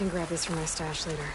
can grab this from my stash later.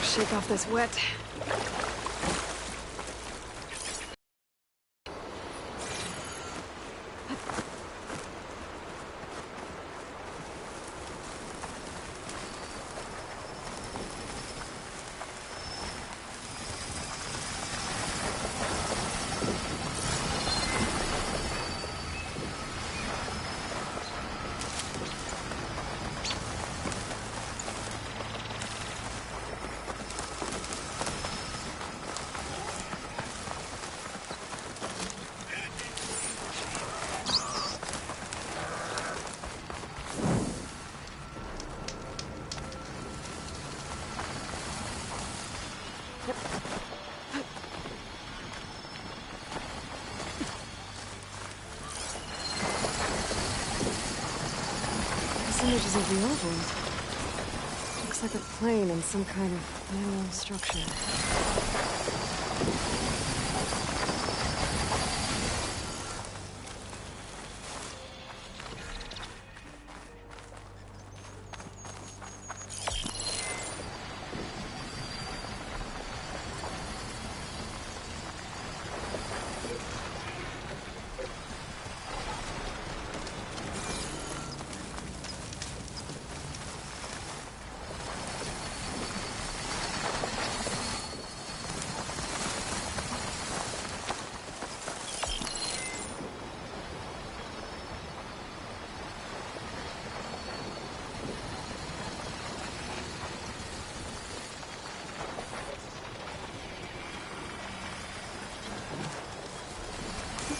Shake off this wet. This image is of the overworld. Looks like a plane and some kind of metal structure.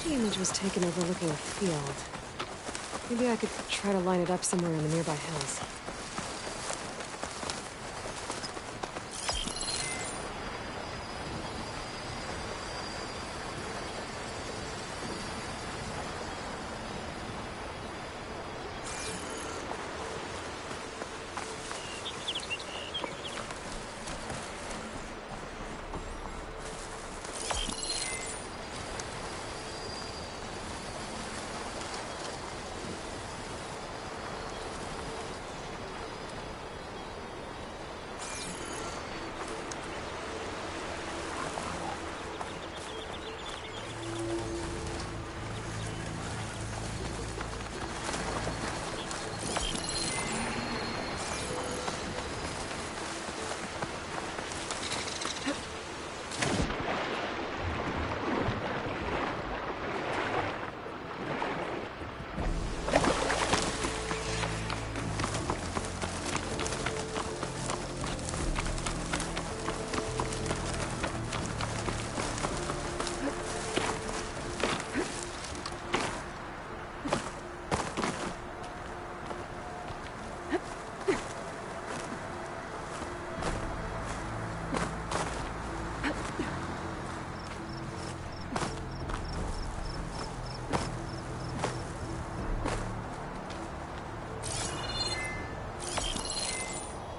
The image was taken overlooking a field. Maybe I could try to line it up somewhere in the nearby hills.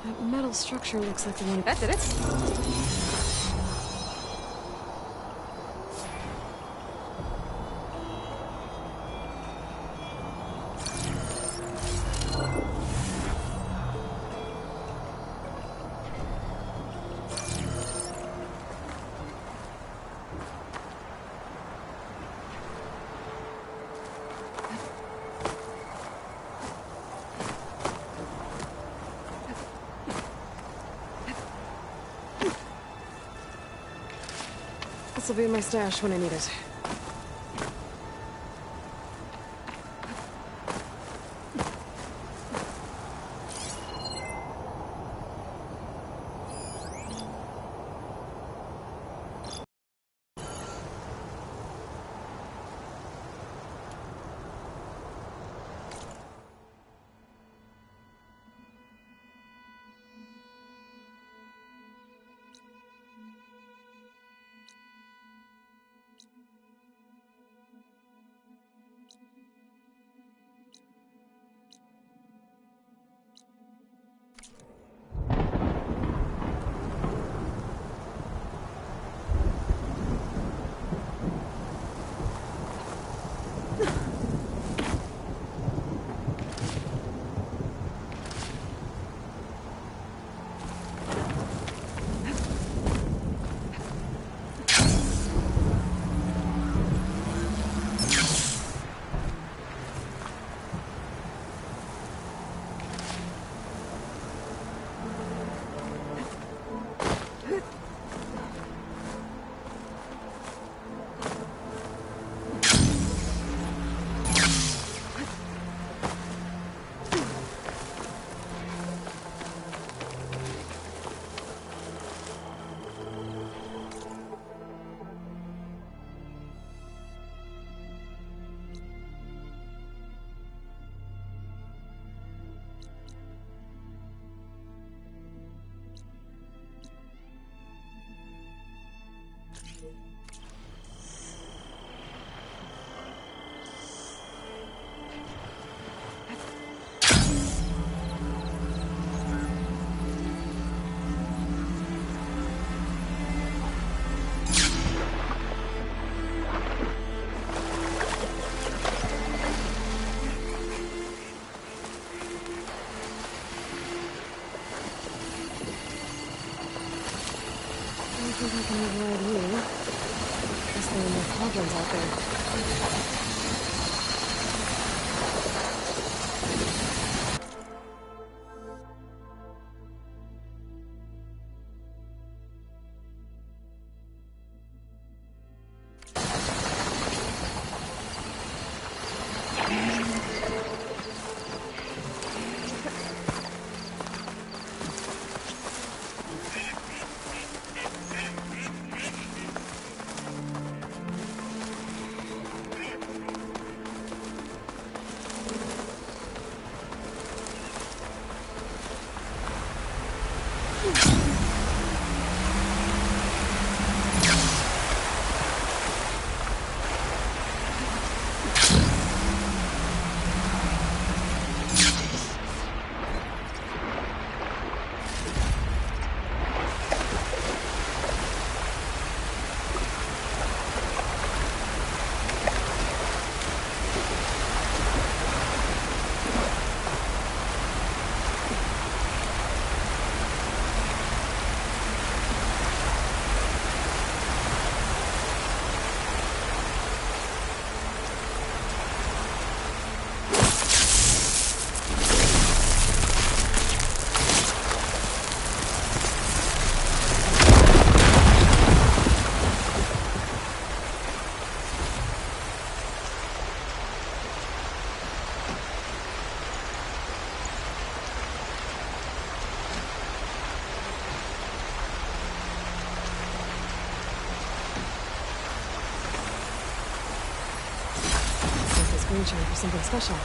That metal structure looks like the one... That did it. This'll be in my stash when I need it. I think I can override you. Guess there are more problems out there. Screenshot for something special.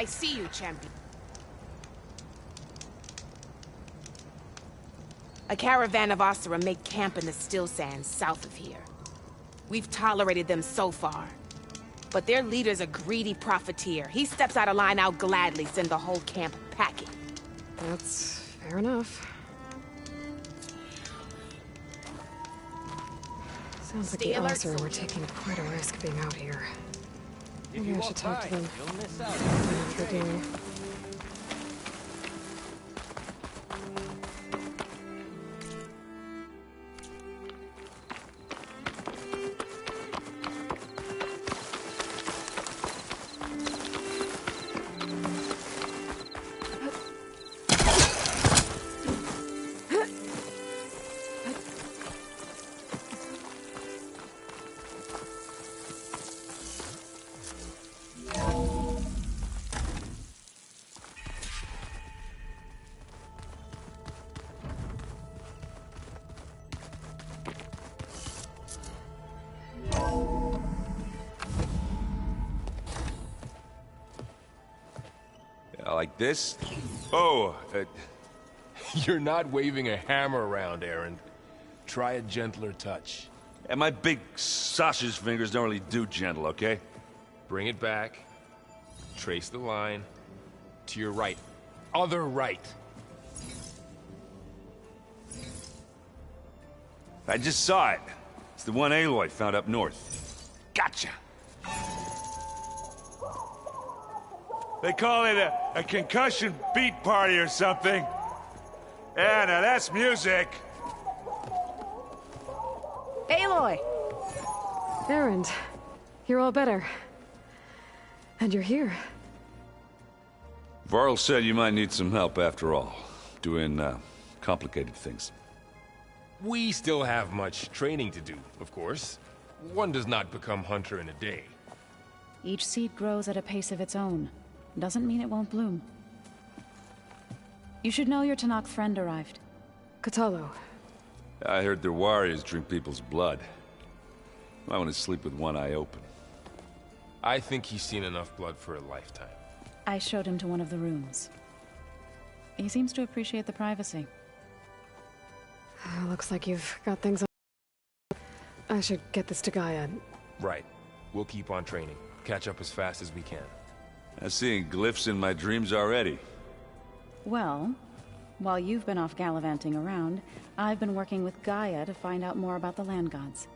I see you, champion. A caravan of Oseram make camp in the Still Sands south of here. We've tolerated them so far. But their leader's a greedy profiteer. He steps out of line, I'll gladly send the whole camp packing. That's fair enough. Sounds like the Oseram were taking quite a risk being out here. Maybe I should talk to them. You'll miss out. Find out what they're doing. Like this? Oh, You're not waving a hammer around, Aaron. Try a gentler touch. and my big sausage fingers don't really do gentle, okay? Bring it back. Trace the line. To your right. Other right. I just saw it. It's the one Aloy found up north. Gotcha! They call it a concussion beat party or something. Yeah, now that's music. Aloy! Erend, you're all better. And you're here. Varl said you might need some help after all. Doing, complicated things. We still have much training to do, of course. One does not become hunter in a day. Each seed grows at a pace of its own. Doesn't mean it won't bloom. You should know your Tenakth friend arrived. Kotallo. I heard their warriors drink people's blood. I want to sleep with one eye open. I think he's seen enough blood for a lifetime. I showed him to one of the rooms. He seems to appreciate the privacy. Looks like you've got things on. I should get this to Gaia. Right. We'll keep on training. Catch up as fast as we can. I'm seeing glyphs in my dreams already. Well, while you've been off gallivanting around, I've been working with Gaia to find out more about the land gods.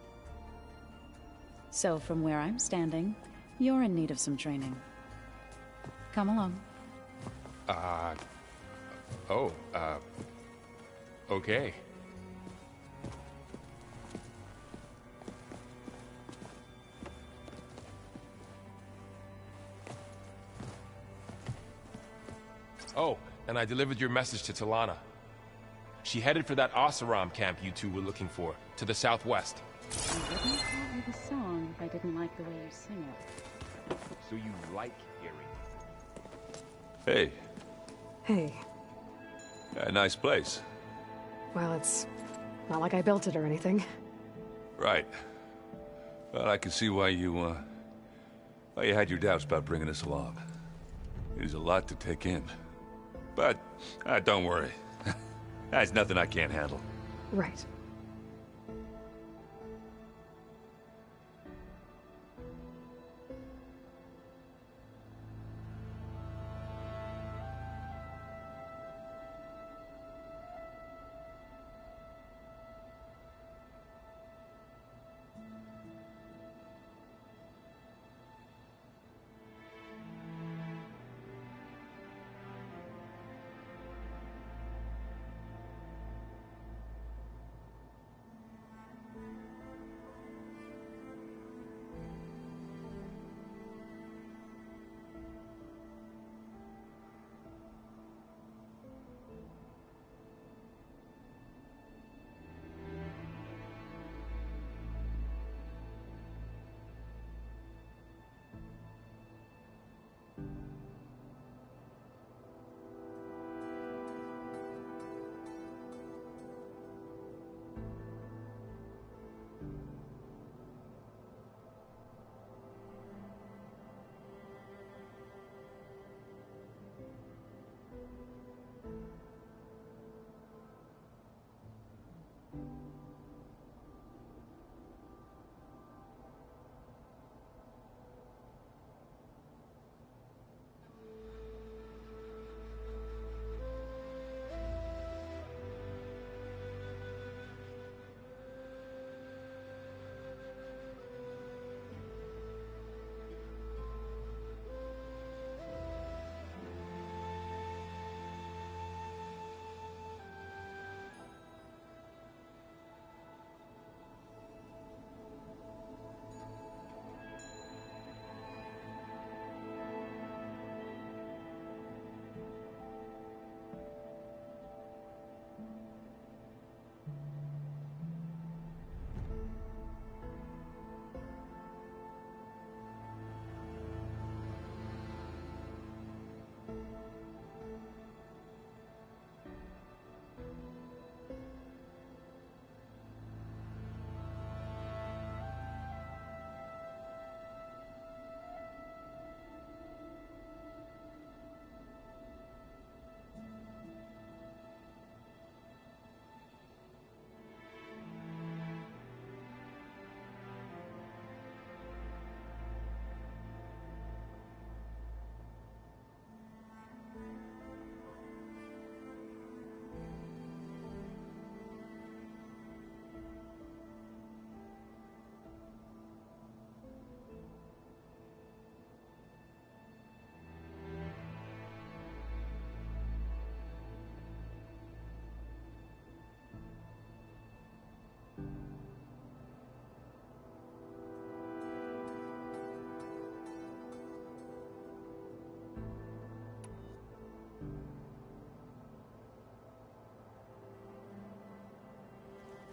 So from where I'm standing, you're in need of some training. Come along. Okay. Oh, and I delivered your message to Talana. She headed for that Oseram camp you two were looking for, to the southwest. I wouldn't call it a song if I didn't like the way you sing it. So you like hearing? Hey, Hey. a nice place. Well, it's not like I built it or anything. Right. Well, I can see why you had your doubts about bringing us along. It is a lot to take in. But, don't worry. That's nothing I can't handle. Right.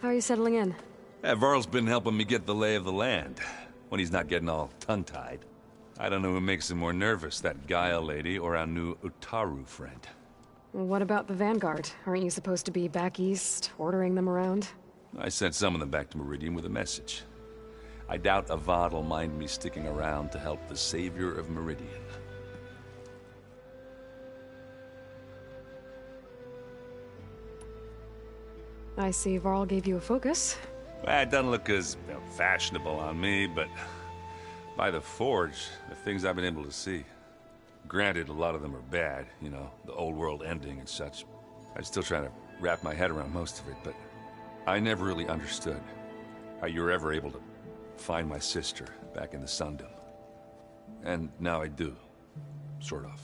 How are you settling in? Varl's been helping me get the lay of the land, when he's not getting all tongue-tied. I don't know who makes him more nervous, that Gaia lady or our new Utaru friend. What about the Vanguard? Aren't you supposed to be back east, ordering them around? I sent some of them back to Meridian with a message. I doubt Avad will mind me sticking around to help the savior of Meridian. I see Varl gave you a focus. Well, it doesn't look as fashionable on me, but by the Forge, the things I've been able to see. Granted, a lot of them are bad, you know, the old world ending and such. I'm still trying to wrap my head around most of it, but I never really understood how you were ever able to find my sister back in the Sundom. And now I do, sort of.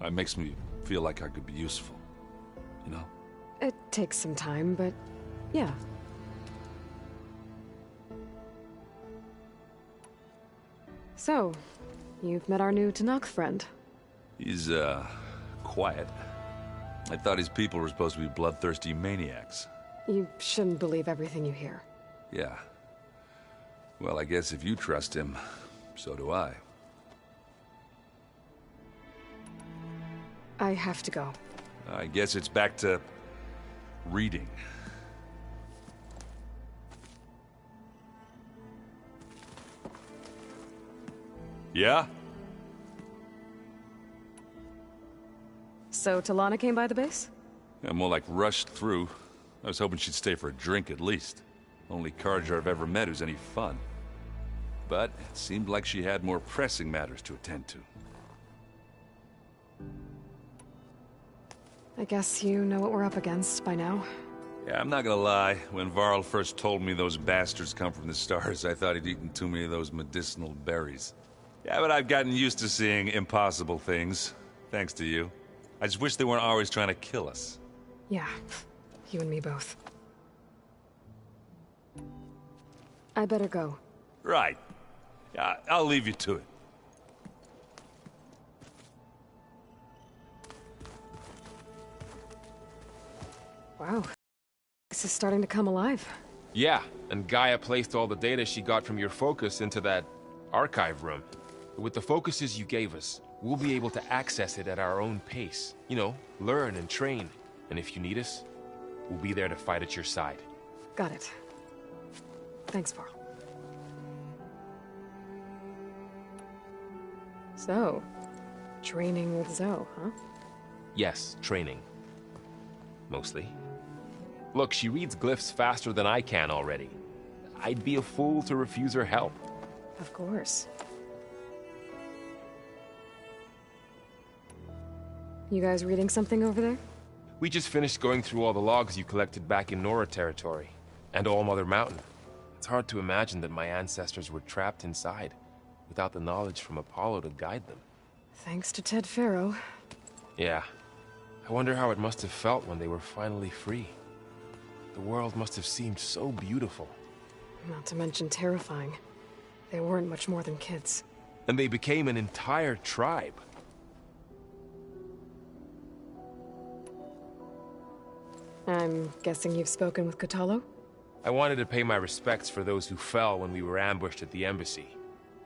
It makes me feel like I could be useful, you know? It takes some time, but yeah. So, you've met our new Tenakth friend. He's, quiet. I thought his people were supposed to be bloodthirsty maniacs. You shouldn't believe everything you hear. Yeah. Well, I guess if you trust him, so do I. I have to go. I guess it's back to reading. Yeah? So Talana came by the base? Yeah, more like rushed through. I was hoping she'd stay for a drink at least. Only Carja I've ever met who's any fun. But it seemed like she had more pressing matters to attend to. I guess you know what we're up against by now. Yeah, I'm not gonna lie. When Varl first told me those bastards come from the stars, I thought he'd eaten too many of those medicinal berries. Yeah, but I've gotten used to seeing impossible things, thanks to you. I just wish they weren't always trying to kill us. Yeah, you and me both. I better go. Right. Yeah, I'll leave you to it. Wow. This is starting to come alive. Yeah, and Gaia placed all the data she got from your focus into that archive room. With the focuses you gave us, we'll be able to access it at our own pace. You know, learn and train. And if you need us, we'll be there to fight at your side. Got it. Thanks, Varl. So, training with Zoe, huh? Yes, training. Mostly. Look, she reads glyphs faster than I can already. I'd be a fool to refuse her help. Of course. You guys reading something over there? We just finished going through all the logs you collected back in Nora territory, and All Mother Mountain. It's hard to imagine that my ancestors were trapped inside, without the knowledge from Apollo to guide them. Thanks to Ted Faro. Yeah. I wonder how it must have felt when they were finally free. The world must have seemed so beautiful. Not to mention terrifying. They weren't much more than kids. And they became an entire tribe. I'm guessing you've spoken with Kotallo? I wanted to pay my respects for those who fell when we were ambushed at the embassy.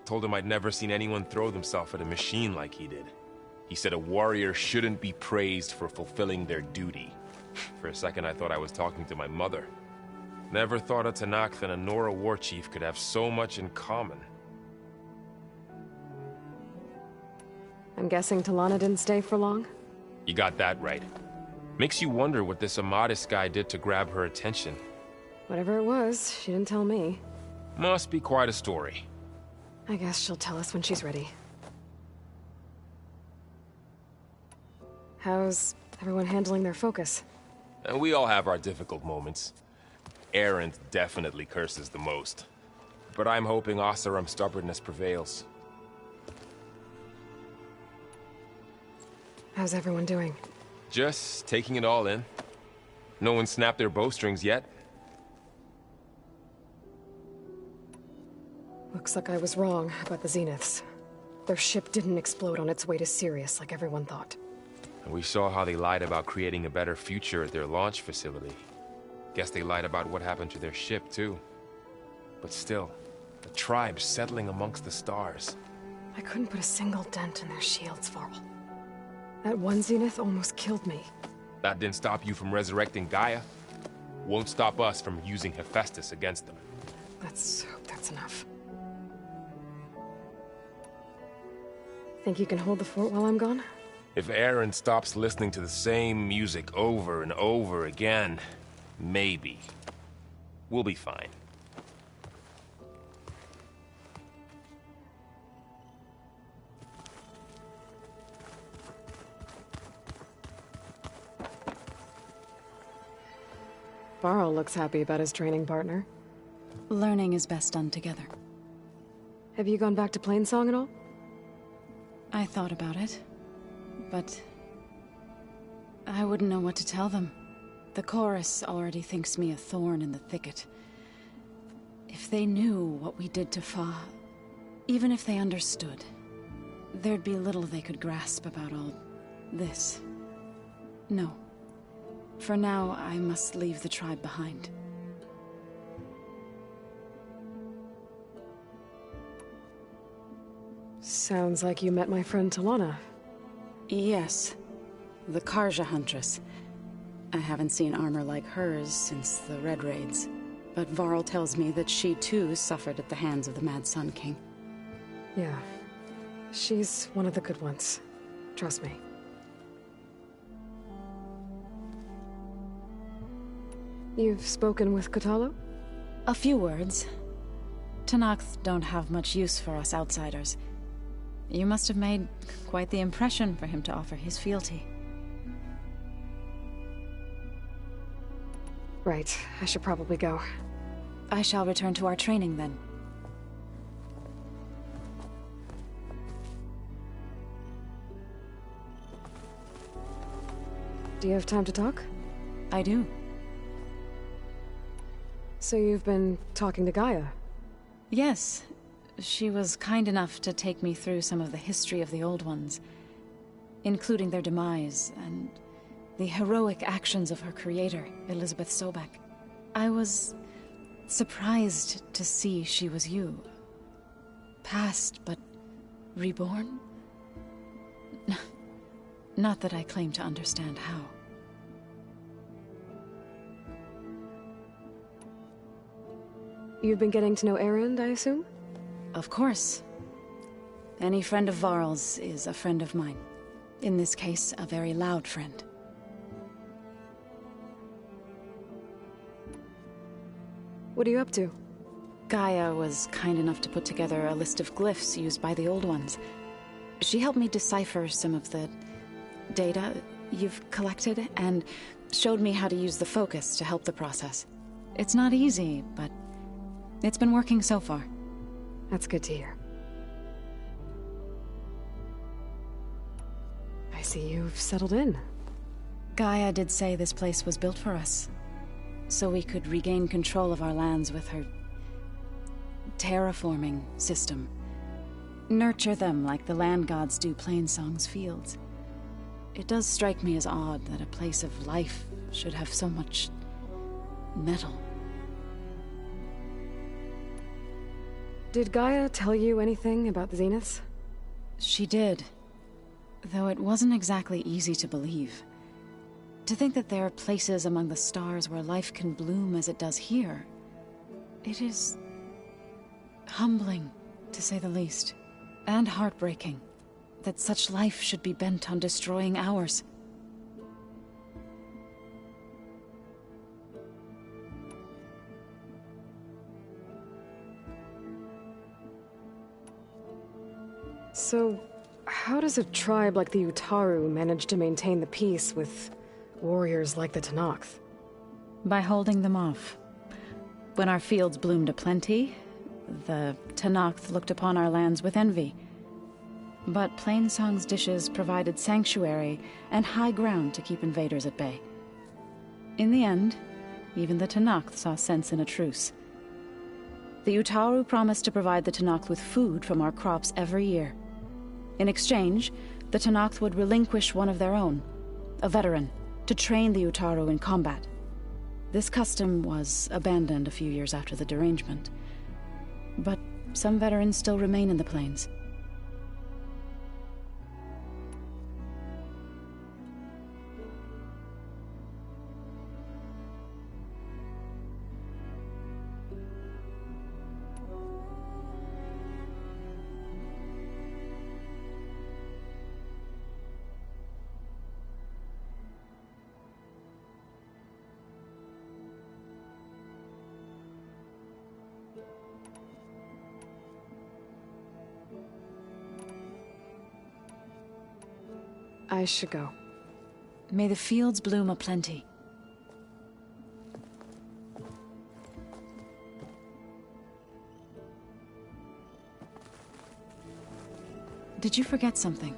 Told him I'd never seen anyone throw themselves at a machine like he did. He said a warrior shouldn't be praised for fulfilling their duty. For a second I thought I was talking to my mother. Never thought a Tenakth and a Nora war chief could have so much in common. I'm guessing Talana didn't stay for long? You got that right. Makes you wonder what this Amadis guy did to grab her attention. Whatever it was, she didn't tell me. Must be quite a story. I guess she'll tell us when she's ready. How's everyone handling their focus? And we all have our difficult moments. Erend definitely curses the most. But I'm hoping Oseram's stubbornness prevails. How's everyone doing? Just taking it all in. No one snapped their bowstrings yet. Looks like I was wrong about the Zeniths. Their ship didn't explode on its way to Sirius like everyone thought. And we saw how they lied about creating a better future at their launch facility. Guess they lied about what happened to their ship, too. But still, the tribe settling amongst the stars. I couldn't put a single dent in their shields, Varl. That one Zenith almost killed me. That didn't stop you from resurrecting Gaia. Won't stop us from using Hephaestus against them. Let's hope that's enough. Think you can hold the fort while I'm gone? If Aaron stops listening to the same music over and over again, maybe. We'll be fine. Varl looks happy about his training partner. Learning is best done together. Have you gone back to Plainsong at all? I thought about it, but I wouldn't know what to tell them. The chorus already thinks me a thorn in the thicket. If they knew what we did to Fa, even if they understood, there'd be little they could grasp about all this. No. For now, I must leave the tribe behind. Sounds like you met my friend Talana. Yes. The Karja Huntress. I haven't seen armor like hers since the Red Raids. But Varl tells me that she too suffered at the hands of the Mad Sun King. Yeah. She's one of the good ones. Trust me. You've spoken with Kotallo? A few words. Tenakth don't have much use for us outsiders. You must have made quite the impression for him to offer his fealty. Right. I should probably go. I shall return to our training then. Do you have time to talk? I do. So you've been talking to Gaia? Yes. She was kind enough to take me through some of the history of the Old Ones, including their demise and the heroic actions of her creator, Elizabeth Sobek. I was surprised to see she was you. Past, but reborn? Not that I claim to understand how. You've been getting to know Erend, I assume? Of course. Any friend of Varl's is a friend of mine. In this case, a very loud friend. What are you up to? Gaia was kind enough to put together a list of glyphs used by the Old Ones. She helped me decipher some of the data you've collected, and showed me how to use the focus to help the process. It's not easy, but it's been working so far. That's good to hear. I see you've settled in. Gaia did say this place was built for us, so we could regain control of our lands with her terraforming system. Nurture them like the land gods do Plainsong's fields. It does strike me as odd that a place of life should have so much metal. Did Gaia tell you anything about the Zeniths? She did, though it wasn't exactly easy to believe. To think that there are places among the stars where life can bloom as it does here, it is humbling, to say the least, and heartbreaking that such life should be bent on destroying ours. So, how does a tribe like the Utaru manage to maintain the peace with warriors like the Tenakth? By holding them off. When our fields bloomed aplenty, the Tenakth looked upon our lands with envy. But Plainsong's dishes provided sanctuary and high ground to keep invaders at bay. In the end, even the Tenakth saw sense in a truce. The Utaru promised to provide the Tenakth with food from our crops every year. In exchange, the Tenakth would relinquish one of their own, a veteran, to train the Utaru in combat. This custom was abandoned a few years after the derangement. But some veterans still remain in the plains. I should go. May the fields bloom aplenty. Did you forget something?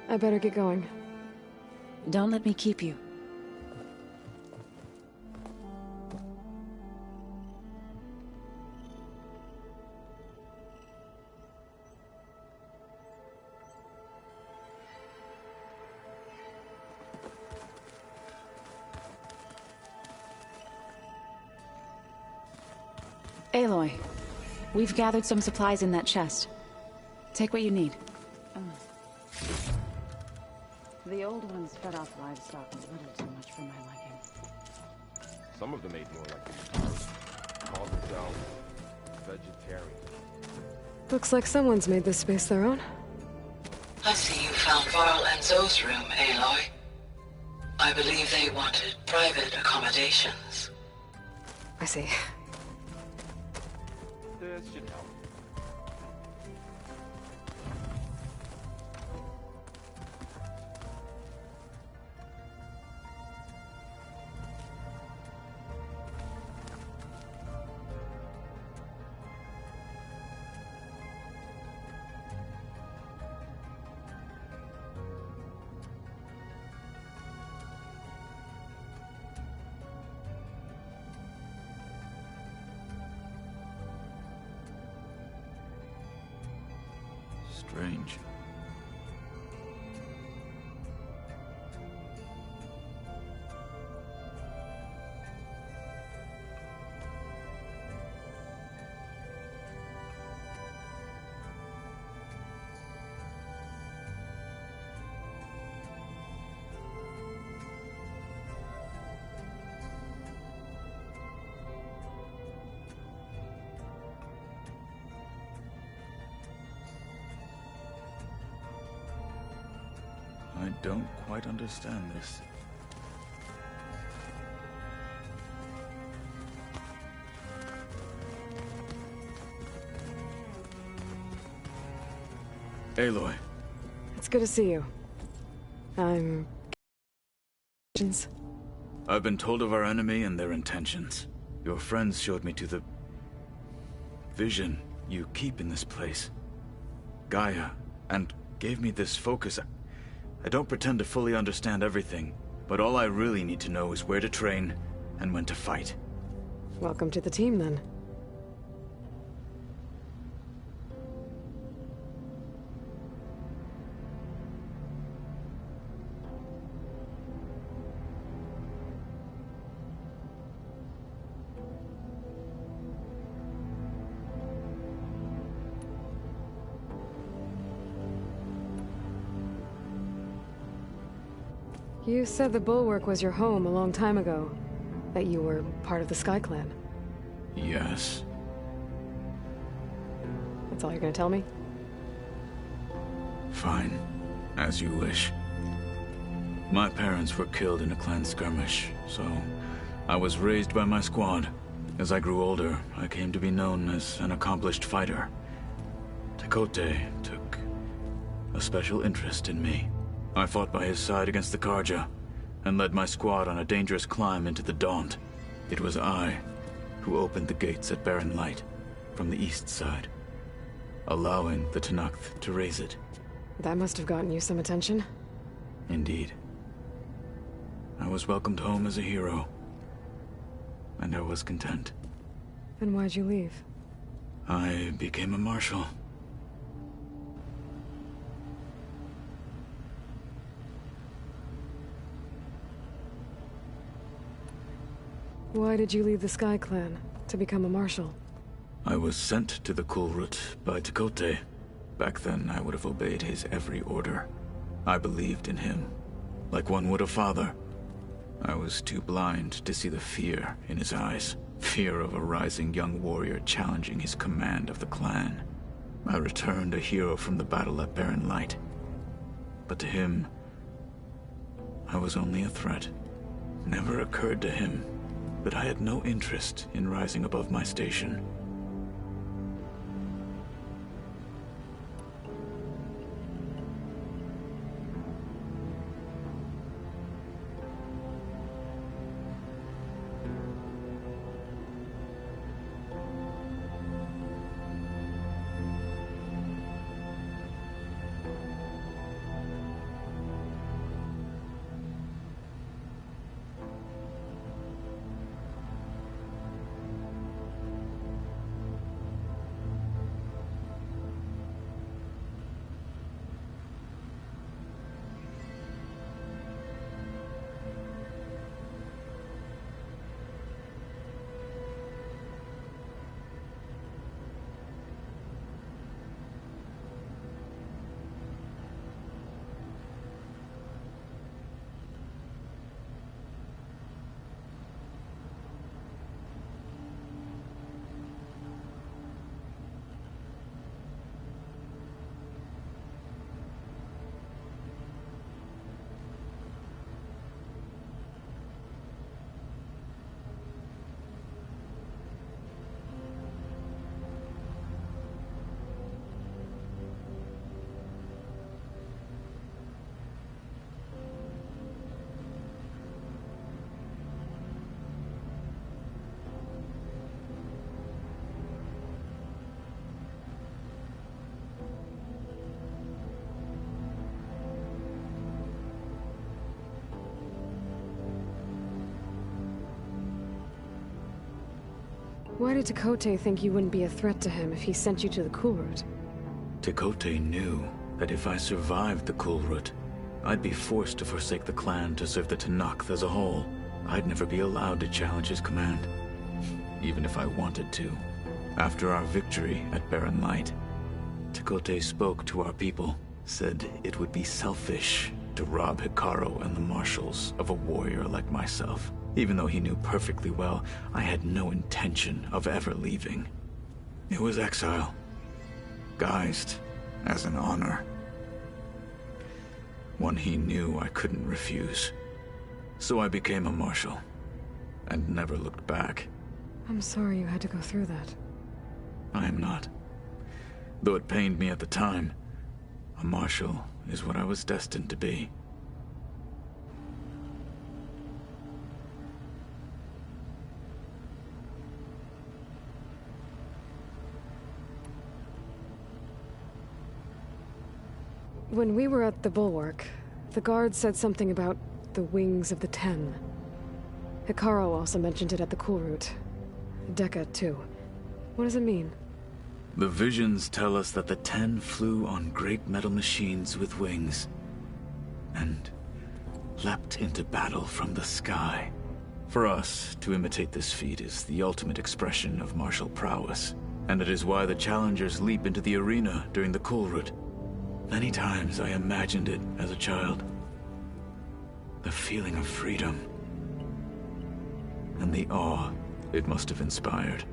I better get going. Don't let me keep you. Aloy, we've gathered some supplies in that chest. Take what you need. The old ones fed off livestock a little too much for my liking. Some of them ate more like the Utaru. Called themselves vegetarian. Looks like someone's made this space their own. I see you found Varl and Zoe's room, Aloy. I believe they wanted private accommodations. I see. This should help. Strange. I don't quite understand this. Aloy. It's good to see you. I'm... I've been told of our enemy and their intentions. Your friends showed me to the... vision you keep in this place. Gaia, and gave me this focus. I don't pretend to fully understand everything, but all I really need to know is where to train and when to fight. Welcome to the team, then. You said the Bulwark was your home a long time ago. That you were part of the Sky Clan. Yes. That's all you're gonna tell me? Fine. As you wish. My parents were killed in a clan skirmish, so I was raised by my squad. As I grew older, I came to be known as an accomplished fighter. Tekotteh took a special interest in me. I fought by his side against the Carja, and led my squad on a dangerous climb into the Daunt. It was I who opened the gates at Barren Light, from the east side. allowing the Tenakth to raise it. That must have gotten you some attention. Indeed. I was welcomed home as a hero, and I was content. Then why'd you leave? I became a marshal. Why did you leave the Sky Clan to become a marshal? I was sent to the Kulrut by Tekotteh. Back then, I would have obeyed his every order. I believed in him, like one would a father. I was too blind to see the fear in his eyes. Fear of a rising young warrior challenging his command of the clan. I returned a hero from the battle at Barren Light. But to him, I was only a threat. Never occurred to him that I had no interest in rising above my station. Why did Tekotteh think you wouldn't be a threat to him if he sent you to the Kulrut? Tekotteh knew that if I survived the Kulrut, I'd be forced to forsake the clan to serve the Tenakth as a whole. I'd never be allowed to challenge his command, even if I wanted to. After our victory at Barren Light, Tekotteh spoke to our people, said it would be selfish to rob Hekarro and the marshals of a warrior like myself. Even though he knew perfectly well I had no intention of ever leaving. It was exile, guised as an honor. One he knew I couldn't refuse. So I became a marshal, and never looked back. I'm sorry you had to go through that. I am not. Though it pained me at the time, a marshal is what I was destined to be. When we were at the Bulwark, the guard said something about the Wings of the Ten. Hekarro also mentioned it at the Kulrut. Dekka, too. What does it mean? The visions tell us that the Ten flew on great metal machines with wings, and leapt into battle from the sky. For us, to imitate this feat is the ultimate expression of martial prowess, and it is why the challengers leap into the arena during the Kulrut. Many times I imagined it as a child. The feeling of freedom, and the awe it must have inspired.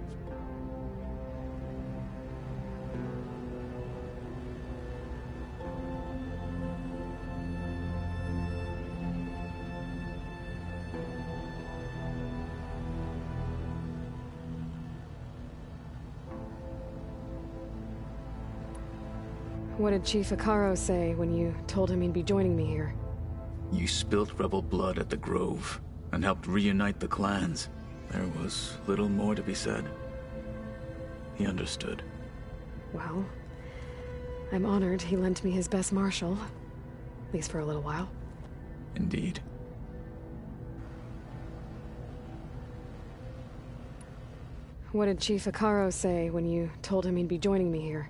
What did Chief Hekarro say when you told him he'd be joining me here? You spilt rebel blood at the Grove, and helped reunite the clans. There was little more to be said. He understood. Well, I'm honored he lent me his best martial. At least for a little while. Indeed. What did Chief Hekarro say when you told him he'd be joining me here?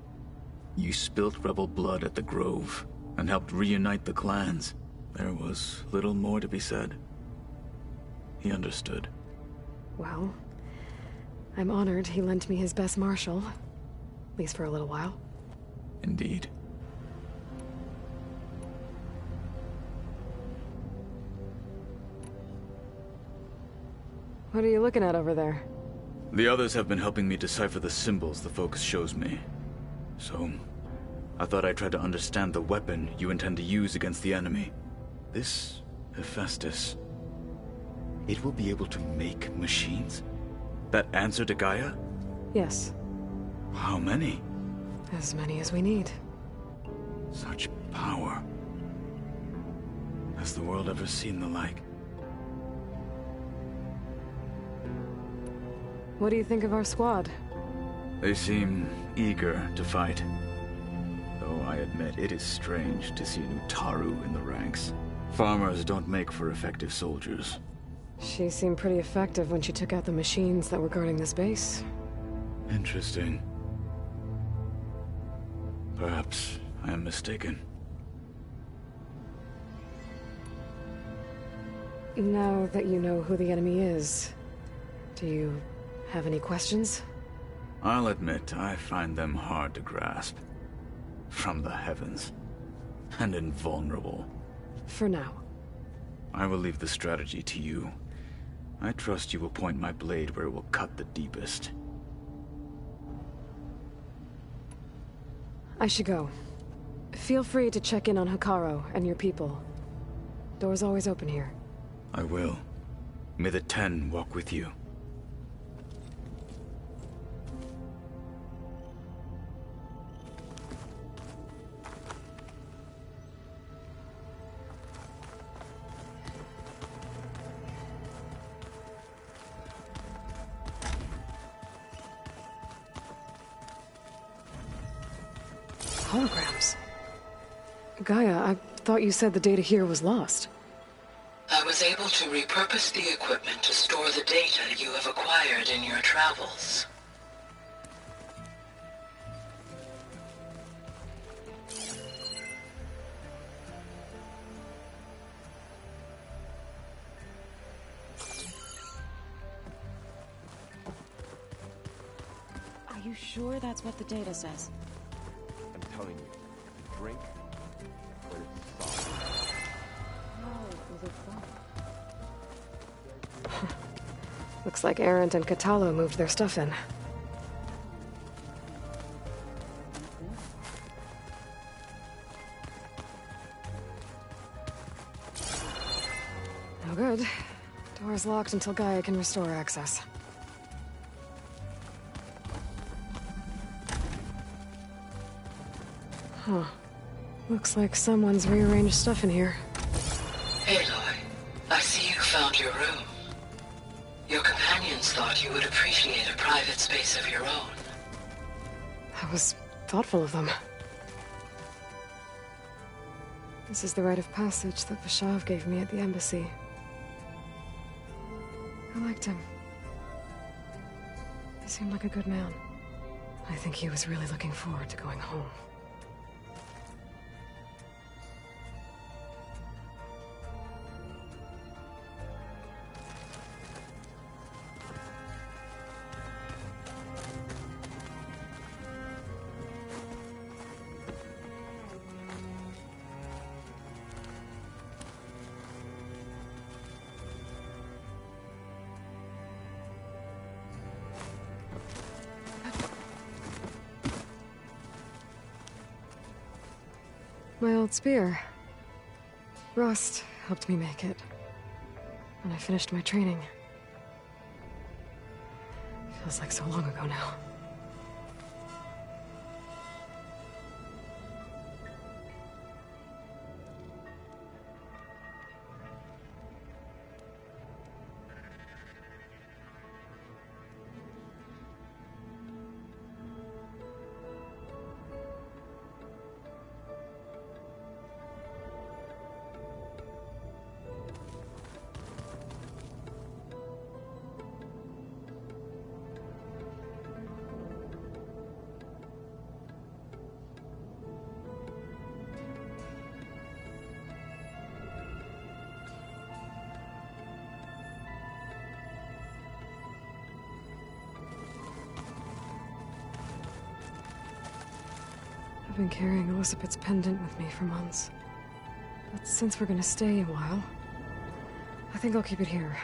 You spilt rebel blood at the Grove, and helped reunite the clans. There was little more to be said. He understood. Well, I'm honored he lent me his best martial. At least for a little while. Indeed. What are you looking at over there? The others have been helping me decipher the symbols the Focus shows me. So, I thought I'd try to understand the weapon you intend to use against the enemy. This Hephaestus, it will be able to make machines? That answer to Gaia? Yes. How many? As many as we need. Such power. Has the world ever seen the like? What do you think of our squad? They seem eager to fight. Though I admit it is strange to see an Utaru in the ranks. Farmers don't make for effective soldiers. She seemed pretty effective when she took out the machines that were guarding this base. Interesting. Perhaps I am mistaken. Now that you know who the enemy is, do you have any questions? I'll admit, I find them hard to grasp. From the heavens. And invulnerable. For now. I will leave the strategy to you. I trust you will point my blade where it will cut the deepest. I should go. Feel free to check in on Hekarro and your people. Door's always open here. I will. May the Ten walk with you. Holograms. Gaia, I thought you said the data here was lost. I was able to repurpose the equipment to store the data you have acquired in your travels. Are you sure that's what the data says? I'm telling you, drink, but it's soft. Looks like Erend and Kotallo moved their stuff in. No good. Door's locked until Gaia can restore access. Huh. Looks like someone's rearranged stuff in here. Aloy, I see you found your room. Your companions thought you would appreciate a private space of your own. That was thoughtful of them. This is the rite of passage that Vashav gave me at the embassy. I liked him. He seemed like a good man. I think he was really looking forward to going home. My old spear. Rust helped me make it. When I finished my training. Feels like so long ago now. I've been carrying Elizabeth's pendant with me for months. But since we're gonna stay a while, I think I'll keep it here,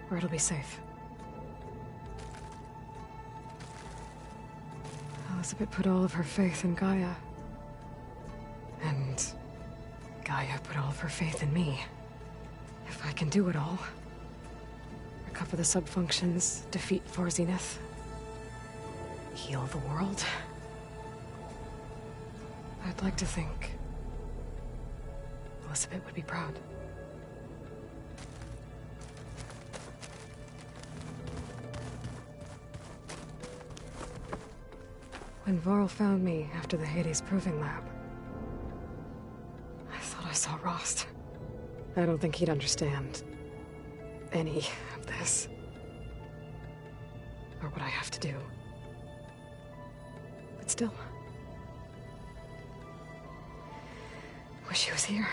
where it'll be safe. Elizabeth put all of her faith in Gaia. And Gaia put all of her faith in me. If I can do it all, recover the subfunctions, defeat For Zenith, heal the world, I'd like to think Elizabeth would be proud. When Varl found me after the Hades Proving Lab, I thought I saw Rost. I don't think he'd understand any of this. Or what I have to do. But still, wish he was here.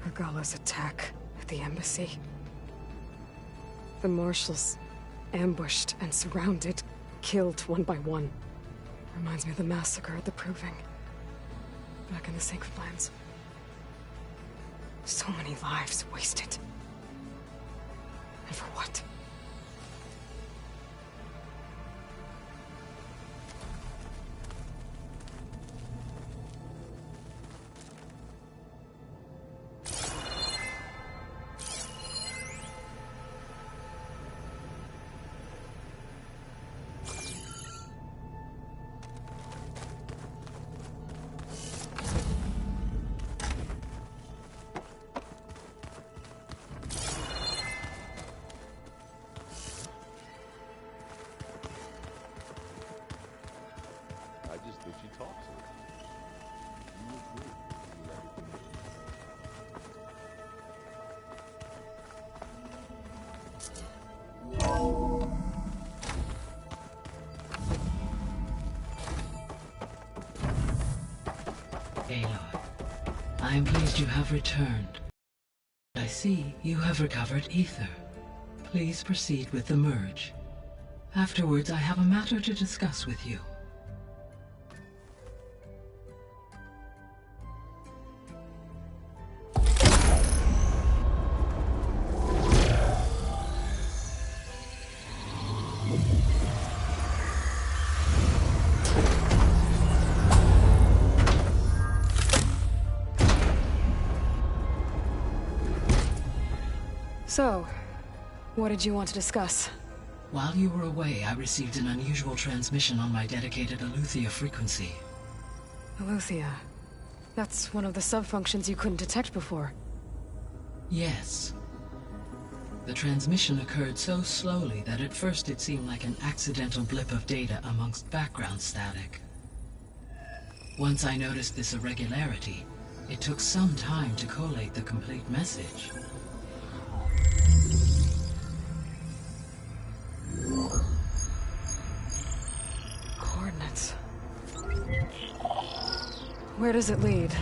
Regalla's attack at the embassy. The marshals ambushed and surrounded, killed one by one. Reminds me of the massacre at the Proving. Back in the Sacred Lands. So many lives wasted. And for what? Aloy, I am pleased you have returned. I see you have recovered Ether. Please proceed with the merge. Afterwards, I have a matter to discuss with you. So, what did you want to discuss? While you were away, I received an unusual transmission on my dedicated Eleuthia frequency. Eleuthia. That's one of the subfunctions you couldn't detect before. Yes. The transmission occurred so slowly that at first it seemed like an accidental blip of data amongst background static. Once I noticed this irregularity, it took some time to collate the complete message. Coordinates. Where does it lead?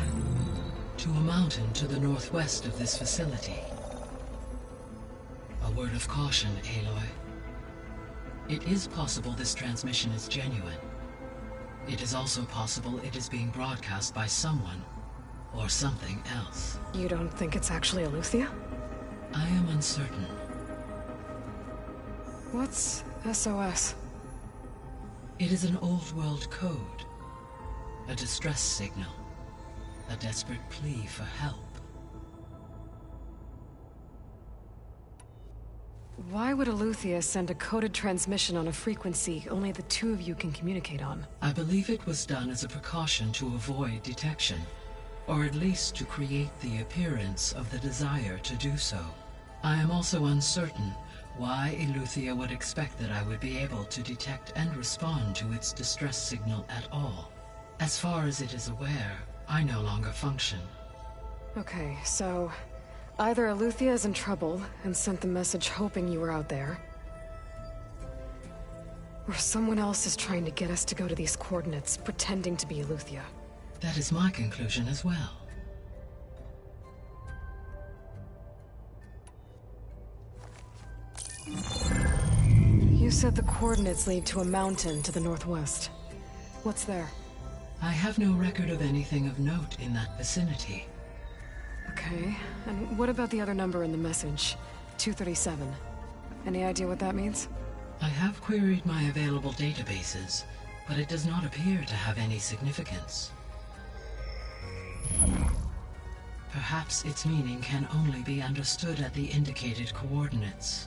To a mountain to the northwest of this facility. A word of caution, Aloy. It is possible this transmission is genuine. It is also possible it is being broadcast by someone or something else. You don't think it's actually Eleuthia? I am uncertain. What's SOS? It is an old-world code. A distress signal. A desperate plea for help. Why would Eleuthia send a coded transmission on a frequency only the two of you can communicate on? I believe it was done as a precaution to avoid detection, or at least to create the appearance of the desire to do so. I am also uncertain why Eleuthia would expect that I would be able to detect and respond to its distress signal at all. As far as it is aware, I no longer function. Okay, so either Eleuthia is in trouble and sent the message hoping you were out there, or someone else is trying to get us to go to these coordinates, pretending to be Eleuthia. That is my conclusion as well. said the coordinates lead to a mountain to the northwest. What's there? I have no record of anything of note in that vicinity. Okay, and what about the other number in the message? 237. Any idea what that means? I have queried my available databases, but it does not appear to have any significance. Perhaps its meaning can only be understood at the indicated coordinates.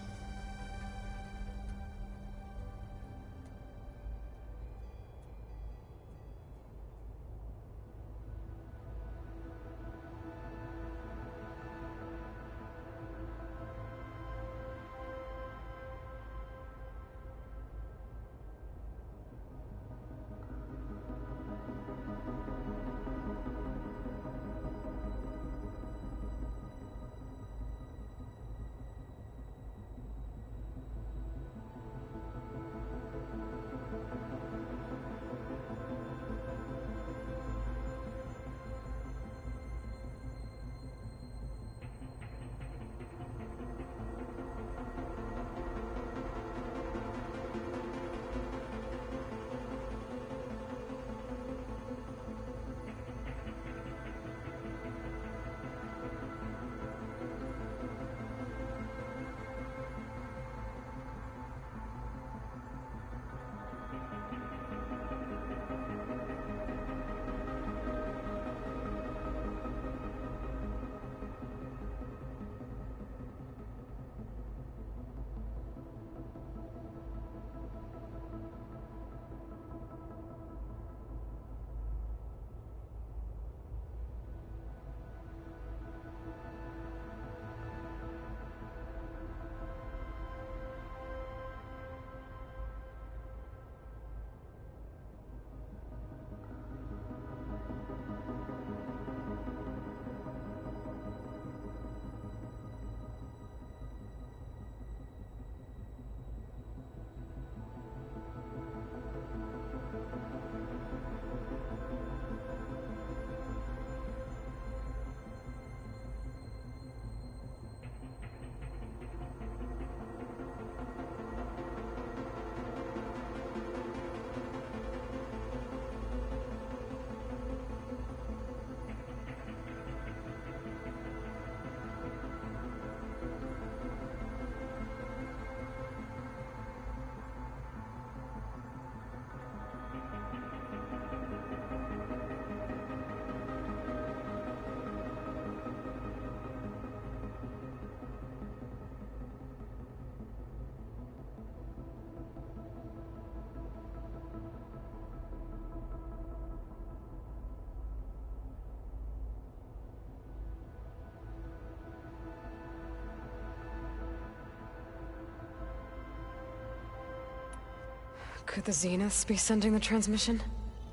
Could the Zeniths be sending the transmission?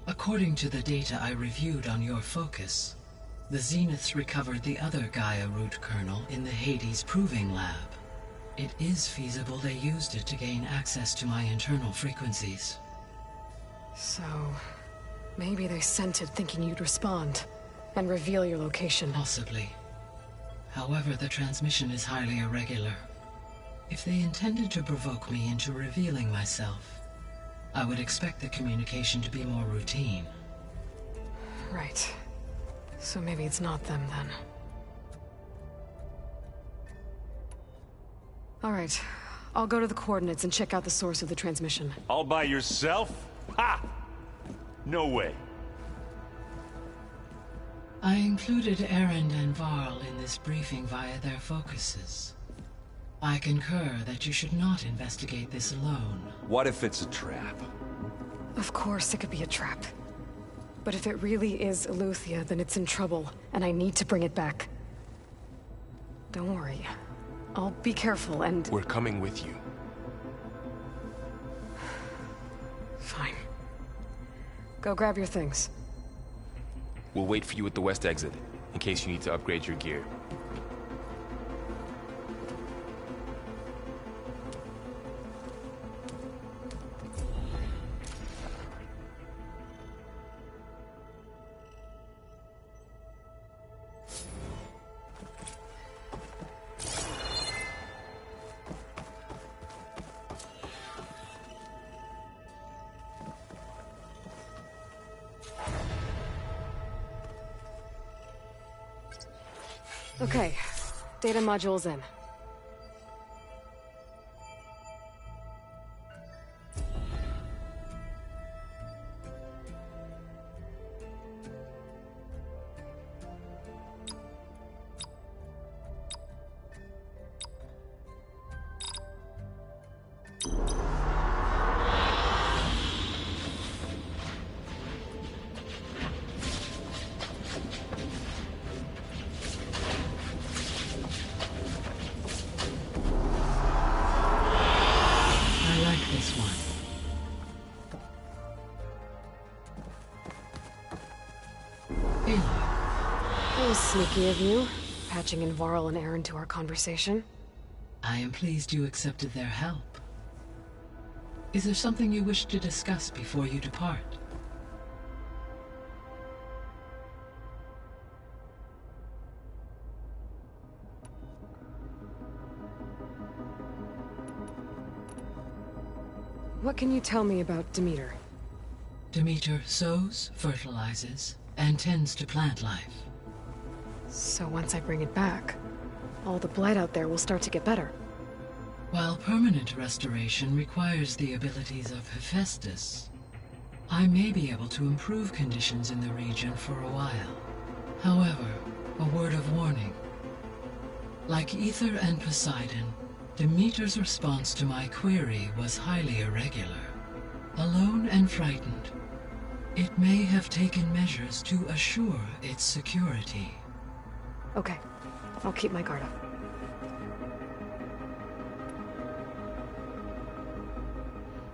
According to the data I reviewed on your focus, the Zeniths recovered the other Gaia root kernel in the Hades Proving Lab. It is feasible they used it to gain access to my internal frequencies. So, maybe they sent it thinking you'd respond, and reveal your location. Possibly. However, the transmission is highly irregular. If they intended to provoke me into revealing myself, I would expect the communication to be more routine. Right. So maybe it's not them, then. Alright. I'll go to the coordinates and check out the source of the transmission. All by yourself? Ha! No way. I included Erend and Varl in this briefing via their focuses. I concur that you should not investigate this alone. What if it's a trap? Of course it could be a trap. But if it really is Eleuthia, then it's in trouble, and I need to bring it back. Don't worry. I'll be careful and... We're coming with you. Fine. Go grab your things. We'll wait for you at the west exit, in case you need to upgrade your gear. Okay, data module's in. I like this one. Aloy, That was sneaky of you, patching in Varl and Aaron to our conversation. I am pleased you accepted their help. Is there something you wish to discuss before you depart? What can you tell me about Demeter? Demeter sows, fertilizes, and tends to plant life. So once I bring it back, all the blight out there will start to get better. While permanent restoration requires the abilities of Hephaestus, I may be able to improve conditions in the region for a while. However, a word of warning. Like Aether and Poseidon, Demeter's response to my query was highly irregular. Alone and frightened, it may have taken measures to assure its security. Okay, I'll keep my guard up.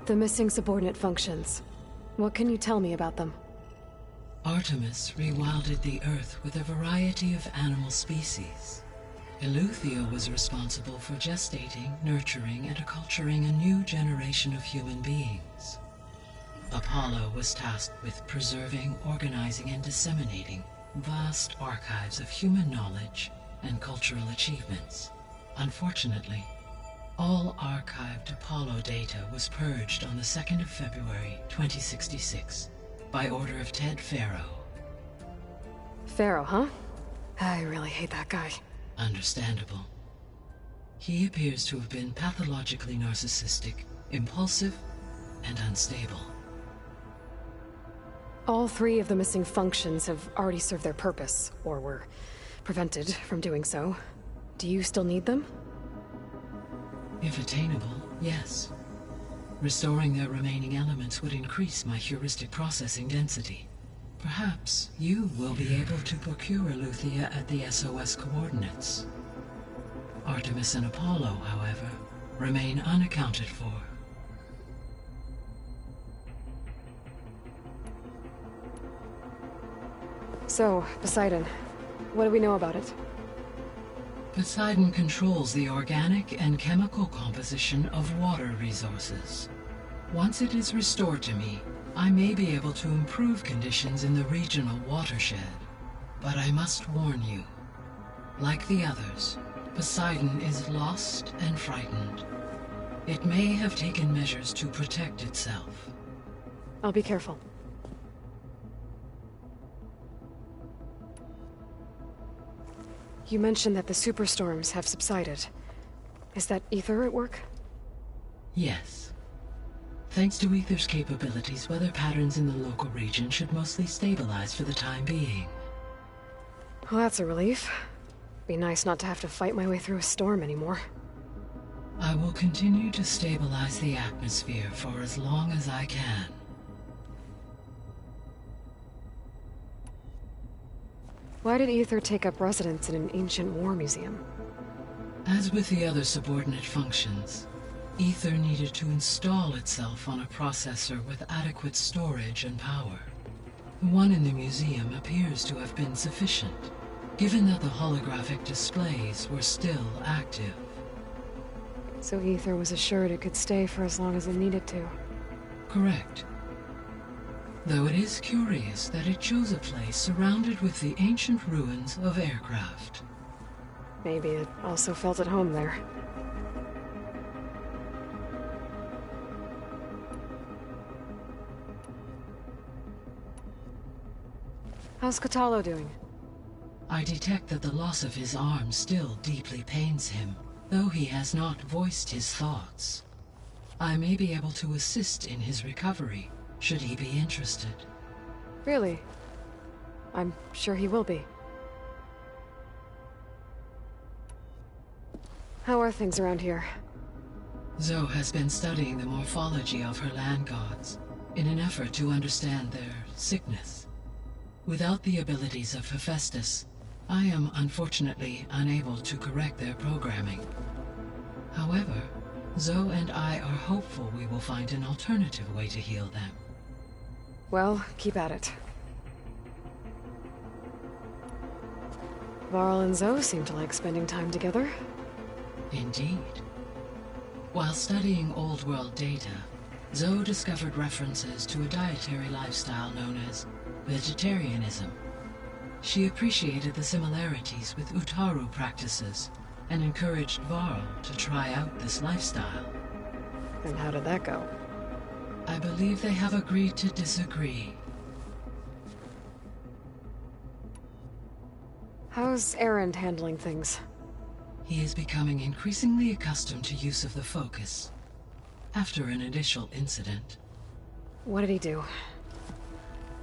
The missing subordinate functions. What can you tell me about them? Artemis rewilded the Earth with a variety of animal species. Eleuthia was responsible for gestating, nurturing, and acculturating a new generation of human beings. Apollo was tasked with preserving, organizing, and disseminating vast archives of human knowledge and cultural achievements. Unfortunately, all archived Apollo data was purged on the 2nd of February, 2066, by order of Ted Faro. Pharaoh, huh? I really hate that guy. Understandable. He appears to have been pathologically narcissistic, impulsive, and unstable. All three of the missing functions have already served their purpose, or were prevented from doing so. Do you still need them? If attainable, yes. Restoring their remaining elements would increase my heuristic processing density. Perhaps you will be able to procure Eleuthia at the SOS coordinates. Artemis and Apollo, however, remain unaccounted for. So, Poseidon, what do we know about it? Poseidon controls the organic and chemical composition of water resources. Once it is restored to me, I may be able to improve conditions in the regional watershed. But I must warn you, like the others, Poseidon is lost and frightened. It may have taken measures to protect itself. I'll be careful. You mentioned that the superstorms have subsided. Is that Aether at work? Yes. Thanks to Aether's capabilities, weather patterns in the local region should mostly stabilize for the time being. Well, that's a relief. Be nice not to have to fight my way through a storm anymore. I will continue to stabilize the atmosphere for as long as I can. Why did Aether take up residence in an ancient war museum? As with the other subordinate functions, Aether needed to install itself on a processor with adequate storage and power. The one in the museum appears to have been sufficient, given that the holographic displays were still active. So Aether was assured it could stay for as long as it needed to. Correct. Though it is curious that it chose a place surrounded with the ancient ruins of aircraft. Maybe it also felt at home there. How's Kotallo doing? I detect that the loss of his arm still deeply pains him, though he has not voiced his thoughts. I may be able to assist in his recovery, should he be interested. Really? I'm sure he will be. How are things around here? Zoe has been studying the morphology of her land gods in an effort to understand their sickness. Without the abilities of Hephaestus, I am unfortunately unable to correct their programming. However, Zoe and I are hopeful we will find an alternative way to heal them. Well, keep at it. Varl and Zoe seem to like spending time together. Indeed. While studying Old World data, Zoe discovered references to a dietary lifestyle known as vegetarianism. She appreciated the similarities with Utaru practices and encouraged Varl to try out this lifestyle. And how did that go? I believe they have agreed to disagree. How's Erend handling things? He is becoming increasingly accustomed to use of the focus, after an initial incident. What did he do?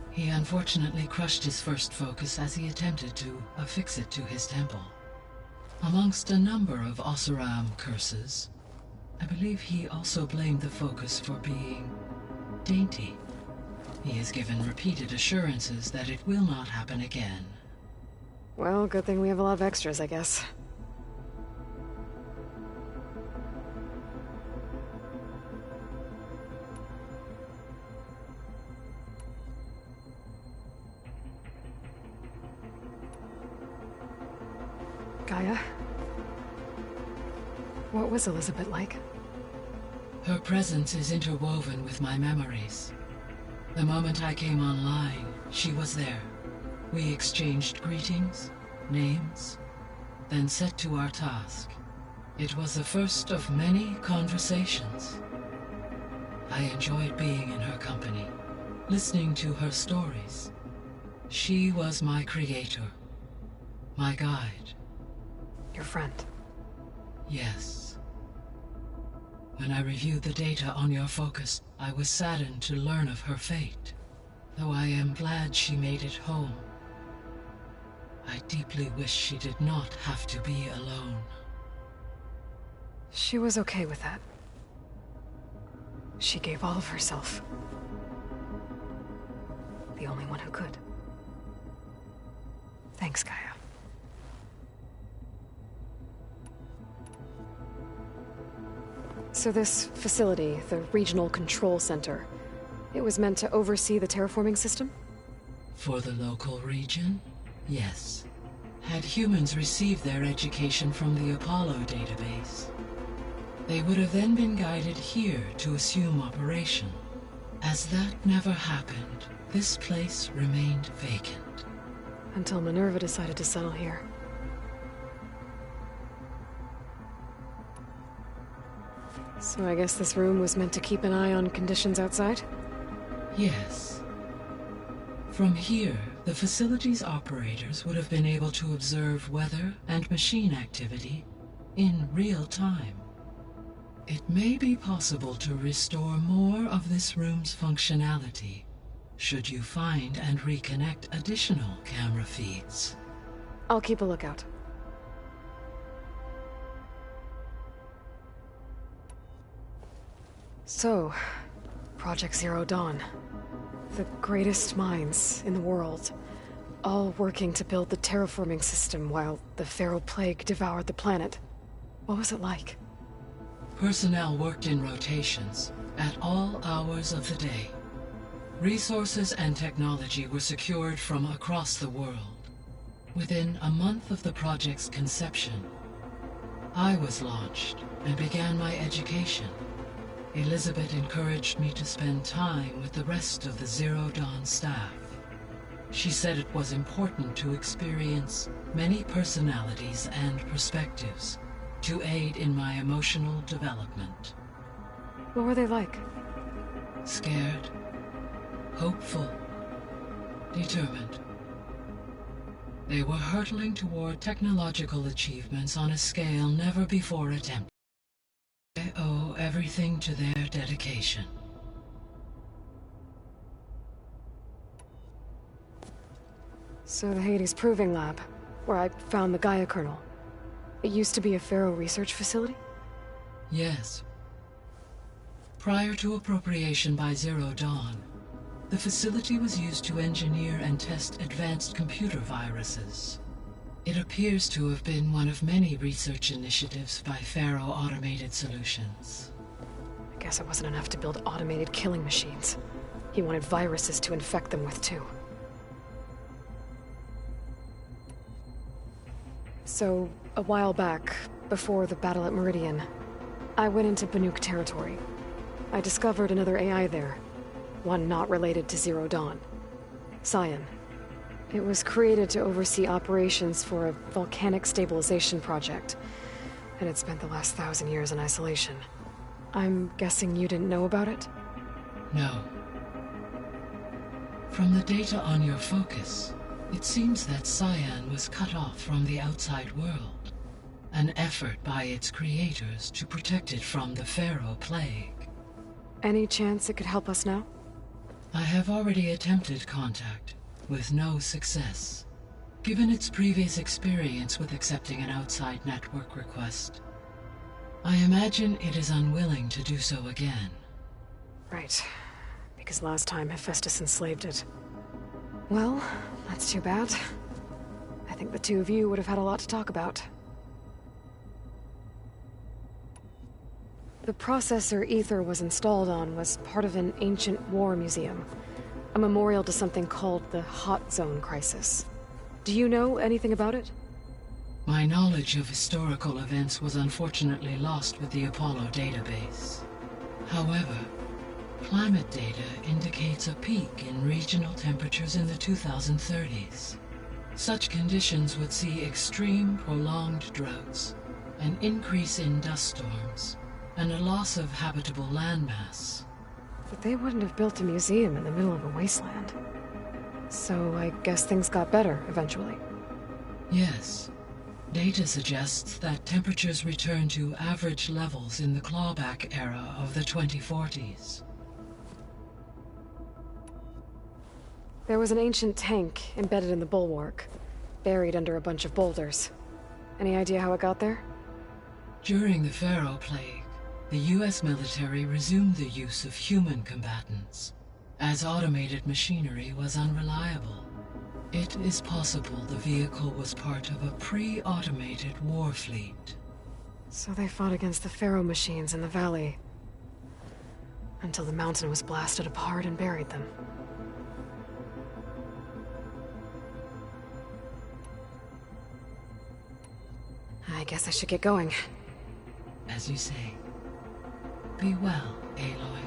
He unfortunately crushed his first focus as he attempted to affix it to his temple. Amongst a number of Oseram curses, I believe he also blamed the focus for being dainty. He has given repeated assurances that it will not happen again. Well, good thing we have a lot of extras, I guess. Gaia? What was Elizabeth like? Her presence is interwoven with my memories. The moment I came online, she was there. We exchanged greetings, names, then set to our task. It was the first of many conversations. I enjoyed being in her company, listening to her stories. She was my creator, my guide. Your friend. Yes. When I reviewed the data on your focus, I was saddened to learn of her fate, though I am glad she made it home. I deeply wish she did not have to be alone. She was okay with that. She gave all of herself. The only one who could. Thanks, Gaia. So this facility, the Regional Control Center, it was meant to oversee the terraforming system? For the local region, yes. Had humans received their education from the Apollo database, they would have then been guided here to assume operation. As that never happened, this place remained vacant. Until Minerva decided to settle here. So I guess this room was meant to keep an eye on conditions outside? Yes. From here, the facility's operators would have been able to observe weather and machine activity in real time. It may be possible to restore more of this room's functionality, should you find and reconnect additional camera feeds. I'll keep a lookout. So, Project Zero Dawn. The greatest minds in the world, all working to build the terraforming system while the Pharaoh Plague devoured the planet. What was it like? Personnel worked in rotations, at all hours of the day. Resources and technology were secured from across the world. Within a month of the project's conception, I was launched and began my education. Elizabeth encouraged me to spend time with the rest of the Zero Dawn staff. She said it was important to experience many personalities and perspectives to aid in my emotional development. What were they like? Scared, hopeful, determined. They were hurtling toward technological achievements on a scale never before attempted. I owe everything to their dedication. So the Hades Proving Lab, where I found the Gaia kernel. It used to be a Pharaoh research facility? Yes. Prior to appropriation by Zero Dawn, the facility was used to engineer and test advanced computer viruses. It appears to have been one of many research initiatives by Pharaoh Automated Solutions. I guess it wasn't enough to build automated killing machines. He wanted viruses to infect them with, too. So, a while back, before the battle at Meridian, I went into Banuk territory. I discovered another AI there. One not related to Zero Dawn. Cyan. It was created to oversee operations for a volcanic stabilization project, and it spent the last 1,000 years in isolation. I'm guessing you didn't know about it? No. From the data on your focus, it seems that Cyan was cut off from the outside world. An effort by its creators to protect it from the Pharaoh Plague. Any chance it could help us now? I have already attempted contact, with no success. Given its previous experience with accepting an outside network request, I imagine it is unwilling to do so again. Right. Because last time Hephaestus enslaved it. Well, that's too bad. I think the two of you would have had a lot to talk about. The processor Ether was installed on was part of an ancient war museum. A memorial to something called the Hot Zone Crisis. Do you know anything about it? My knowledge of historical events was unfortunately lost with the Apollo database. However, climate data indicates a peak in regional temperatures in the 2030s. Such conditions would see extreme, prolonged droughts, an increase in dust storms, and a loss of habitable landmass. But they wouldn't have built a museum in the middle of a wasteland. So I guess things got better eventually. Yes. Data suggests that temperatures returned to average levels in the clawback era of the 2040s. There was an ancient tank embedded in the bulwark, buried under a bunch of boulders. Any idea how it got there? During the Pharaoh Plague, the US military resumed the use of human combatants, as automated machinery was unreliable. It is possible the vehicle was part of a pre-automated war fleet. So they fought against the Pharaoh machines in the valley, until the mountain was blasted apart and buried them. I guess I should get going. As you say. Be well, Aloy.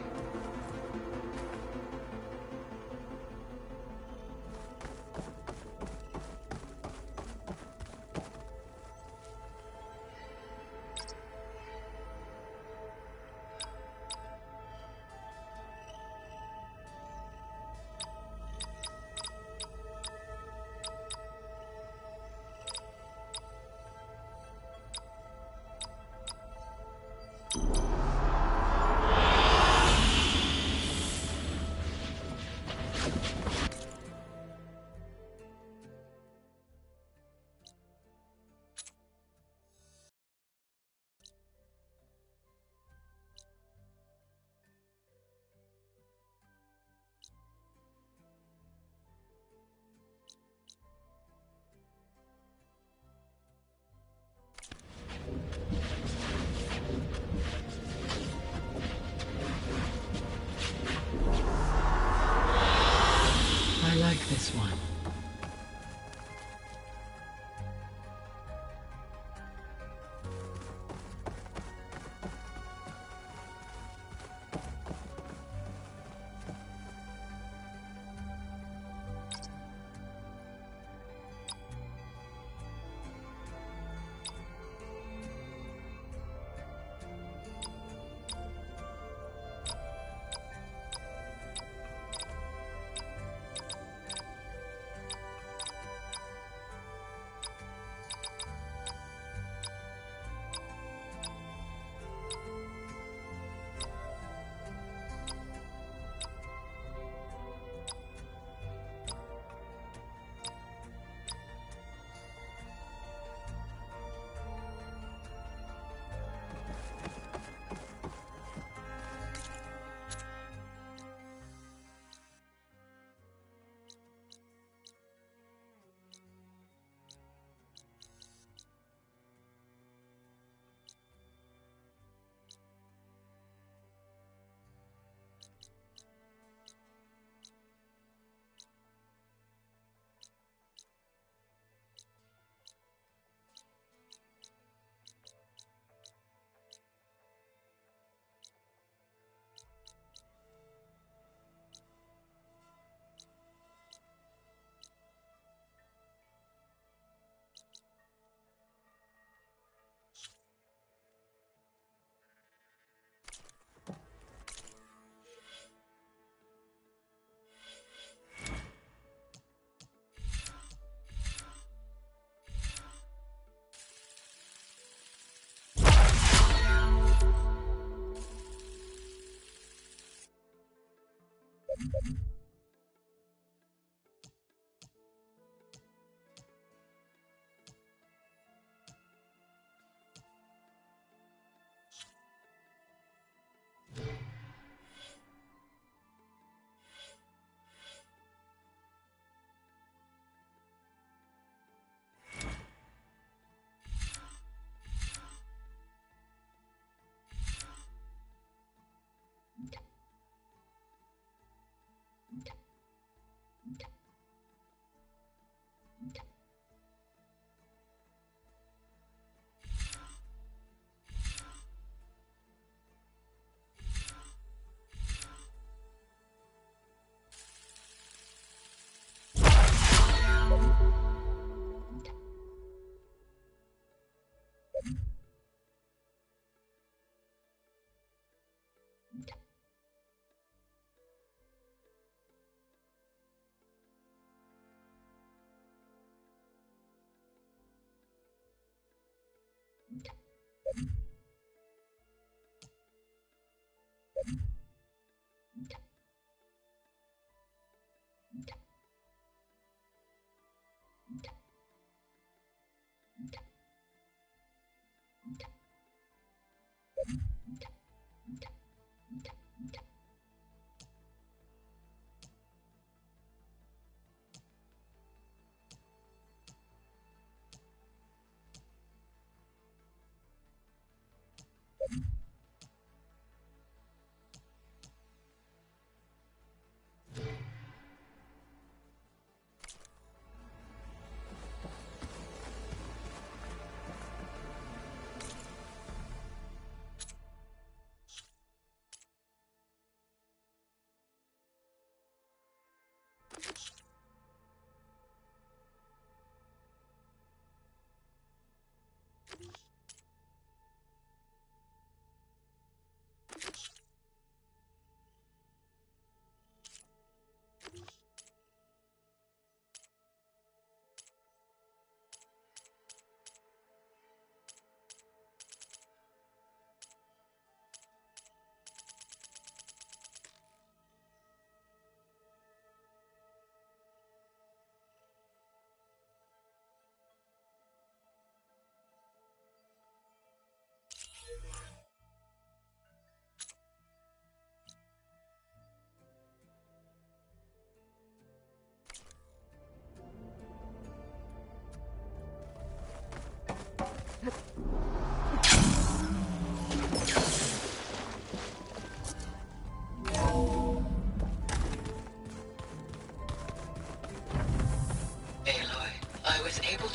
I like this one.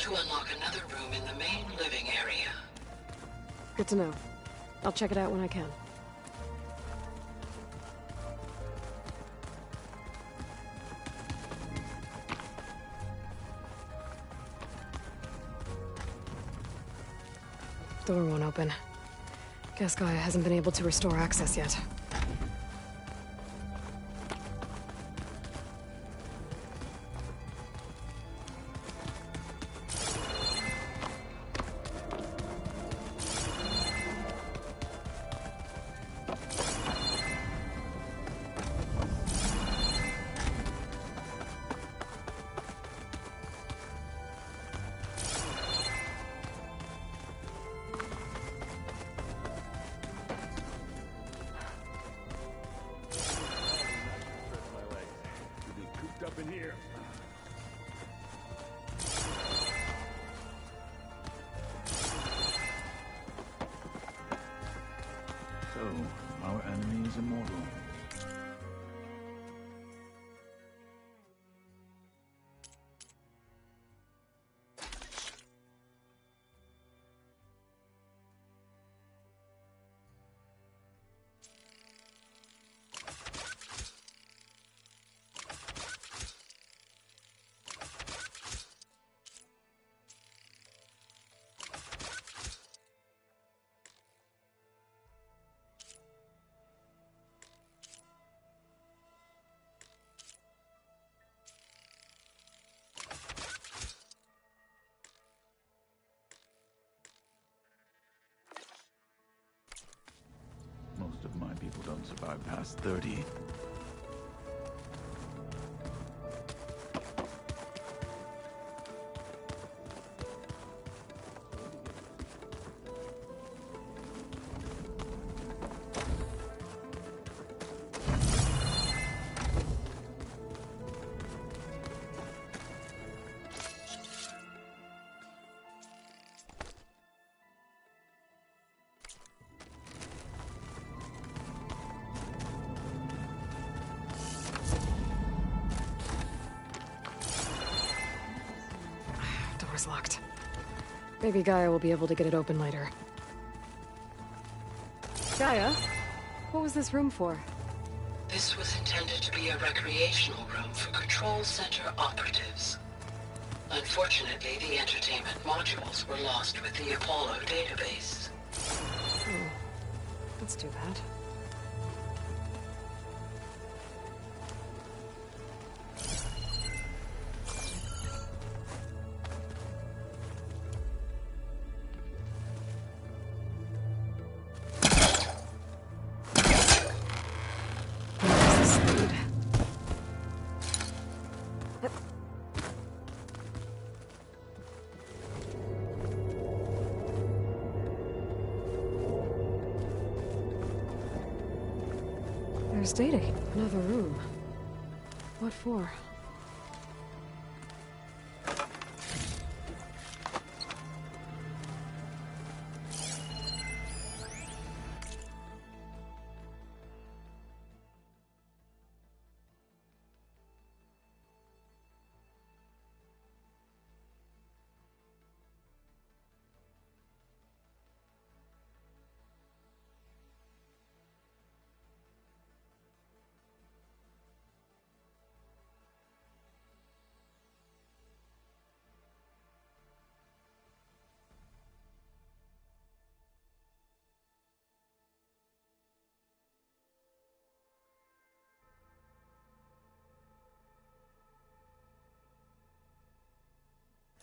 To unlock another room in the main living area. Good to know. I'll check it out when I can. Door won't open. Guess Gaia hasn't been able to restore access yet. Up in here. So, our enemy is immortal. Most of my people don't survive past 30. Door's locked. Maybe Gaia will be able to get it open later. Gaia? What was this room for? This was intended to be a recreational room for Control Center operatives. Unfortunately, the entertainment modules were lost with the Apollo database. Oh, that's too bad. There's dating. Another room. What for?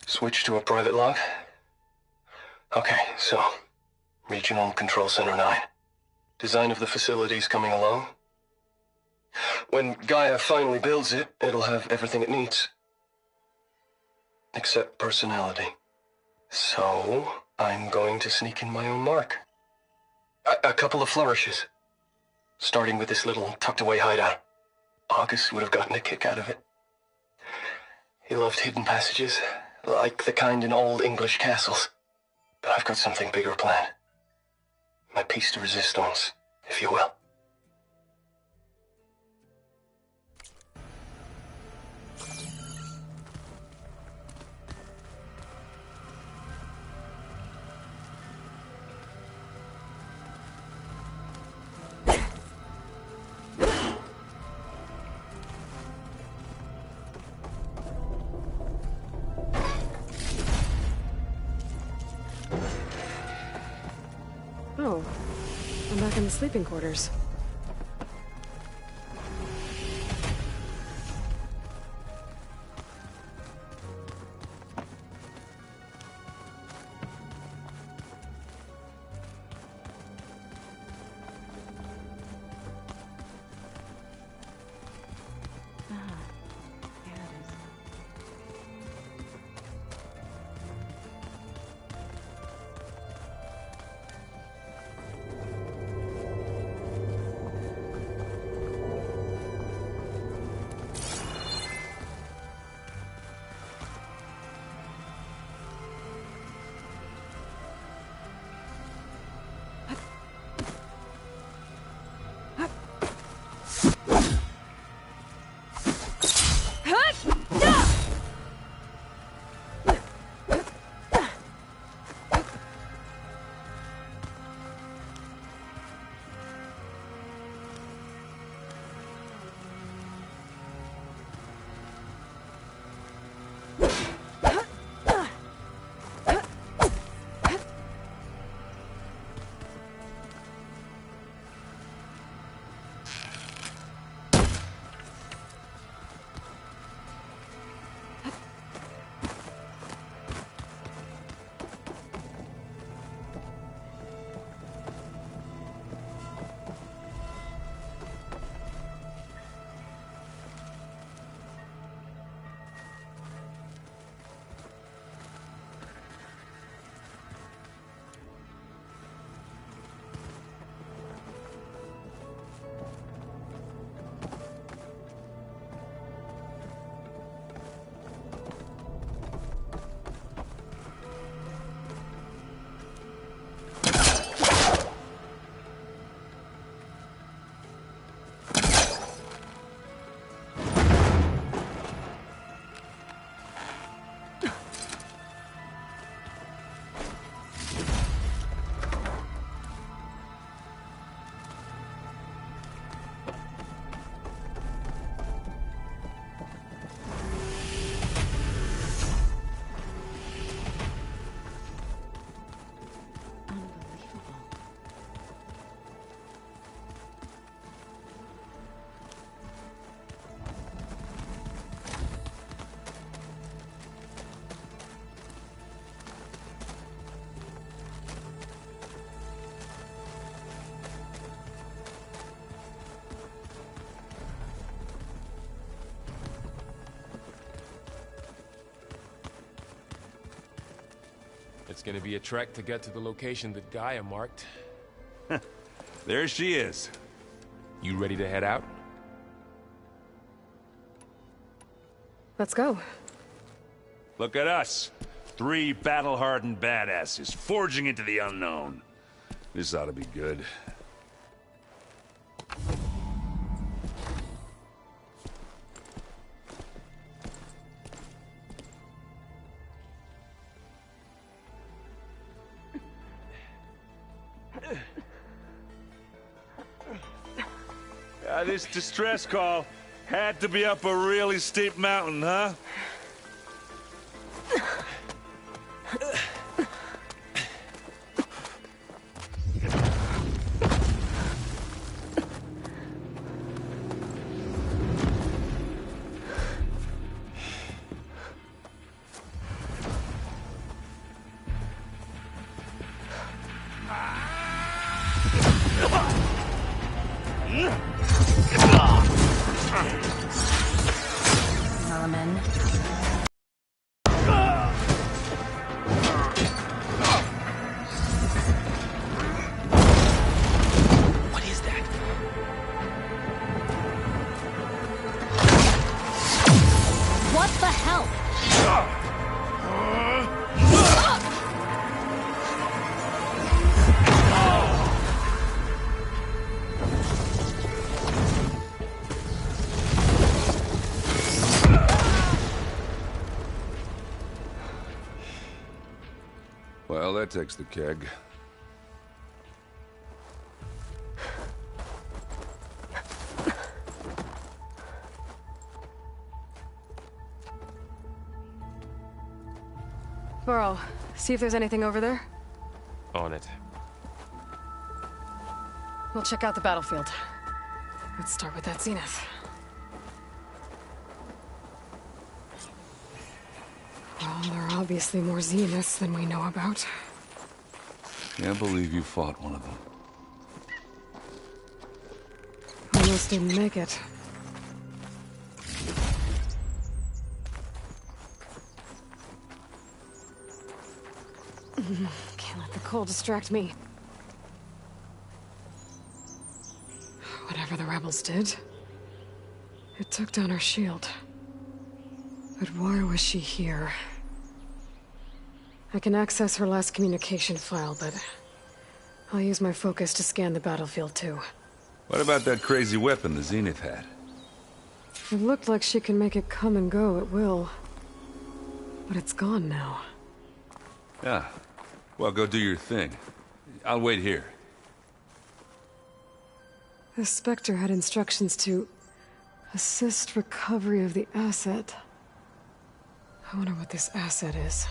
Switch to a private log? Okay, so, Regional Control Center 9. Design of the facility's coming along. When Gaia finally builds it, it'll have everything it needs. Except personality. So, I'm going to sneak in my own mark. A couple of flourishes. Starting with this little tucked-away hideout. August would have gotten a kick out of it. He loved hidden passages, like the kind in old English castles. But I've got something bigger planned. My piece de resistance, if you will. Oh, I'm back in the sleeping quarters. It's gonna be a trek to get to the location that Gaia marked. There she is. You ready to head out? Let's go. Look at us. 3 battle-hardened badasses forging into the unknown. This ought to be good. This distress call had to be up a really steep mountain, huh? Norman. What is that? What the hell? Well, that takes the keg. Varl, see if there's anything over there. On it. We'll check out the battlefield. Let's start with that zenith. Well, there are obviously more zeniths than we know about. Can't believe you fought one of them. Almost didn't make it. Can't let the cold distract me. Whatever the rebels did, it took down our shield. But why was she here? I can access her last communication file, but I'll use my focus to scan the battlefield too. What about that crazy weapon the Zenith had? It looked like she can make it come and go at will. But it's gone now. Yeah. Well, go do your thing. I'll wait here. The Spectre had instructions to assist recovery of the asset. I wonder what this asset is.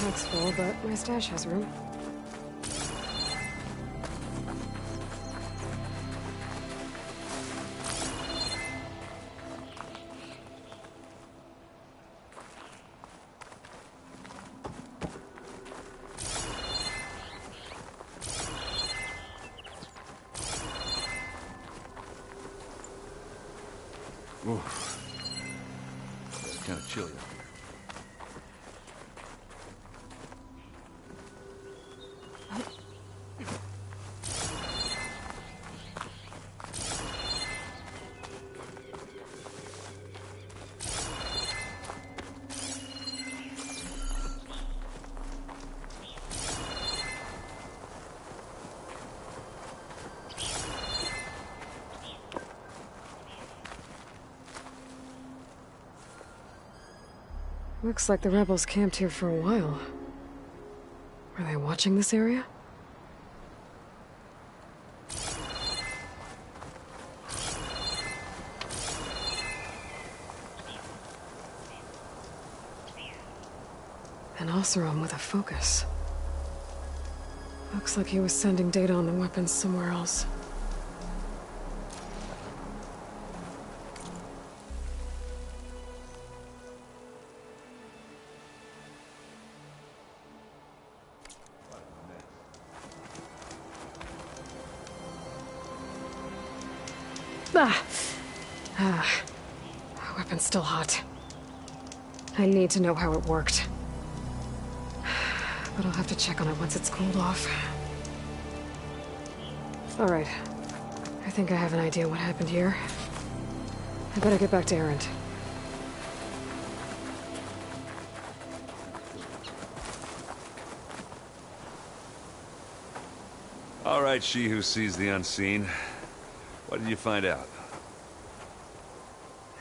Pack's full, but my stash has room. Oof. It's kind of chilly up here. Looks like the rebels camped here for a while. Were they watching this area? An Oseram with a focus. Looks like he was sending data on the weapons somewhere else. Weapon's still hot. I need to know how it worked. But I'll have to check on it once it's cooled off. Alright. I think I have an idea what happened here. I better get back to Erend. Alright, she who sees the unseen. What did you find out?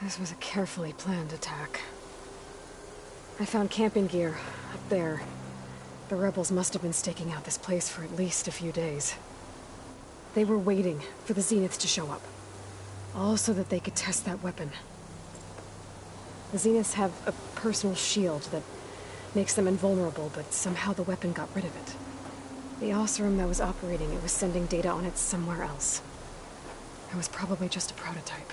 This was a carefully planned attack. I found camping gear up there. The rebels must have been staking out this place for at least a few days. They were waiting for the Zeniths to show up. All so that they could test that weapon. The Zeniths have a personal shield that makes them invulnerable, but somehow the weapon got rid of it. The Oseram that was operating it was sending data on it somewhere else. It was probably just a prototype.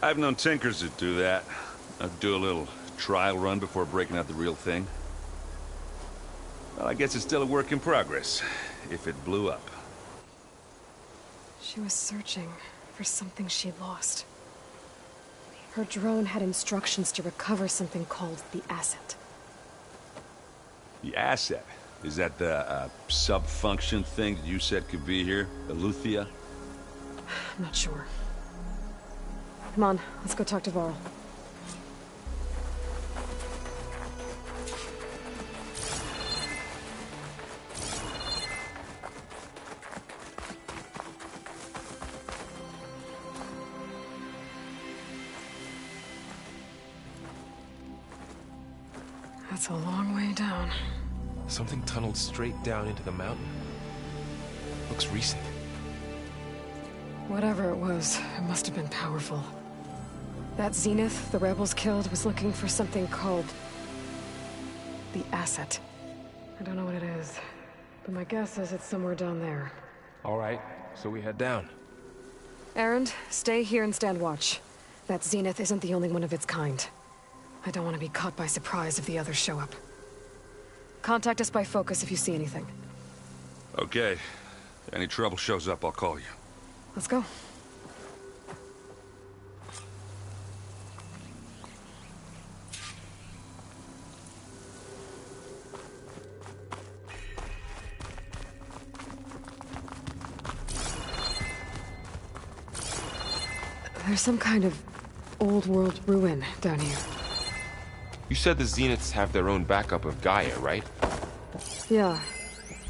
I've known tinkers that do that. I'd do a little trial run before breaking out the real thing. Well, I guess it's still a work in progress, if it blew up. She was searching for something she lost. Her drone had instructions to recover something called the Asset. The Asset? Is that the sub-function thing that you said could be here? Eleuthia? I'm not sure. Come on, let's go talk to Varl. That's a long way down. Something tunneled straight down into the mountain. Looks recent. Whatever it was, it must have been powerful. That Zenith the rebels killed was looking for something called the Asset. I don't know what it is, but my guess is it's somewhere down there. All right, so we head down. Erend, stay here and stand watch. That Zenith isn't the only one of its kind. I don't want to be caught by surprise if the others show up. Contact us by focus if you see anything. Okay. If any trouble shows up, I'll call you. Let's go. There's some kind of old-world ruin down here. You said the Zeniths have their own backup of Gaia, right? Yeah,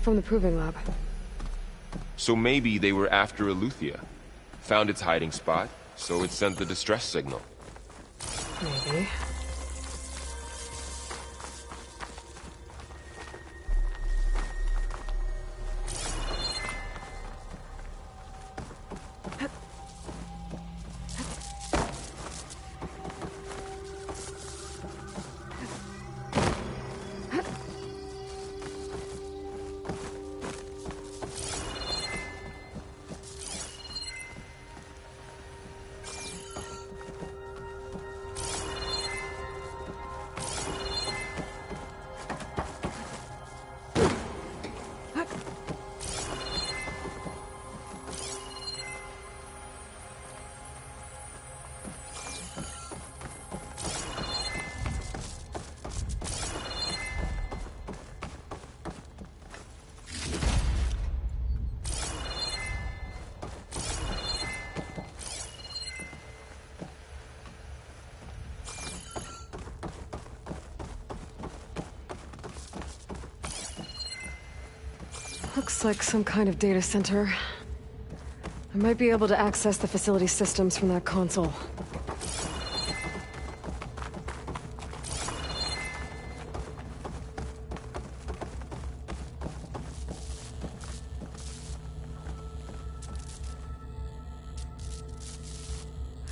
from the Proving Lab. So maybe they were after Eleuthia. Found its hiding spot, so it sent the distress signal. Maybe. Looks like some kind of data center. I might be able to access the facility systems from that console.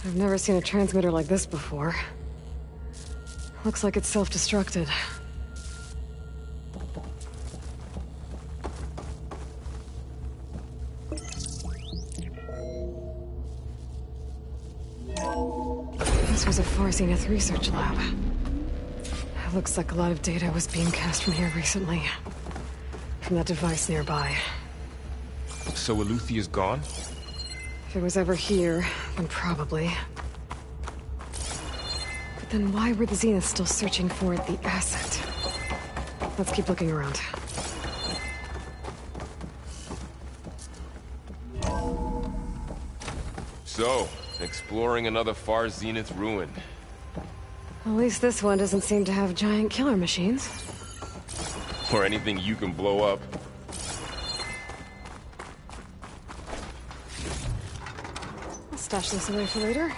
I've never seen a transmitter like this before. Looks like it's self-destructed. This was a Far Zenith research lab. It looks like a lot of data was being cast from here recently. From that device nearby. So Eluthia's gone? If it was ever here, then probably. But then why were the Zeniths still searching for the asset? Let's keep looking around. So, exploring another Far Zenith ruin. At least this one doesn't seem to have giant killer machines. Or anything you can blow up. I'll stash this away for later.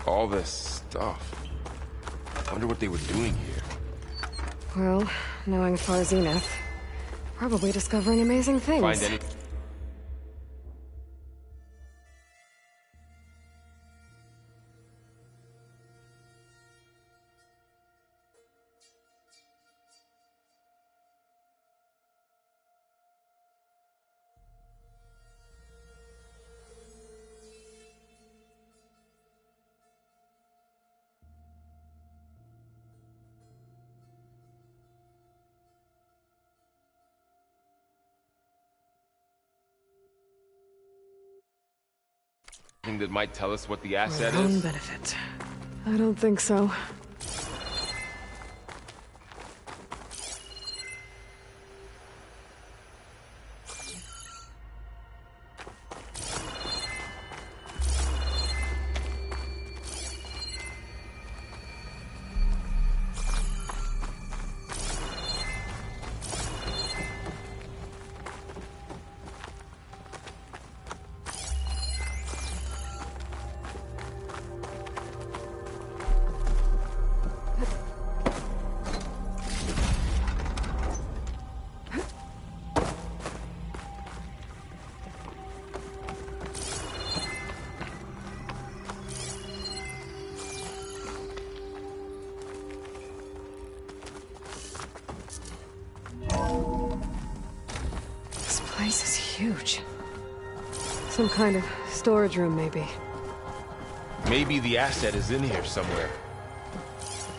All this stuff. I wonder what they were doing here. Well, knowing Far Zenith, probably discovering amazing things. Find any... Thing that might tell us what the asset For our own is? benefit. I don't think so. This place is huge. Some kind of storage room, maybe. Maybe the asset is in here somewhere.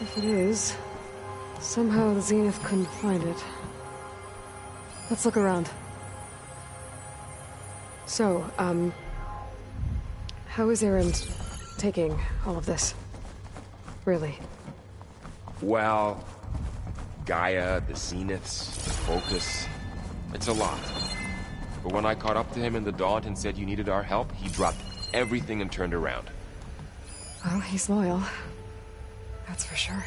If it is, somehow the Zenith couldn't find it. Let's look around. So, how is Erend taking all of this? Really? Well, Gaia, the Zeniths, the Focus. It's a lot. But when I caught up to him in the Daunt and said you needed our help, he dropped everything and turned around. Well, he's loyal. That's for sure.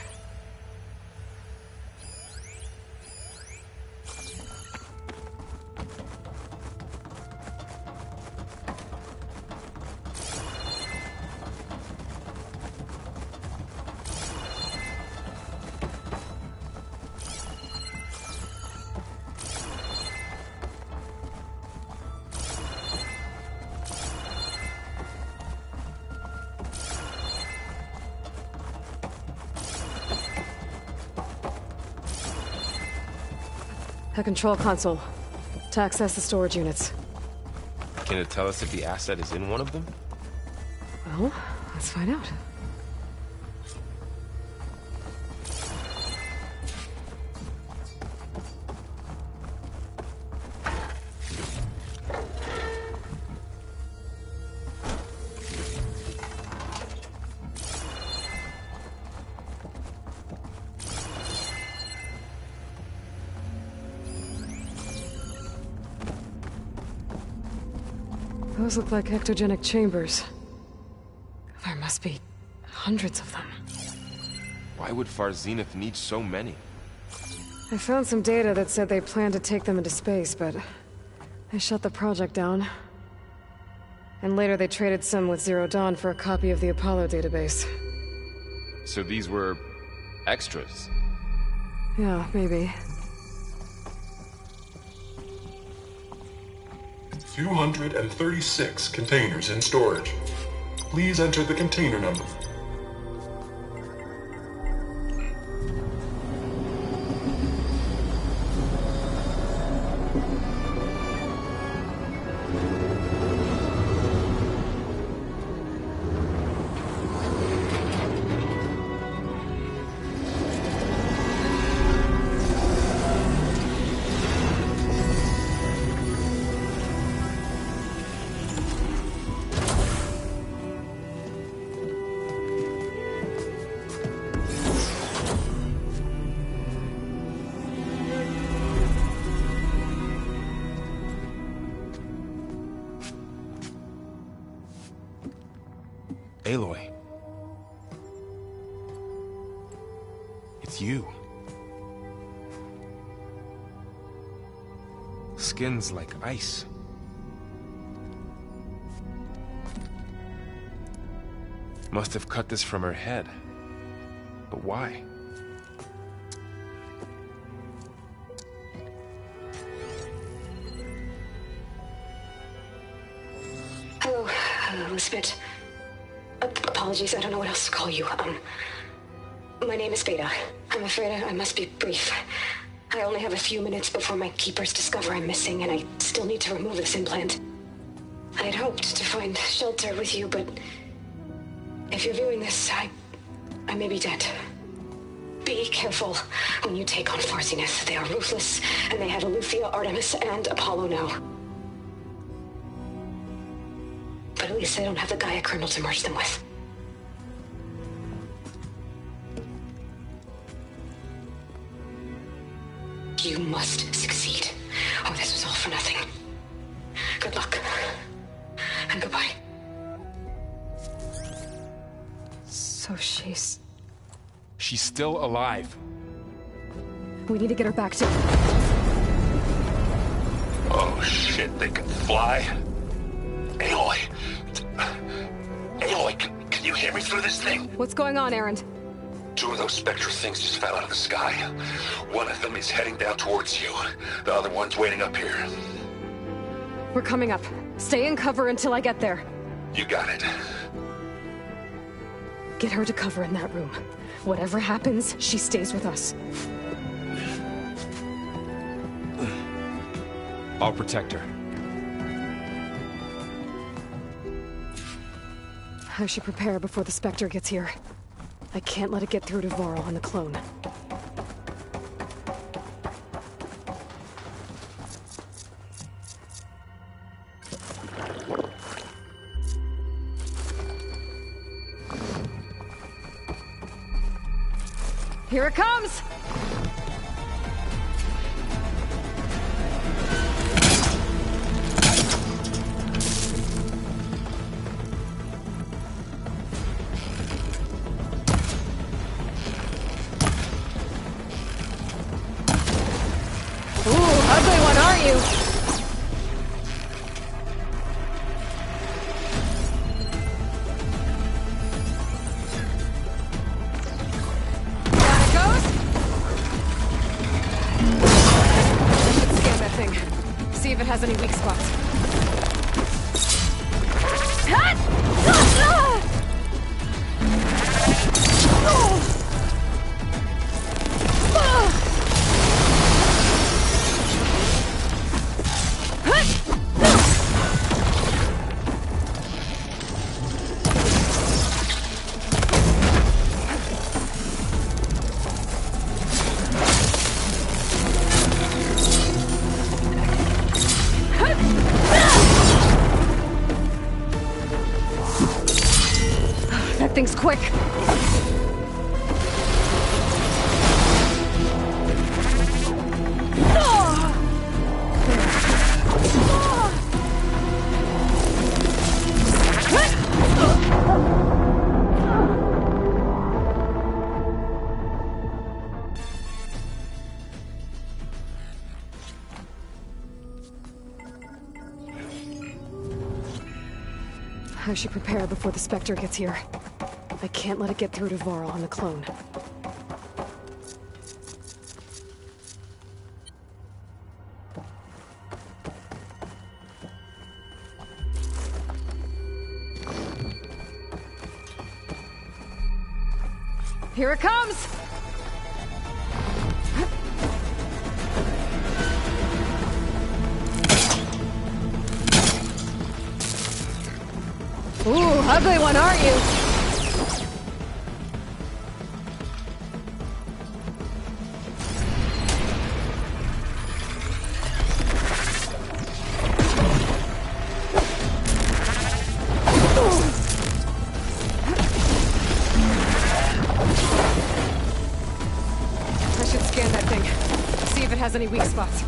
A control console to access the storage units. Can it tell us if the asset is in one of them? Well, let's find out. Those look like ectogenic chambers. There must be hundreds of them. Why would Far Zenith need so many? I found some data that said they planned to take them into space, but they shut the project down. And later they traded some with Zero Dawn for a copy of the Apollo database. So these were extras? Yeah, maybe. 236 containers in storage. Please enter the container number. Aloy. It's you. Skin's like ice. Must have cut this from her head. But why? Hello, Elizabeth. Apologies, I don't know what else to call you. My name is Veda. I'm afraid I must be brief. I only have a few minutes before my keepers discover I'm missing, and I still need to remove this implant. I had hoped to find shelter with you, but if you're viewing this, I may be dead. Be careful when you take on Far Zenith. They are ruthless, and they have Eleuthia, Artemis, and Apollo now. But at least they don't have the Gaia kernel to merge them with. You must succeed, or this was all for nothing. Good luck. And goodbye. So she's still alive. We need to get her back to... Oh shit, they can fly? Aloy! Aloy, can you hear me through this thing? What's going on, Erend? 2 of those Spectre things just fell out of the sky. One of them is heading down towards you. The other one's waiting up here. We're coming up. Stay in cover until I get there. You got it. Get her to cover in that room. Whatever happens, she stays with us. I'll protect her. I should prepare before the Spectre gets here. I can't let it get through to Varl and the clone. Here it comes! ugly one, aren't you? Down it goes. Let's scan that thing. See if it has any weak spots. That thing's quick. I should prepare before the Spectre gets here. I can't let it get through to Varl on the clone. Here it comes! Ooh, ugly one, aren't you? I should scan that thing. See if it has any weak spots.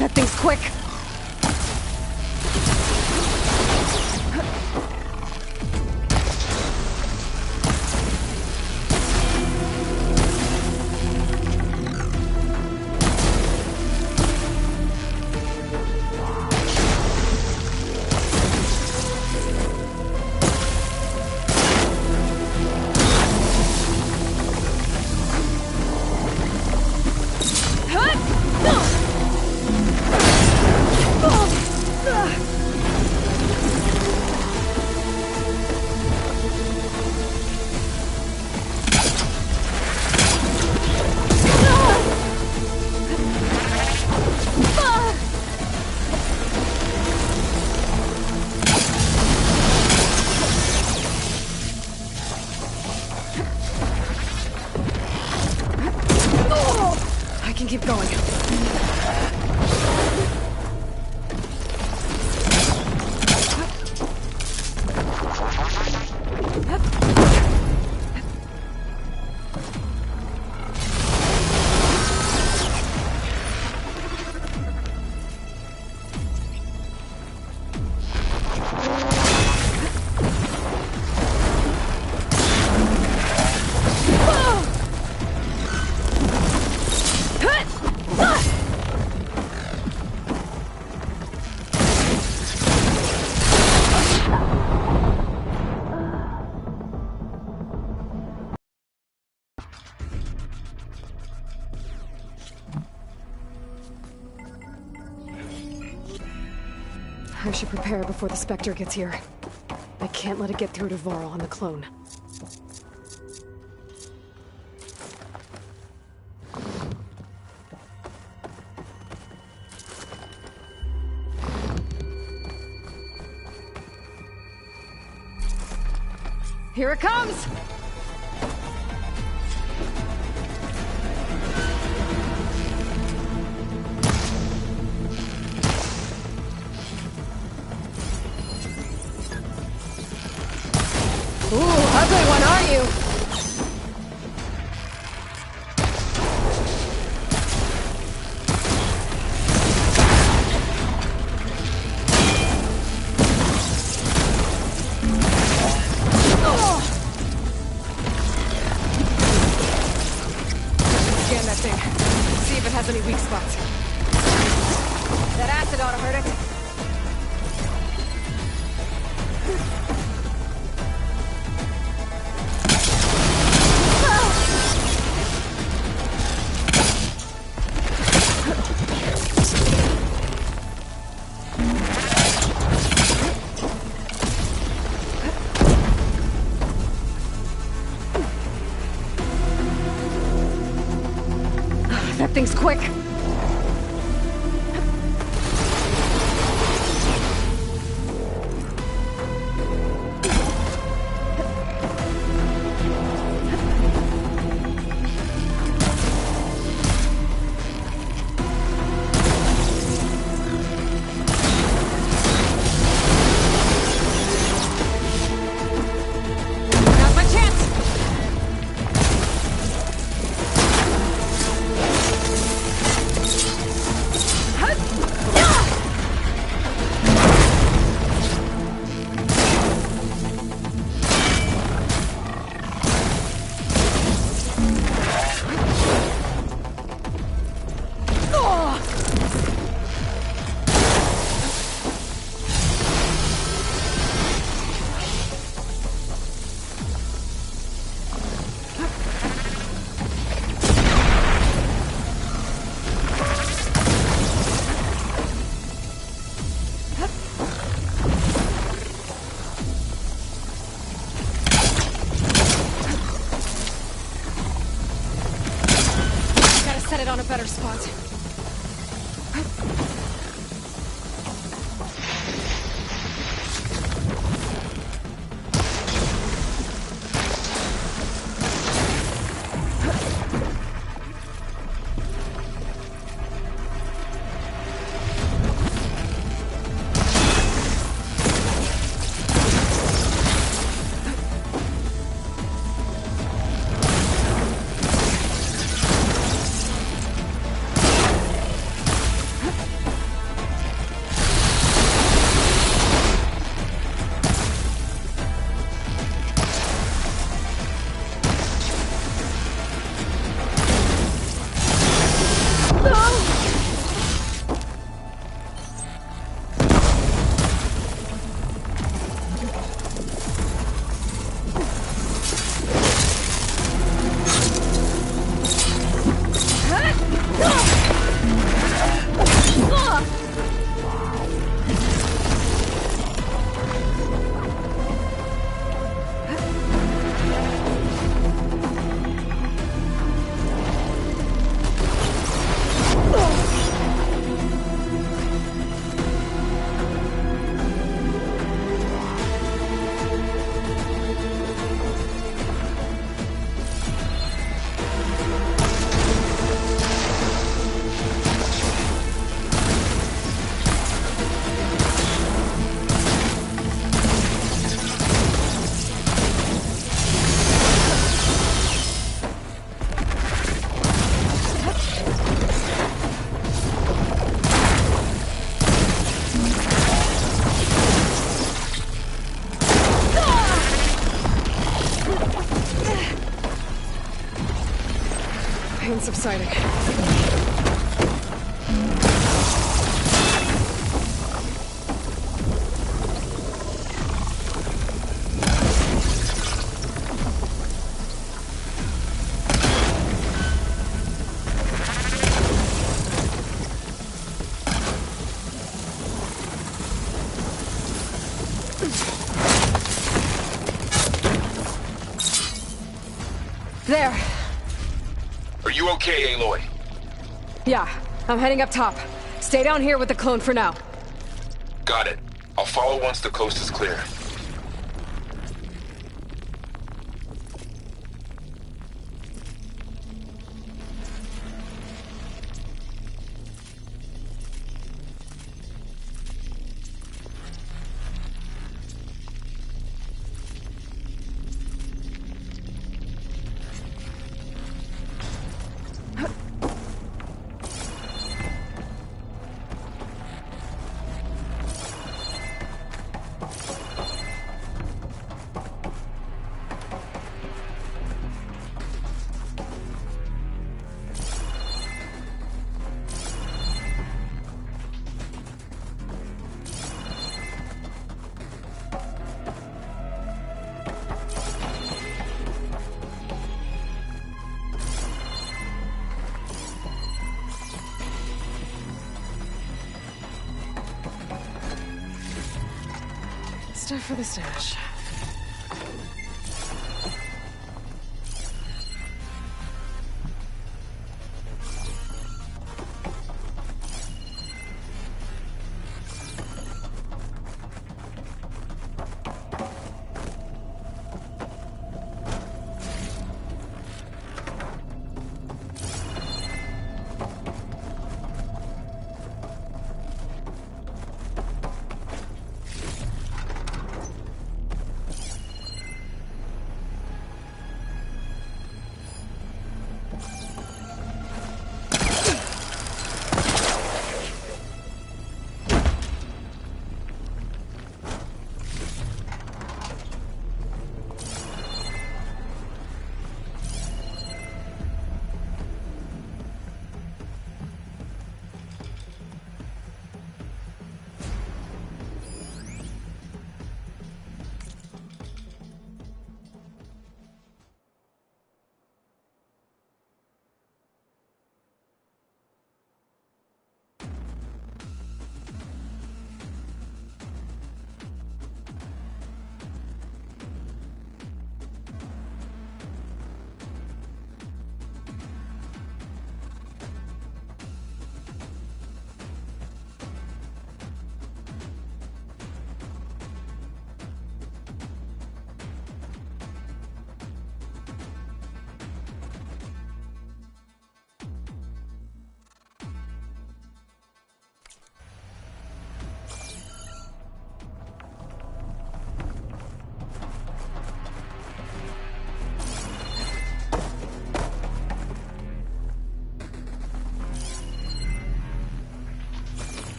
That thing's quick. I can keep going. I should prepare before the Spectre gets here. I can't let it get through to Varl on the clone. Here it comes! Ooh, ugly one, aren't you? has any weak spots. That acid ought to hurt it. That thing's quick. Now's my chance! Set it on a better spot. Pain subsiding. There. Are you okay, Aloy? Yeah, I'm heading up top. Stay down here with the clone for now. Got it. I'll follow once the coast is clear. stuff for the stash.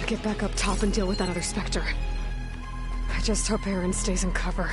Get back up top and deal with that other Spectre. I just hope Aaron stays in cover.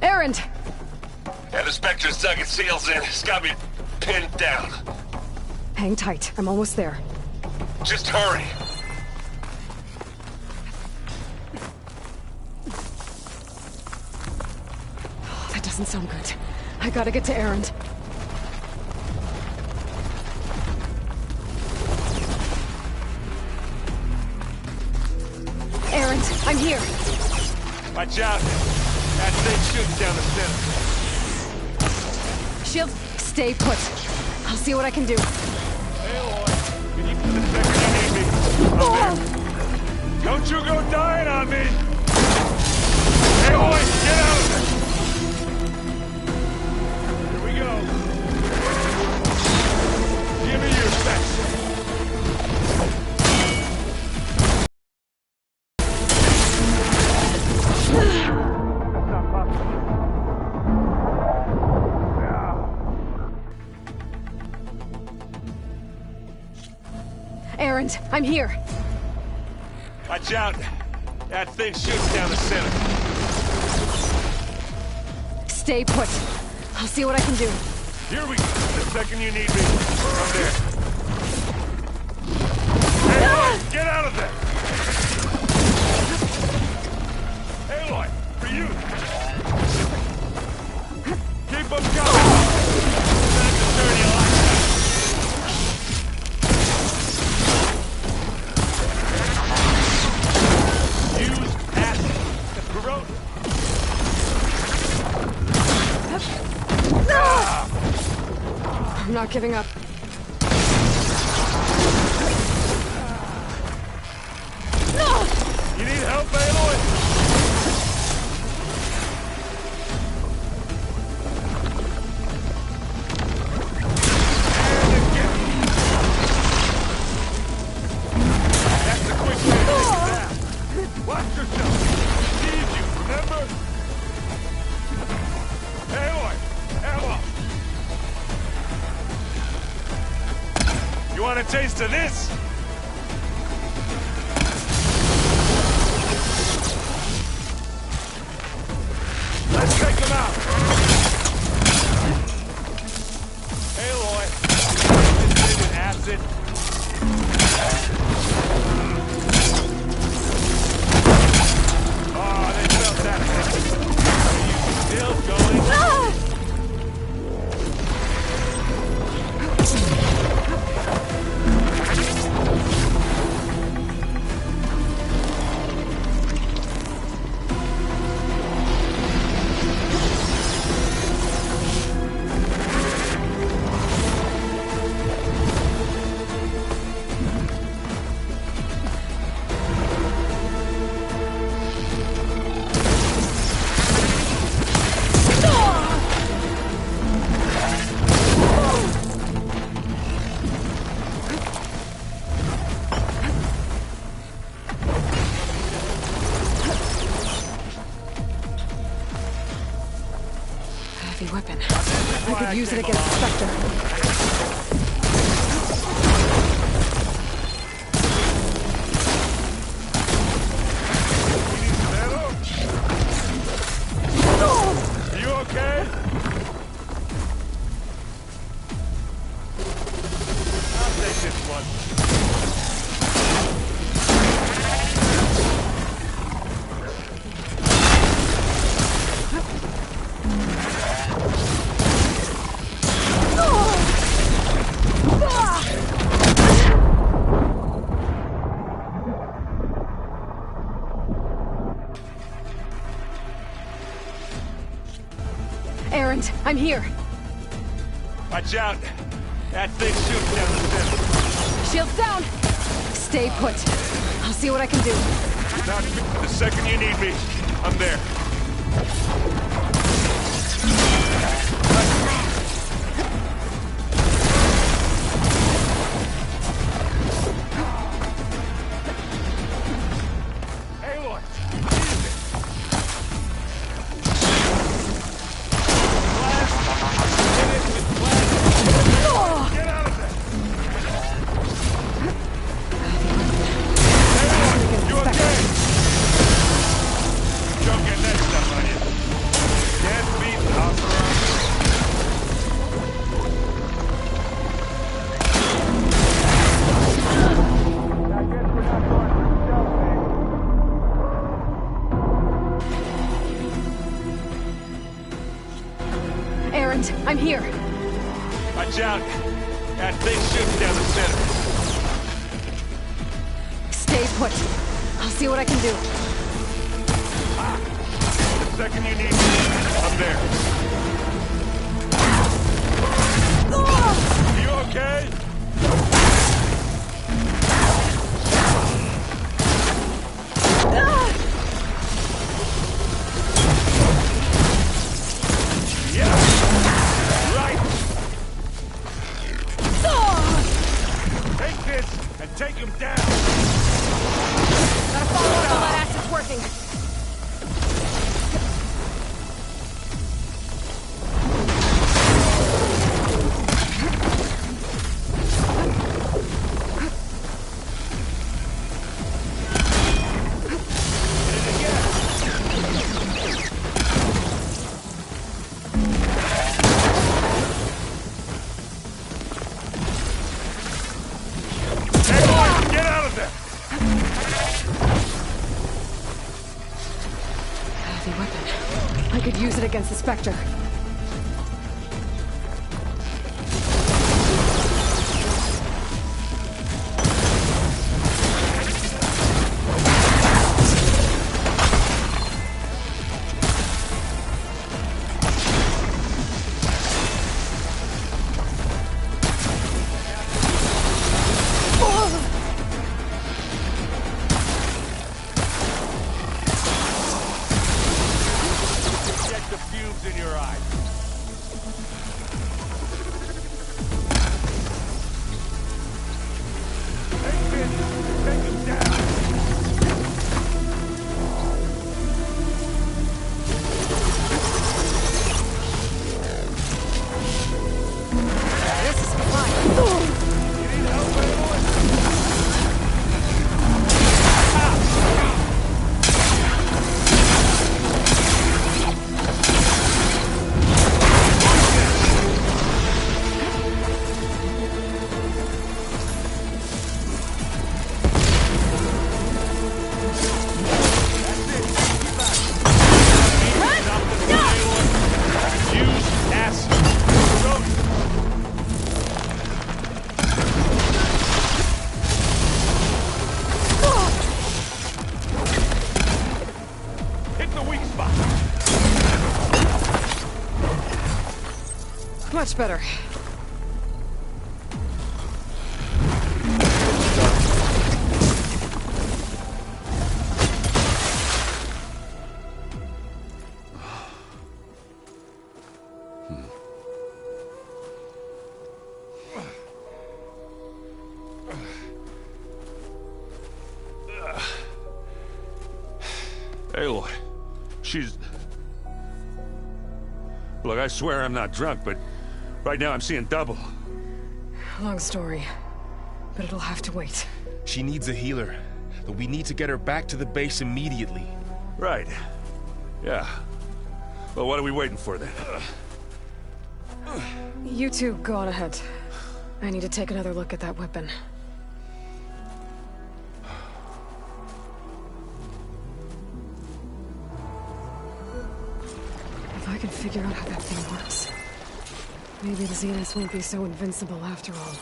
Erend! Yeah, the Spectre's dug its seals in. It's got me pinned down. Hang tight. I'm almost there. Just hurry. Oh, that doesn't sound good. I gotta get to Erend. Erend, I'm here. Watch out. That thing shooting down the center. Shield, stay put. I'll see what I can do. Aloy, can you put the second you need me? I'm there. Don't you go dying on me! Aloy, get out of there! Here we go. Give me your best. Erend, I'm here. Watch out. That thing shoots down the center. Stay put. I'll see what I can do. Here we go. The second you need me, I'm there. Aloy, get out of there! Aloy, for you! Keep them coming! Not to turn you like that. Use acid to corrode. I'm not giving up. You need help, Aloy? And again. That's the quick way to take it down. Watch yourself. Need you, remember? Aloy, ammo. You want a taste of this? Let's take them out! Aloy, this in acid. Oh, they felt that. Are you still going? Heavy weapon. I could use it against the Spectre. Are you okay? I'll take this one. Erend, I'm here. Watch out. That thing shoots down the center. Shields down. Stay put. I'll see what I can do. Not the second you need me, I'm there. Aloy, get out of there! Aloy, you okay? Don't get that stuff on you. Brent, I'm here. Watch out. That thing's shooting down the center. Stay put. I'll see what I can do. The second you need me, I'm there. Are you okay? Take him down! Gotta follow up while that acid's working. Use it against the Spectre. Much better. Aloy, she's... Look, I swear I'm not drunk, but right now I'm seeing double. Long story, but it'll have to wait. She needs a healer, but we need to get her back to the base immediately. Right. Yeah. Well, what are we waiting for then? You two go on ahead. I need to take another look at that weapon. If I can figure out how that thing works, maybe the Zeniths won't be so invincible after all.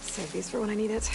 Save these for when I need it.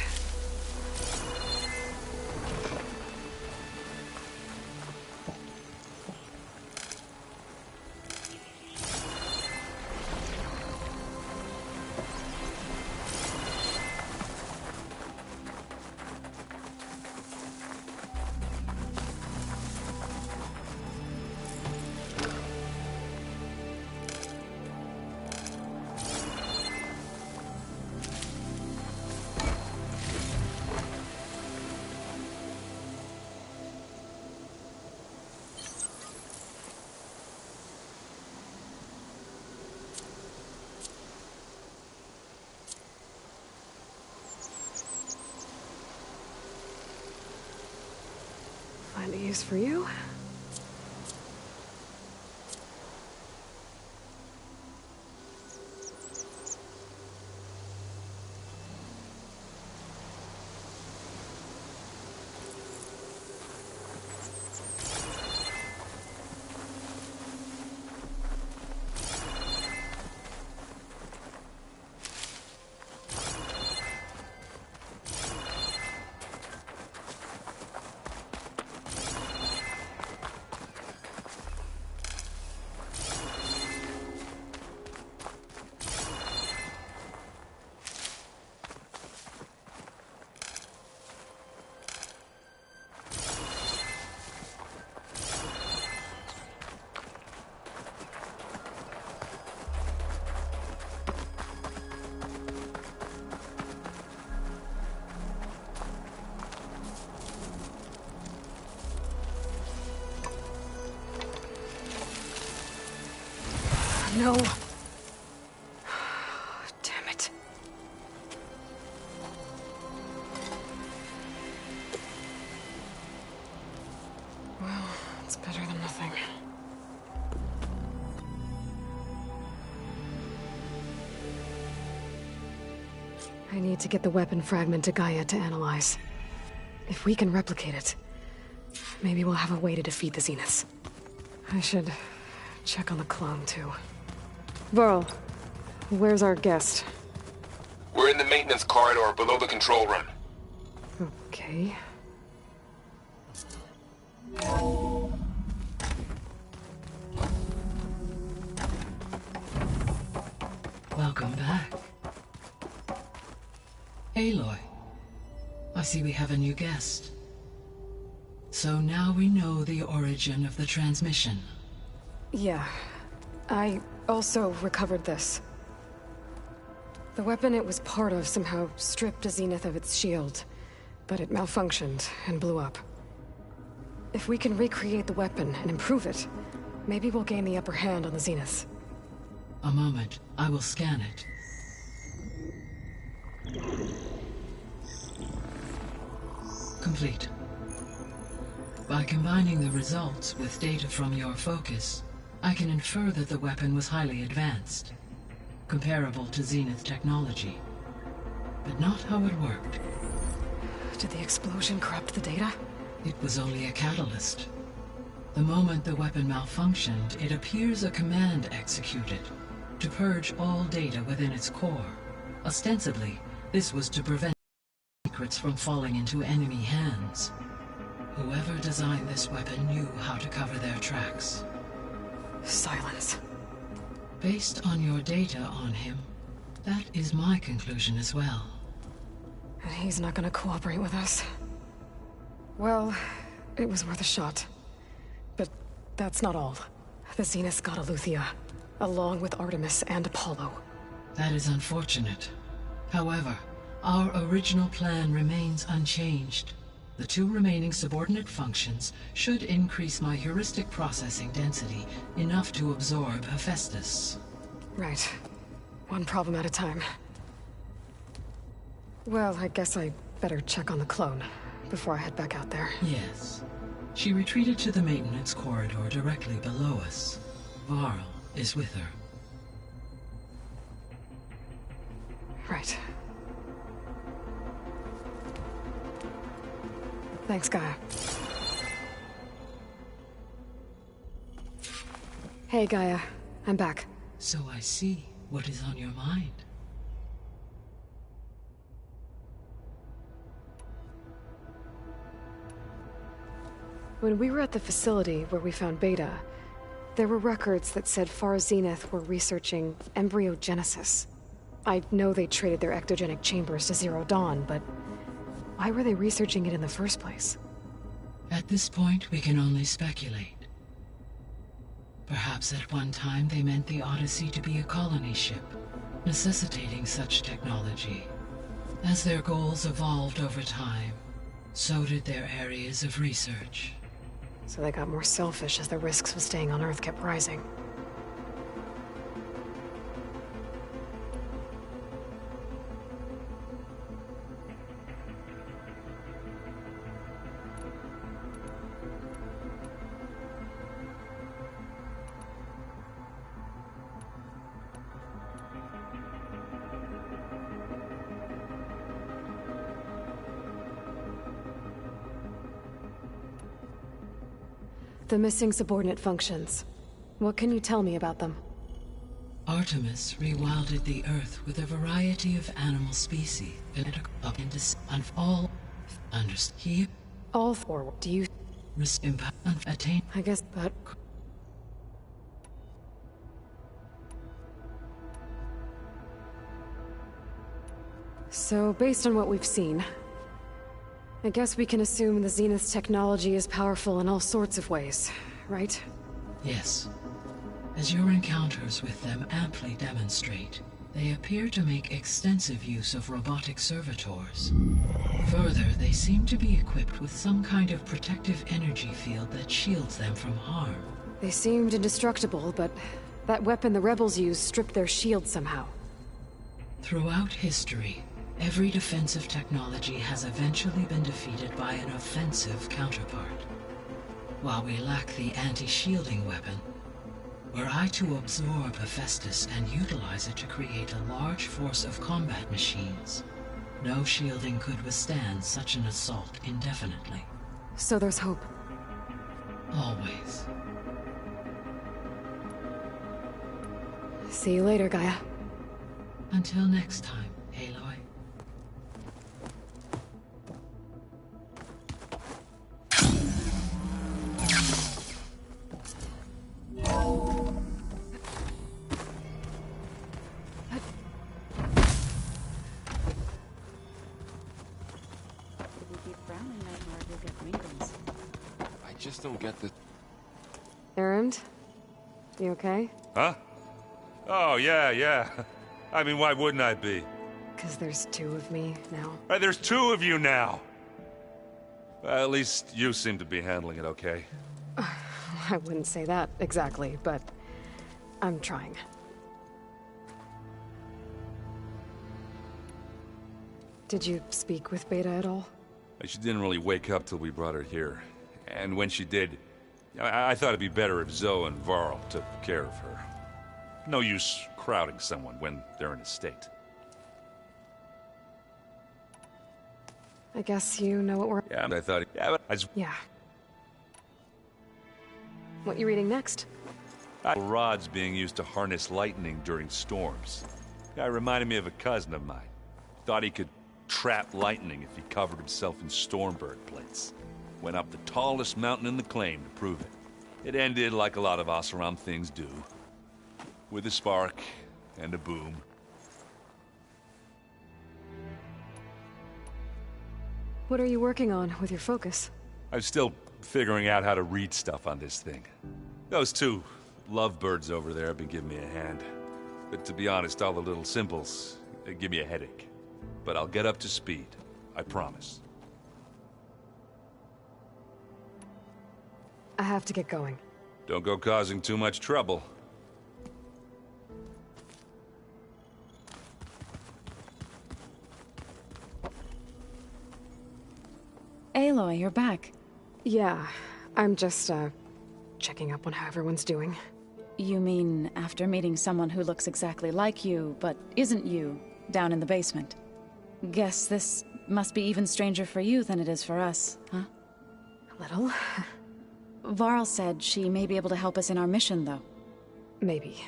Find a use for you. No. Damn it. Well, it's better than nothing. I need to get the weapon fragment to Gaia to analyze. If we can replicate it, maybe we'll have a way to defeat the Zeniths. I should check on the clone, too. Varl, where's our guest? We're in the maintenance corridor below the control room. Okay. Welcome back. Aloy, I see we have a new guest. So now we know the origin of the transmission. Yeah. I also recovered this. The weapon it was part of somehow stripped a Zenith of its shield, but it malfunctioned and blew up. If we can recreate the weapon and improve it, maybe we'll gain the upper hand on the Zeniths. A moment, I will scan it. Complete. By combining the results with data from your focus, I can infer that the weapon was highly advanced, comparable to Zenith technology, but not how it worked. Did the explosion corrupt the data? It was only a catalyst. The moment the weapon malfunctioned, it appears a command executed to purge all data within its core. Ostensibly, this was to prevent secrets from falling into enemy hands. Whoever designed this weapon knew how to cover their tracks. Silence. Based on your data on him, that is my conclusion as well. And he's not gonna cooperate with us. Well, it was worth a shot. But that's not all. The Zeniths got Eleuthia, along with Artemis and Apollo. That is unfortunate. However, our original plan remains unchanged. The two remaining subordinate functions should increase my heuristic processing density enough to absorb Hephaestus. Right. One problem at a time. Well, I guess I better check on the clone before I head back out there. Yes. She retreated to the maintenance corridor directly below us. Varl is with her. Right. Thanks, Gaia. Hey, Gaia. I'm back. So I see what is on your mind. When we were at the facility where we found Beta, there were records that said Far Zenith were researching embryogenesis. I know they traded their ectogenic chambers to Zero Dawn, but why were they researching it in the first place? At this point, we can only speculate. Perhaps at one time they meant the Odyssey to be a colony ship, necessitating such technology. As their goals evolved over time, so did their areas of research. So they got more selfish as the risks of staying on Earth kept rising. The missing subordinate functions. What can you tell me about them? Artemis rewilded the Earth with a variety of animal species and up into all understand. All four. Do you attain? I guess that. So, based on what we've seen, I guess we can assume the Zenith's technology is powerful in all sorts of ways, right? Yes. As your encounters with them amply demonstrate, they appear to make extensive use of robotic servitors. Further, they seem to be equipped with some kind of protective energy field that shields them from harm. They seemed indestructible, but that weapon the rebels used stripped their shield somehow. Throughout history, every defensive technology has eventually been defeated by an offensive counterpart. While we lack the anti-shielding weapon, were I to absorb Hephaestus and utilize it to create a large force of combat machines, no shielding could withstand such an assault indefinitely. So there's hope. Always. See you later, Gaia. Until next time, Aloy. I just don't get the... Erend? You okay? Huh? Oh, yeah. I mean, why wouldn't I be? Because there's two of me now. There's two of you now! Well, at least you seem to be handling it okay. I wouldn't say that exactly, but I'm trying. Did you speak with Beta at all? She didn't really wake up till we brought her here. And when she did, I thought it'd be better if Zoe and Varl took care of her. No use crowding someone when they're in a state. I guess you know what we're... Yeah, I thought... Yeah, but I just... Yeah. What you reading next? Rods being used to harness lightning during storms. Guy reminded me of a cousin of mine. Thought he could trap lightning if he covered himself in Stormbird plates. Went up the tallest mountain in the claim to prove it. It ended like a lot of Oseram things do. With a spark and a boom. What are you working on with your focus? I'm still figuring out how to read stuff on this thing. Those two lovebirds over there have been giving me a hand. But to be honest, all the little symbols, they give me a headache. But I'll get up to speed. I promise. I have to get going. Don't go causing too much trouble. Aloy, you're back. Yeah, I'm just, checking up on how everyone's doing. You mean after meeting someone who looks exactly like you, but isn't you, down in the basement? Guess this must be even stranger for you than it is for us, huh? A little. Varl said she may be able to help us in our mission, though. Maybe.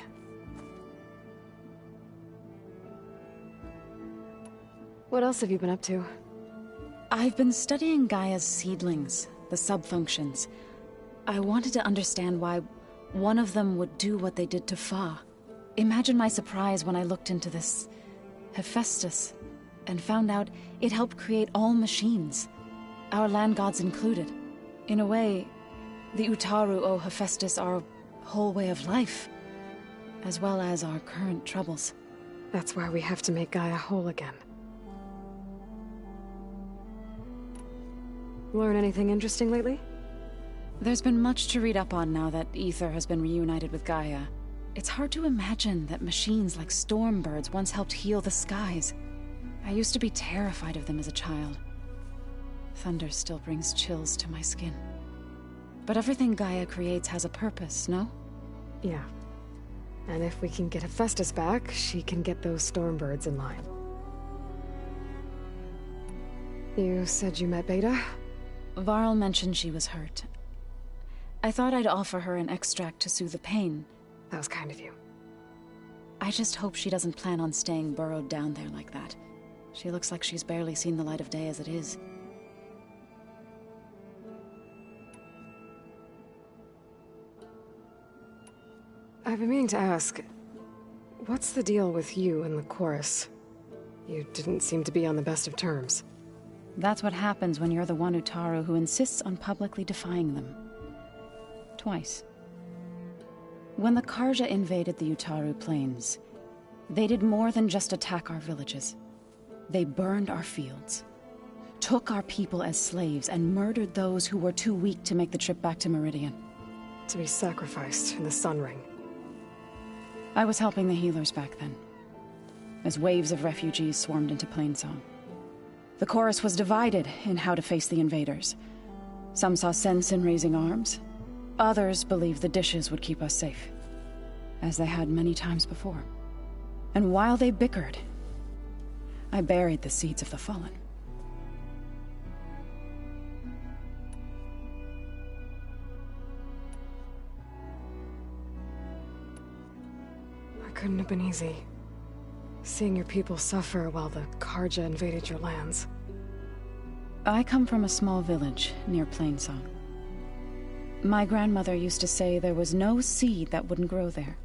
What else have you been up to? I've been studying Gaia's seedlings, the subfunctions. I wanted to understand why one of them would do what they did to Fa. Imagine my surprise when I looked into this Hephaestus and found out it helped create all machines, our land gods included. In a way, the Utaru owe Hephaestus our whole way of life, as well as our current troubles. That's why we have to make Gaia whole again. Learn anything interesting lately? There's been much to read up on now that Aether has been reunited with Gaia. It's hard to imagine that machines like Stormbirds once helped heal the skies. I used to be terrified of them as a child. Thunder still brings chills to my skin. But everything Gaia creates has a purpose, no? Yeah. And if we can get Hephaestus back, she can get those Stormbirds in line. You said you met Beta? Varl mentioned she was hurt. I thought I'd offer her an extract to soothe the pain. That was kind of you. I just hope she doesn't plan on staying burrowed down there like that. She looks like she's barely seen the light of day as it is. I've been meaning to ask, what's the deal with you and the chorus? You didn't seem to be on the best of terms. That's what happens when you're the one Utaru who insists on publicly defying them. Twice. When the Carja invaded the Utaru plains, they did more than just attack our villages. They burned our fields, took our people as slaves, and murdered those who were too weak to make the trip back to Meridian. To be sacrificed in the Sun Ring. I was helping the healers back then, as waves of refugees swarmed into Plainsong. The chorus was divided in how to face the invaders. Some saw sense in raising arms. Others believed the dishes would keep us safe, as they had many times before. And while they bickered, I buried the seeds of the Fallen. That couldn't have been easy. Seeing your people suffer while the Carja invaded your lands. I come from a small village near Plainsong. My grandmother used to say there was no seed that wouldn't grow there.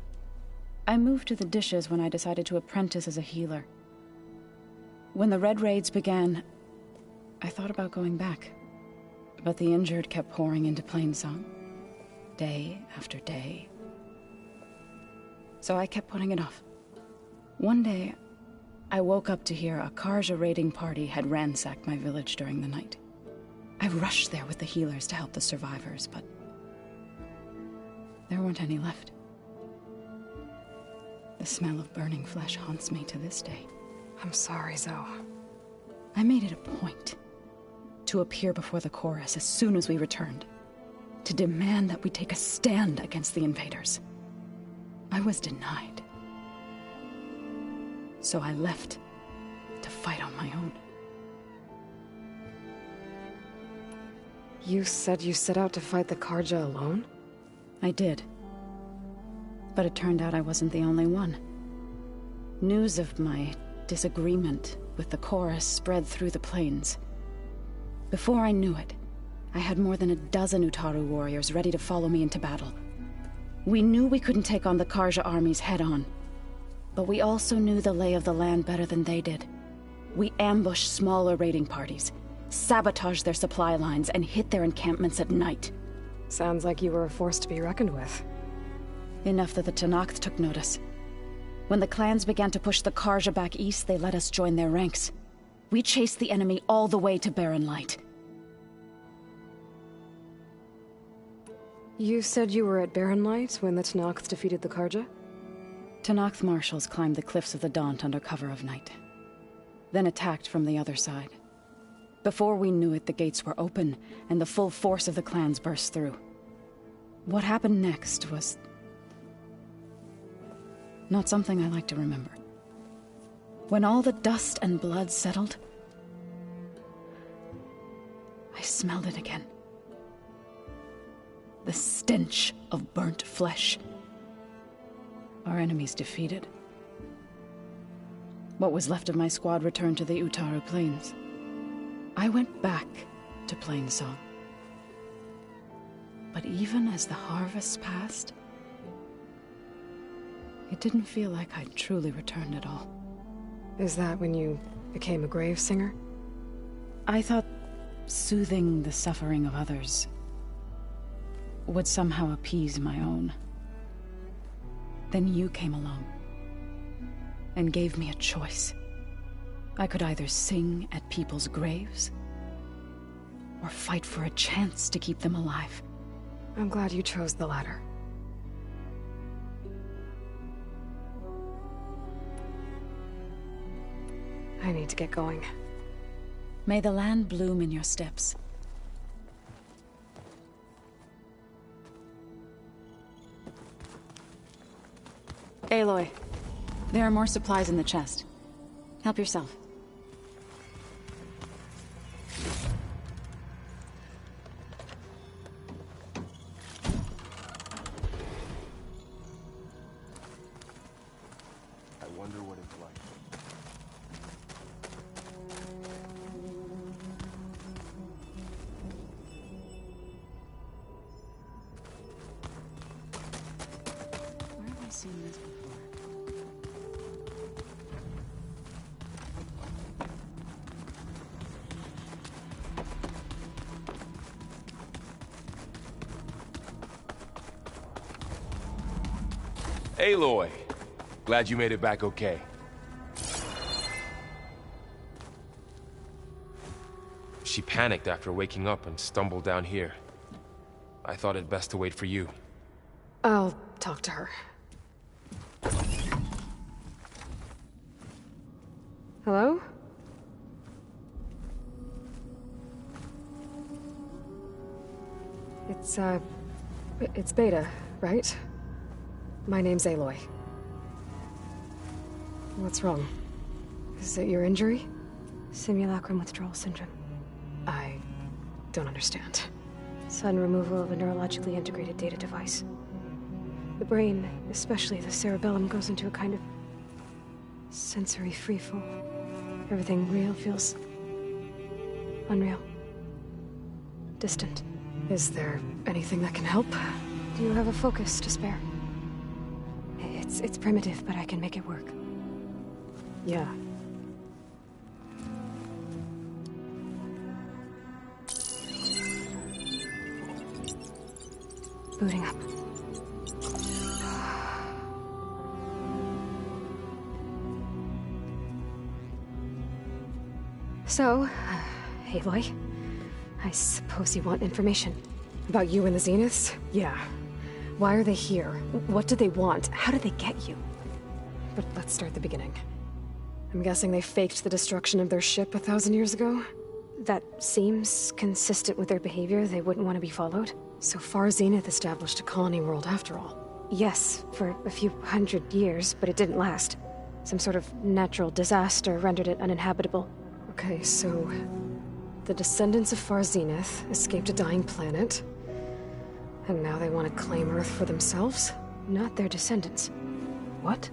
I moved to the dishes when I decided to apprentice as a healer. When the Red Raids began, I thought about going back. But the injured kept pouring into Plainsong, day after day. So I kept putting it off. One day, I woke up to hear a Carja raiding party had ransacked my village during the night. I rushed there with the healers to help the survivors, but there weren't any left. The smell of burning flesh haunts me to this day. I'm sorry, Zoe. I made it a point to appear before the chorus as soon as we returned, to demand that we take a stand against the invaders. I was denied. So I left to fight on my own. You said you set out to fight the Carja alone? I did. But it turned out I wasn't the only one. News of my disagreement with the chorus spread through the plains. Before I knew it, I had more than a dozen Utaru warriors ready to follow me into battle. We knew we couldn't take on the Carja armies head-on, but we also knew the lay of the land better than they did. We ambushed smaller raiding parties, sabotaged their supply lines, and hit their encampments at night. Sounds like you were a force to be reckoned with. Enough that the Tenakth took notice. When the clans began to push the Carja back east, they let us join their ranks. We chased the enemy all the way to Barren Light. You said you were at Barren Light when the Tenakth defeated the Carja? Tenakth marshals climbed the cliffs of the Daunt under cover of night, then attacked from the other side. Before we knew it, the gates were open, and the full force of the clans burst through. What happened next was not something I like to remember. When all the dust and blood settled, I smelled it again. The stench of burnt flesh. Our enemies defeated. What was left of my squad returned to the Utaru Plains. I went back to Plainsong. But even as the harvest passed, it didn't feel like I'd truly returned at all. Is that when you became a grave singer? I thought soothing the suffering of others would somehow appease my own. Then you came along and gave me a choice. I could either sing at people's graves or fight for a chance to keep them alive. I'm glad you chose the latter. I need to get going. May the land bloom in your steps. Aloy. There are more supplies in the chest. Help yourself. seen this before. Aloy! Glad you made it back okay. She panicked after waking up and stumbled down here. I thought it best to wait for you. I'll talk to her. Hello? It's Beta, right? My name's Aloy. What's wrong? Is it your injury? Simulacrum withdrawal syndrome. I don't understand. Sudden removal of a neurologically integrated data device. The brain, especially the cerebellum, goes into a kind of sensory freefall. Everything real feels unreal. Distant. Is there anything that can help? Do you have a focus to spare? It's primitive, but I can make it work. Yeah. Booting up. So, Aloy, I suppose you want information. About you and the Zeniths? Yeah. Why are they here? What do they want? How did they get you? But let's start at the beginning. I'm guessing they faked the destruction of their ship 1,000 years ago? That seems consistent with their behavior. They wouldn't want to be followed. So far, Zenith established a colony world after all. Yes, for a few hundred years, but it didn't last. Some sort of natural disaster rendered it uninhabitable. Okay, so the descendants of Far Zenith escaped a dying planet, and now they want to claim Earth for themselves? Not their descendants. What?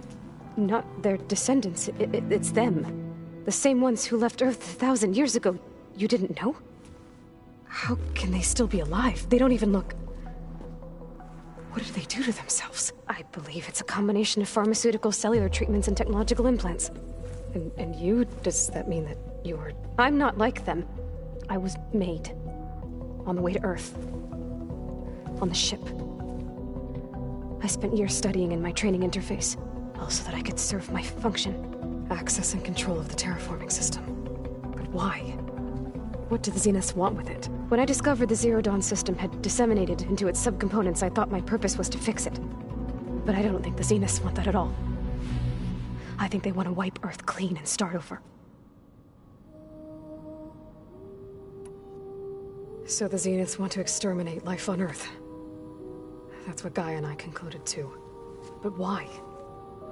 Not their descendants. It's them. The same ones who left Earth 1,000 years ago. You didn't know? How can they still be alive? They don't even look... What did they do to themselves? I believe it's a combination of pharmaceutical, cellular treatments, and technological implants. And you? Does that mean that you were... I'm not like them. I was made. On the way to Earth. On the ship. I spent years studying in my training interface, all so that I could serve my function. Access and control of the terraforming system. But why? What do the Zeniths want with it? When I discovered the Zero Dawn system had disseminated into its subcomponents, I thought my purpose was to fix it. But I don't think the Zeniths want that at all. I think they want to wipe Earth clean and start over. So the Zeniths want to exterminate life on Earth. That's what Gaia and I concluded too. But why?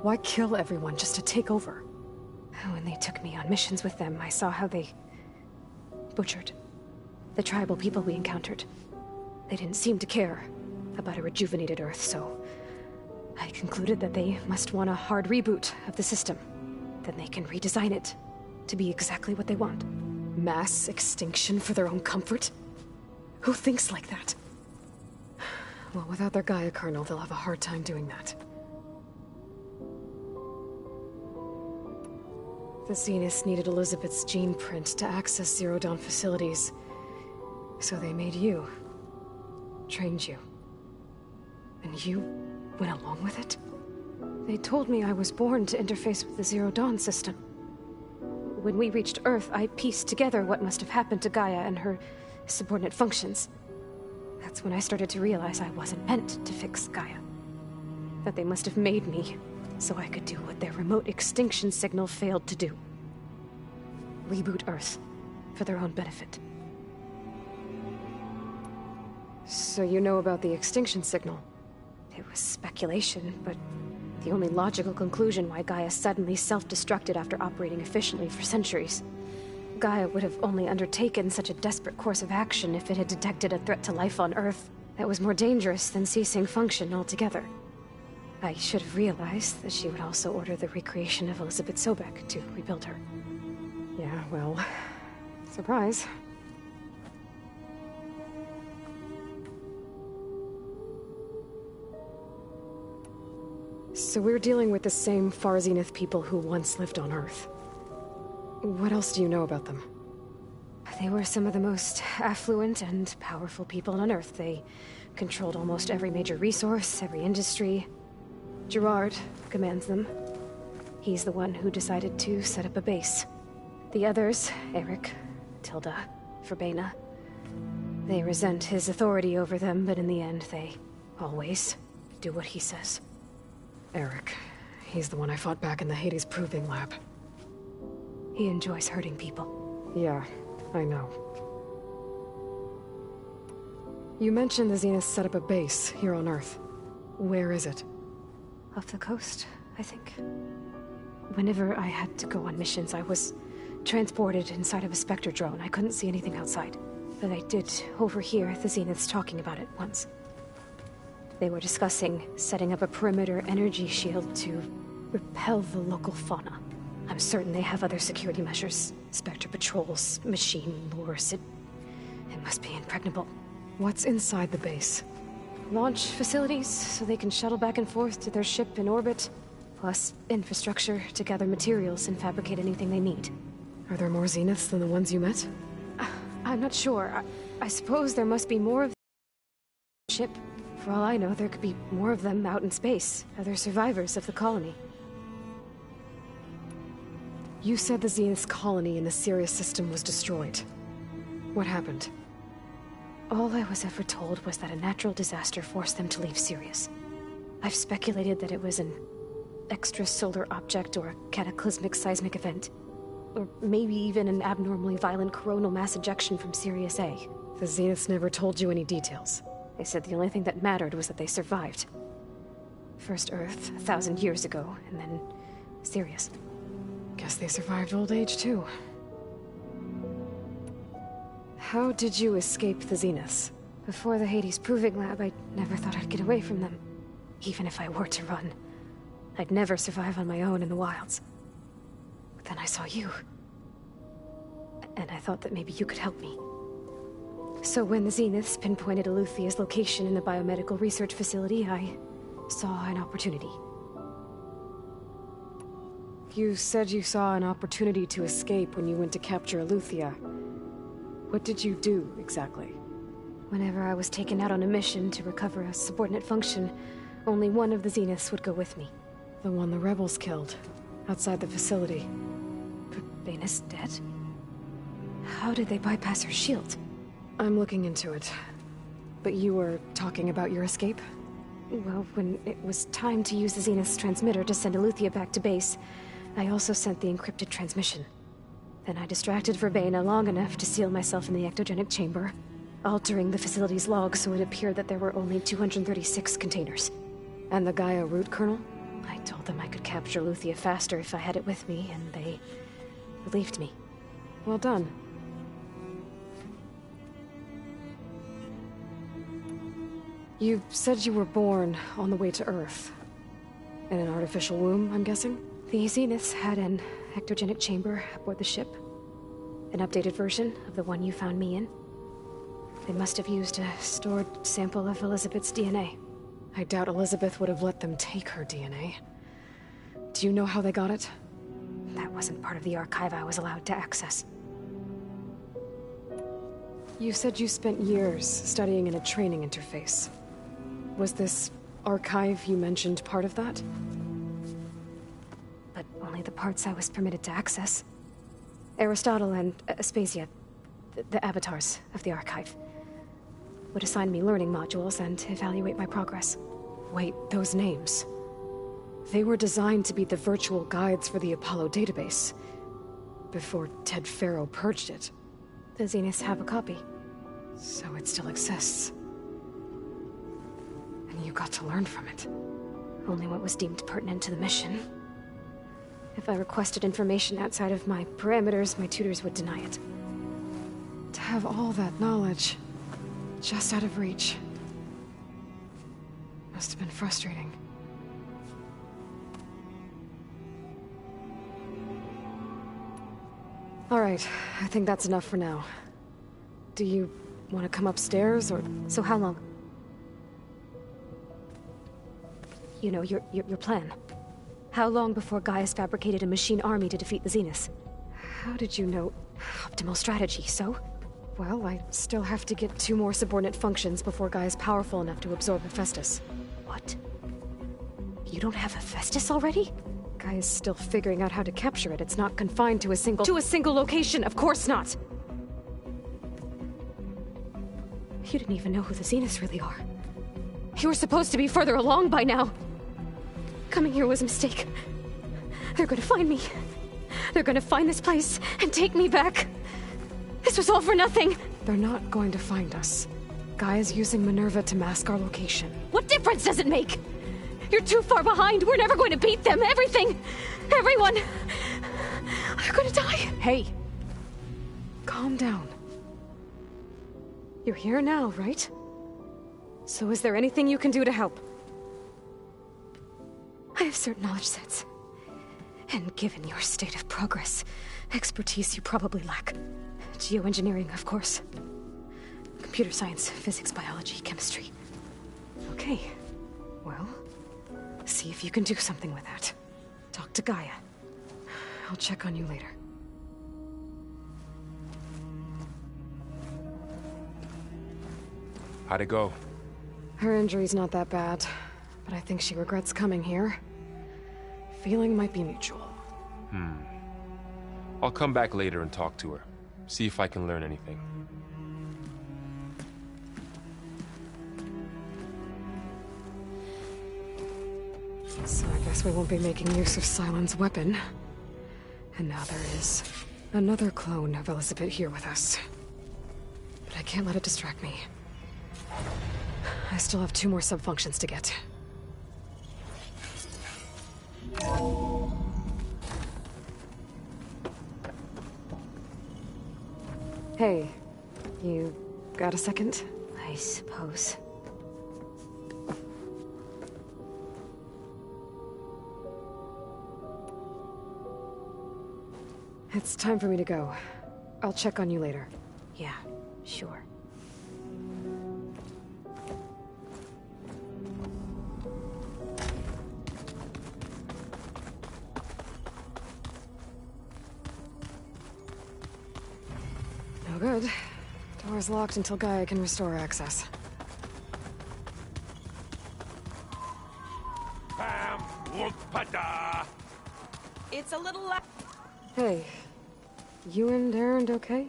Why kill everyone just to take over? When they took me on missions with them, I saw how they butchered the tribal people we encountered. They didn't seem to care about a rejuvenated Earth, so I concluded that they must want a hard reboot of the system. Then they can redesign it to be exactly what they want. Mass extinction for their own comfort? Who thinks like that? Well, without their Gaia kernel, they'll have a hard time doing that. The Zeniths needed Elizabeth's gene print to access Zero Dawn facilities. So they made you. Trained you. And you went along with it? They told me I was born to interface with the Zero Dawn system. When we reached Earth, I pieced together what must have happened to Gaia and her subordinate functions. That's when I started to realize I wasn't meant to fix Gaia. That they must have made me so I could do what their remote extinction signal failed to do. Reboot Earth for their own benefit. So you know about the extinction signal? It was speculation, but the only logical conclusion why Gaia suddenly self-destructed after operating efficiently for centuries. Gaia would have only undertaken such a desperate course of action if it had detected a threat to life on Earth that was more dangerous than ceasing function altogether. I should have realized that she would also order the recreation of Elizabeth Sobek to rebuild her. Yeah, well, surprise. So we're dealing with the same Far Zenith people who once lived on Earth. What else do you know about them? They were some of the most affluent and powerful people on Earth. They controlled almost every major resource, every industry. Gerard commands them. He's the one who decided to set up a base. The others, Eric, Tilda, Verbena, they resent his authority over them, but in the end, they always do what he says. Eric. He's the one I fought back in the Hades Proving Lab. He enjoys hurting people. Yeah, I know. You mentioned the Zenith set up a base here on Earth. Where is it? Off the coast, I think. Whenever I had to go on missions, I was transported inside of a Spectre drone. I couldn't see anything outside. But I did overhear the Zeniths talking about it once. They were discussing setting up a perimeter energy shield to repel the local fauna. I'm certain they have other security measures. Spectre patrols, machine lures. It must be impregnable. What's inside the base? Launch facilities, so they can shuttle back and forth to their ship in orbit. Plus, infrastructure to gather materials and fabricate anything they need. Are there more Zeniths than the ones you met? I'm not sure. I suppose there must be more of the ship. For all I know, there could be more of them out in space. Other survivors of the colony. You said the Zenith's colony in the Sirius system was destroyed. What happened? All I was ever told was that a natural disaster forced them to leave Sirius. I've speculated that it was an extrasolar object or a cataclysmic seismic event. Or maybe even an abnormally violent coronal mass ejection from Sirius A. The Zeniths never told you any details. They said the only thing that mattered was that they survived. First Earth, 1,000 years ago, and then Sirius. Guess they survived old age, too. How did you escape the Zeniths? Before the Hades Proving Lab, I never thought I'd get away from them. Even if I were to run. I'd never survive on my own in the wilds. But then I saw you. And I thought that maybe you could help me. So when the Zeniths pinpointed Eluthia's location in a biomedical research facility, I saw an opportunity. You said you saw an opportunity to escape when you went to capture Eluthia. What did you do, exactly? Whenever I was taken out on a mission to recover a subordinate function, only one of the Zeniths would go with me. The one the rebels killed, outside the facility. Vena's dead? How did they bypass her shield? I'm looking into it. But you were talking about your escape? Well, when it was time to use the Zenith's transmitter to send Eluthia back to base, I also sent the encrypted transmission. Then I distracted Verbena long enough to seal myself in the ectogenic chamber, altering the facility's log so it appeared that there were only 236 containers. And the Gaia root kernel? I told them I could capture Eluthia faster if I had it with me, and they believed me. Well done. You said you were born on the way to Earth. In an artificial womb, I'm guessing? The Zeniths had an ectogenic chamber aboard the ship. An updated version of the one you found me in. They must have used a stored sample of Elizabeth's DNA. I doubt Elizabeth would have let them take her DNA. Do you know how they got it? That wasn't part of the archive I was allowed to access. You said you spent years studying in a training interface. Was this archive you mentioned part of that? But only the parts I was permitted to access. Aristotle and Aspasia, the avatars of the archive, would assign me learning modules and evaluate my progress. Wait, those names. They were designed to be the virtual guides for the Apollo database, before Ted Faro purged it. The Zeniths have a copy. So it still exists. And you got to learn from it. Only what was deemed pertinent to the mission. If I requested information outside of my parameters, my tutors would deny it. To have all that knowledge, just out of reach, must have been frustrating. All right, I think that's enough for now. Do you want to come upstairs, or... So how long? You know, your plan. How long before Gaius fabricated a machine army to defeat the Zeniths? How did you know? Optimal strategy, so? Well, I still have to get 2 more subordinate functions before Gaia's powerful enough to absorb Hephaestus. What? You don't have Hephaestus already? Gaia's still figuring out how to capture it. It's not confined to a single location, of course not! You didn't even know who the Zeniths really are. You were supposed to be further along by now! Coming here was a mistake. They're gonna find me. They're gonna find this place and take me back. This was all for nothing! They're not going to find us. Gaia's using Minerva to mask our location. What difference does it make? You're too far behind. We're never going to beat them. Everything. Everyone. They're gonna die. Hey. Calm down. You're here now, right? So is there anything you can do to help? I have certain knowledge sets. And given your state of progress, expertise you probably lack. Geoengineering, of course. Computer science, physics, biology, chemistry. Okay. Well, see if you can do something with that. Talk to Gaia. I'll check on you later. How'd it go? Her injury's not that bad, but I think she regrets coming here. Feeling might be mutual. I'll come back later and talk to her. See if I can learn anything. So I guess we won't be making use of Sylens' weapon. And now there is another clone of Elizabeth here with us. But I can't let it distract me. I still have 2 more sub-functions to get. Hey, you got a second? I suppose. It's time for me to go. I'll check on you later. Yeah, sure. No good. Door's locked until Gaia can restore access. Bam! Whoop-a-da! It's a little Hey, you and Erend okay?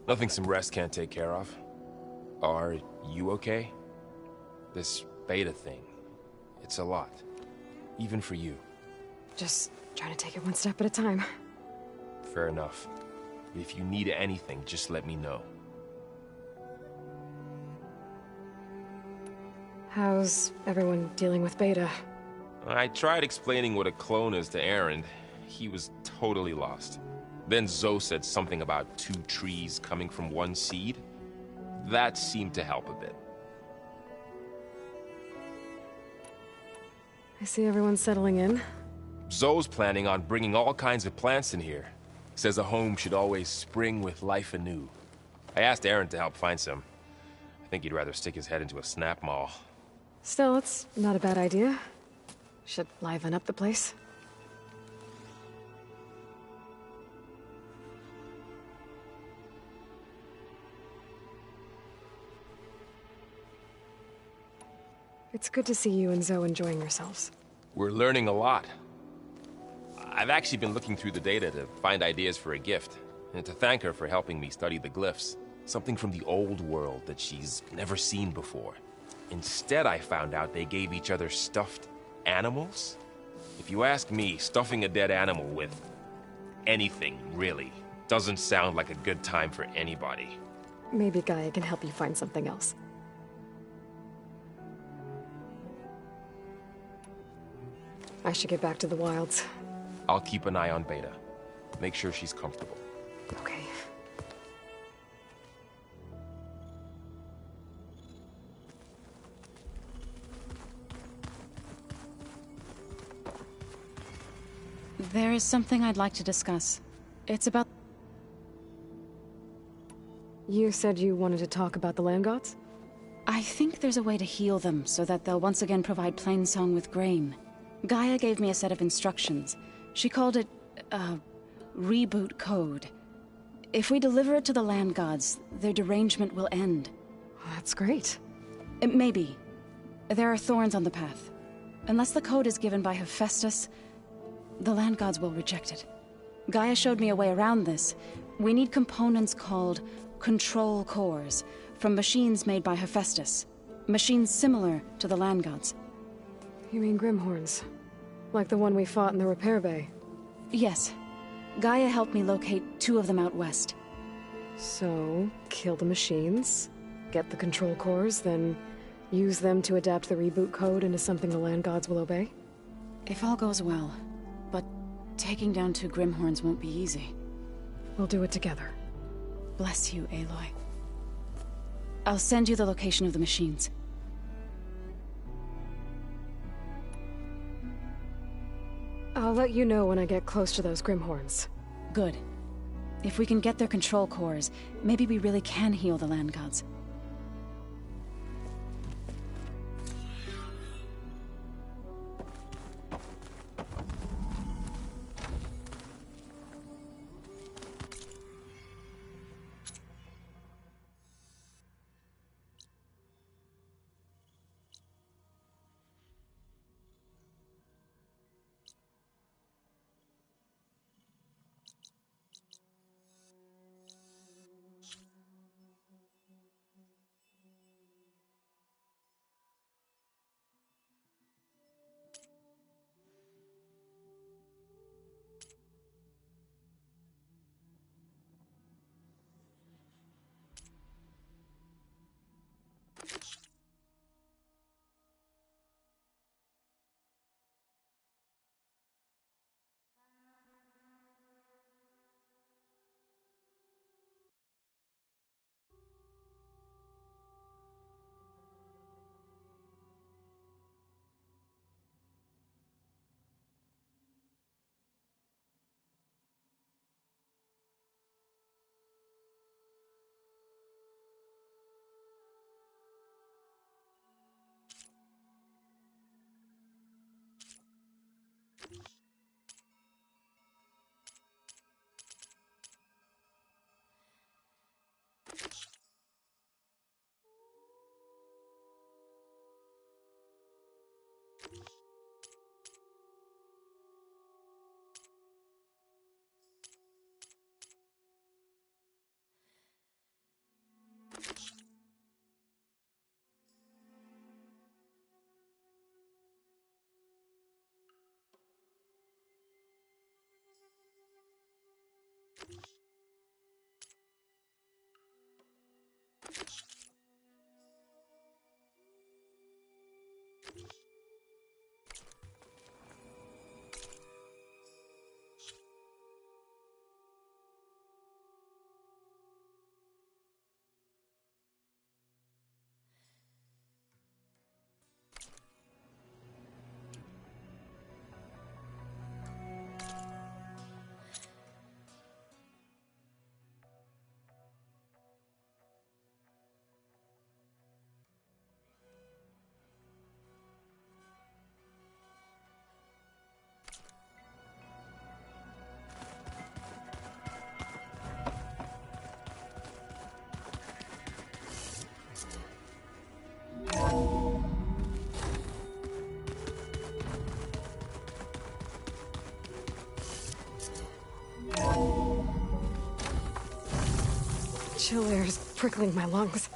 Nothing some rest can't take care of. Are you okay? This beta thing, it's a lot. Even for you. Just trying to take it one step at a time. Fair enough. If you need anything, just let me know. How's everyone dealing with Beta? I tried explaining what a clone is to Erend. He was totally lost. Then Zoe said something about 2 trees coming from 1 seed. That seemed to help a bit. I see everyone's settling in. Zoe's planning on bringing all kinds of plants in here. Says a home should always spring with life anew. I asked Erend to help find some. I think he'd rather stick his head into a snap mall. Still, it's not a bad idea. Should liven up the place. It's good to see you and Zoe enjoying yourselves. We're learning a lot. I've actually been looking through the data to find ideas for a gift, and to thank her for helping me study the glyphs. Something from the old world that she's never seen before. Instead, I found out they gave each other stuffed animals. If you ask me, stuffing a dead animal with anything, really, doesn't sound like a good time for anybody. Maybe Gaia can help you find something else. I should get back to the wilds. I'll keep an eye on Beta. Make sure she's comfortable. Okay. There is something I'd like to discuss. It's about... You said you wanted to talk about the land gods? I I think there's a way to heal them so that they'll once again provide Plainsong with grain. Gaia gave me a set of instructions. She called it, reboot code. If we deliver it to the land gods, their derangement will end. That's great. Maybe. There are thorns on the path. Unless the code is given by Hephaestus, the land gods will reject it. Gaia showed me a way around this. We need components called control cores, from machines made by Hephaestus. Machines similar to the land gods. You mean Grimhorns? Like the one we fought in the repair bay? Yes. Gaia helped me locate 2 of them out west. So, kill the machines, get the control cores, then use them to adapt the reboot code into something the land gods will obey? If all goes well. But taking down 2 Grimhorns won't be easy. We'll do it together. Bless you, Aloy. I'll send you the location of the machines. I'll let you know when I get close to those Grimhorns. Good. If we can get their control cores, maybe we really can heal the land gods. Chill air is prickling my lungs.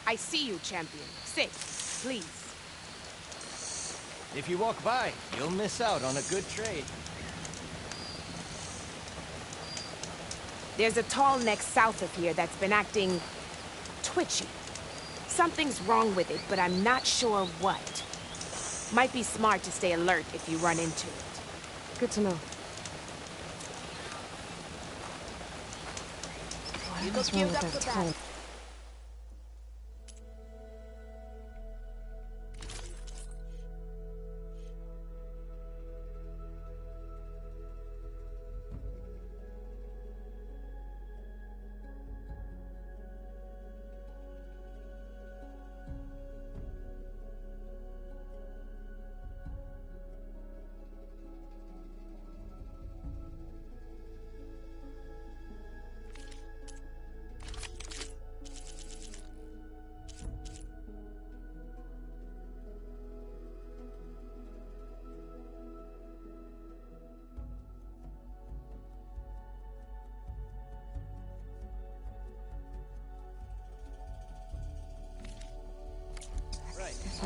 I see you, champion. Sit, please. If you walk by, you'll miss out on a good trade. There's a tall neck south of here that's been acting twitchy. Something's wrong with it, but I'm not sure what. Might be smart to stay alert if you run into it. Good to know. You look queued up for battle.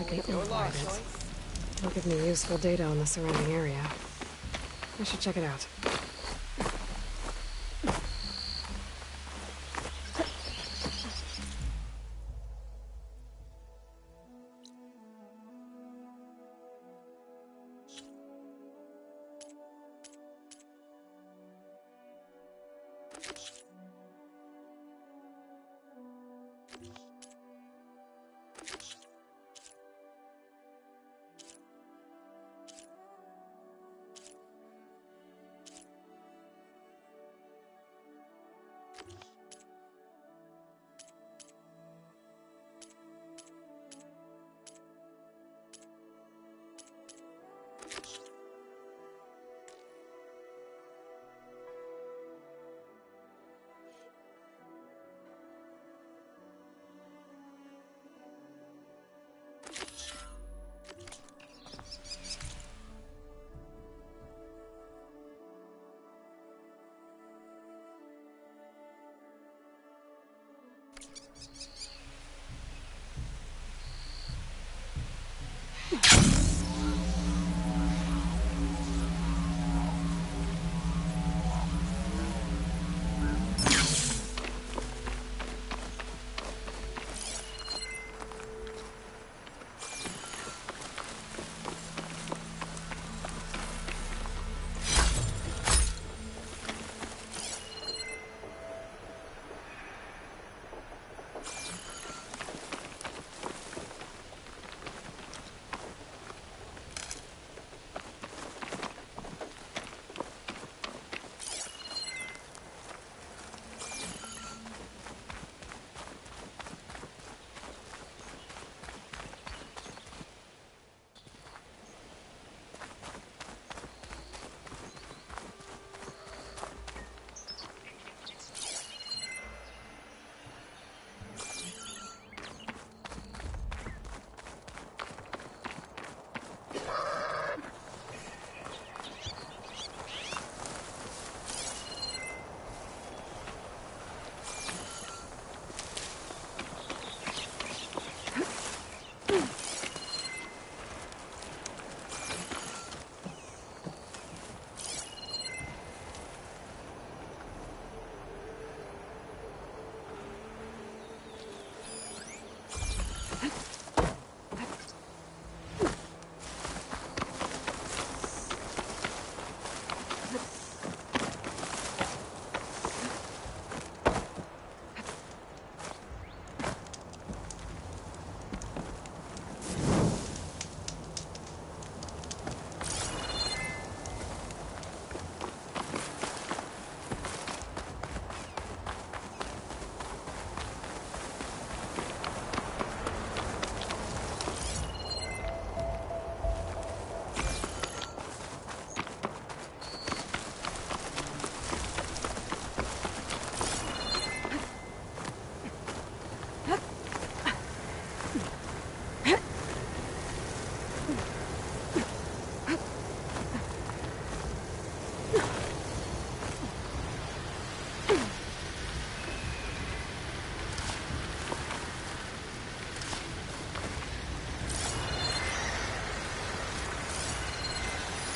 Checking Your ore loss, guidance. Joyce. It'll give me useful data on the surrounding area. I should check it out.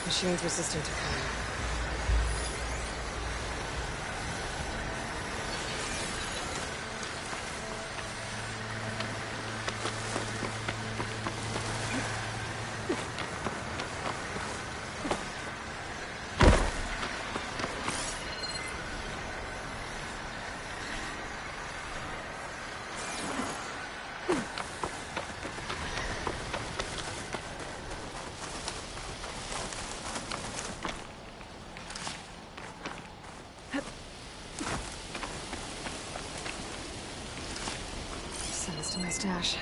Machine's resistant to fire. Send this to my stash.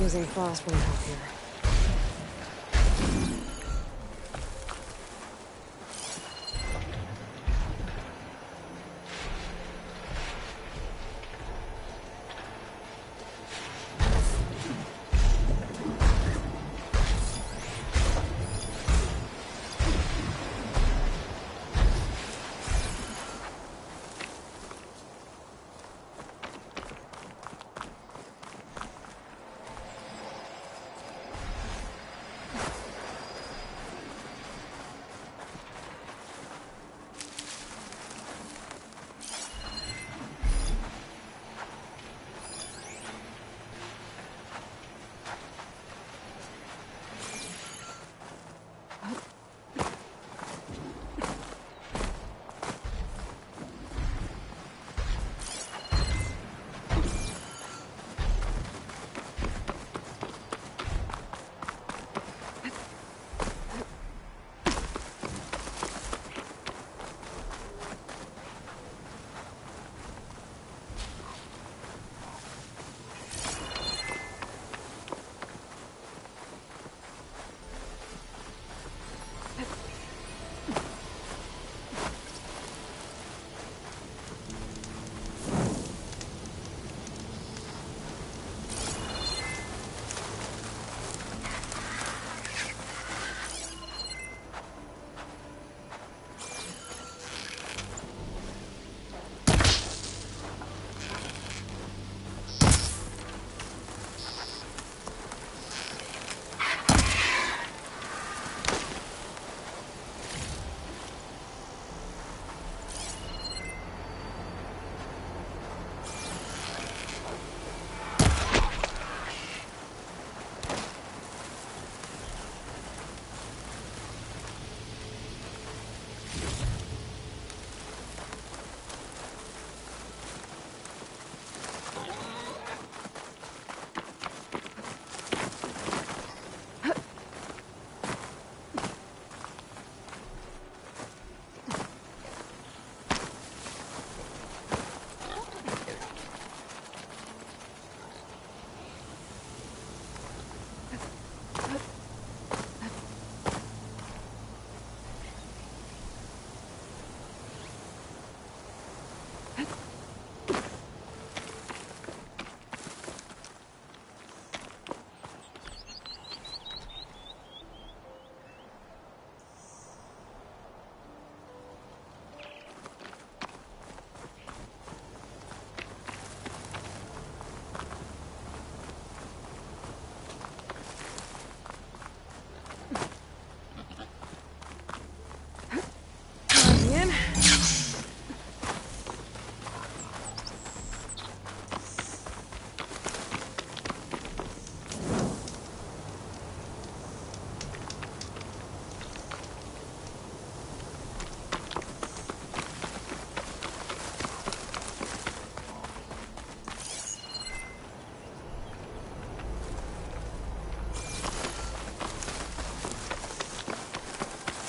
Using frost won't help here.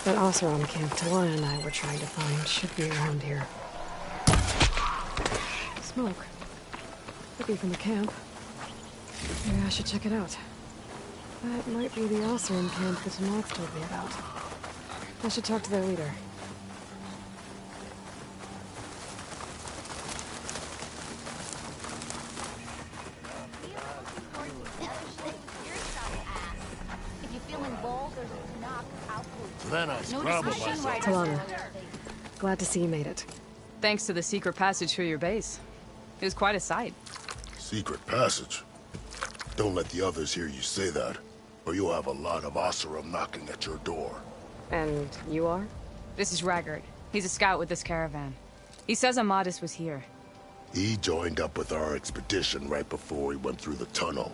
That Oseram camp Talon and I were trying to find should be around here. Smoke. Could be from the camp. Maybe I should check it out. That might be the Oseram camp that Tanakh told me about. I should talk to their leader. Talana, glad to see you made it. Thanks to the secret passage through your base. It was quite a sight. Secret passage? Don't let the others hear you say that, or you'll have a lot of Oseram knocking at your door. And you are? This is Raggard. He's a scout with this caravan. He says Amadis was here. He joined up with our expedition right before we went through the tunnel.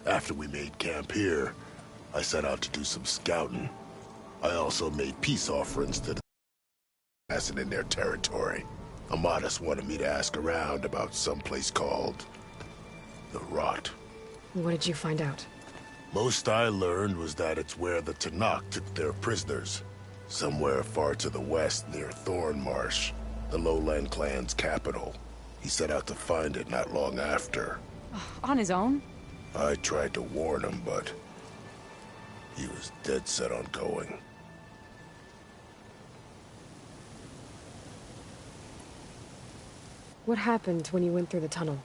After we made camp here, I set out to do some scouting. I also made peace offerings to the assassin in their territory. Amadis wanted me to ask around about some place called the Rot. What did you find out? Most I learned was that it's where the Tanakh took their prisoners. Somewhere far to the west near Thornmarsh, the Lowland clan's capital. He set out to find it not long after. On his own? I tried to warn him, but he was dead set on going. What happened when you went through the tunnel?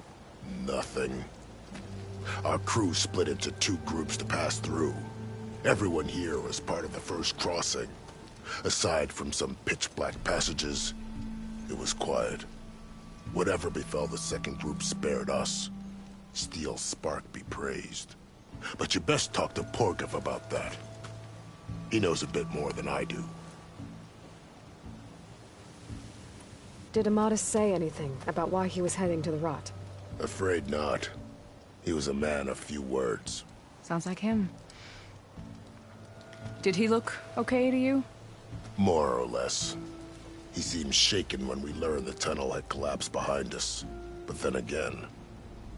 Nothing. Our crew split into 2 groups to pass through. Everyone here was part of the first crossing. Aside from some pitch-black passages, it was quiet. Whatever befell the second group spared us. Steel Spark be praised. But you best talk to Porgov about that. He knows a bit more than I do. Did Amadis say anything about why he was heading to the Rot? Afraid not. He was a man of few words. Sounds like him. Did he look okay to you? More or less. He seemed shaken when we learned the tunnel had collapsed behind us. But then again,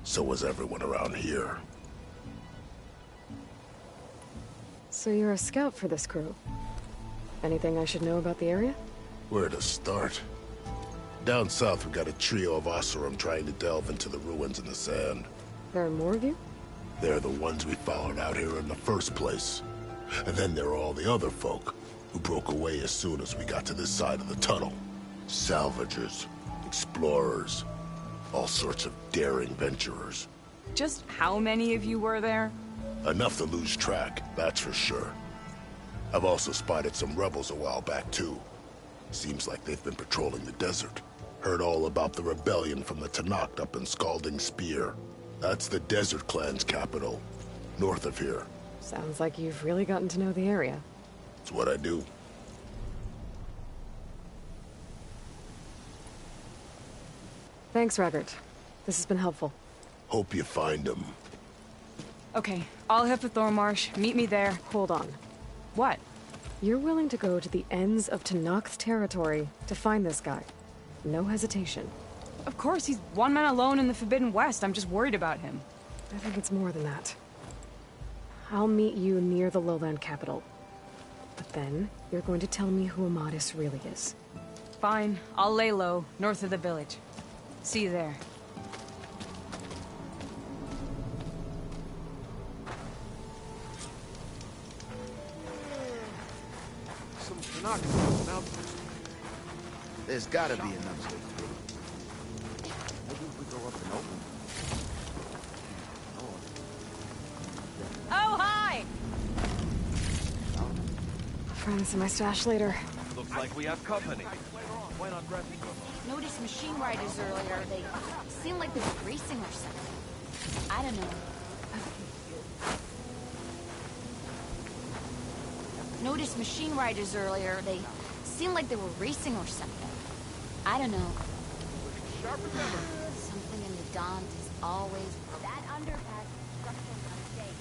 so was everyone around here. So you're a scout for this crew? Anything I should know about the area? Where to start? Down south, we got a trio of Oseram trying to delve into the ruins in the sand. There are more of you? They're the ones we followed out here in the first place. And then there are all the other folk, who broke away as soon as we got to this side of the tunnel. Salvagers, explorers, all sorts of daring venturers. Just how many of you were there? Enough to lose track, that's for sure. I've also spotted some rebels a while back, too. Seems like they've been patrolling the desert. Heard all about the rebellion from the Tenakth up in Scalding Spear. That's the Desert Clan's capital, north of here. Sounds like you've really gotten to know the area. It's what I do. Thanks, Raggart. This has been helpful. Hope you find him. Okay, I'll head for Thornmarsh. Meet me there. Hold on. What? You're willing to go to the ends of Tenakth territory to find this guy. No hesitation. Of course, he's one man alone in the Forbidden West. I'm just worried about him. I think it's more than that. I'll meet you near the lowland capital. But then, you're going to tell me who Amadis really is. Fine. I'll lay low, north of the village. See you there. Some Tenakth now. There's gotta be another way through. Maybe if we go up and open. Oh, hi! Friends in my stash later. Looks like we have company. Why not grab me? Noticed machine riders earlier. They seemed like they were racing or something. I don't know. Noticed machine riders earlier. They seemed like they were racing or something. I don't know. Something in the Daunt is always that underpass is structural mistake.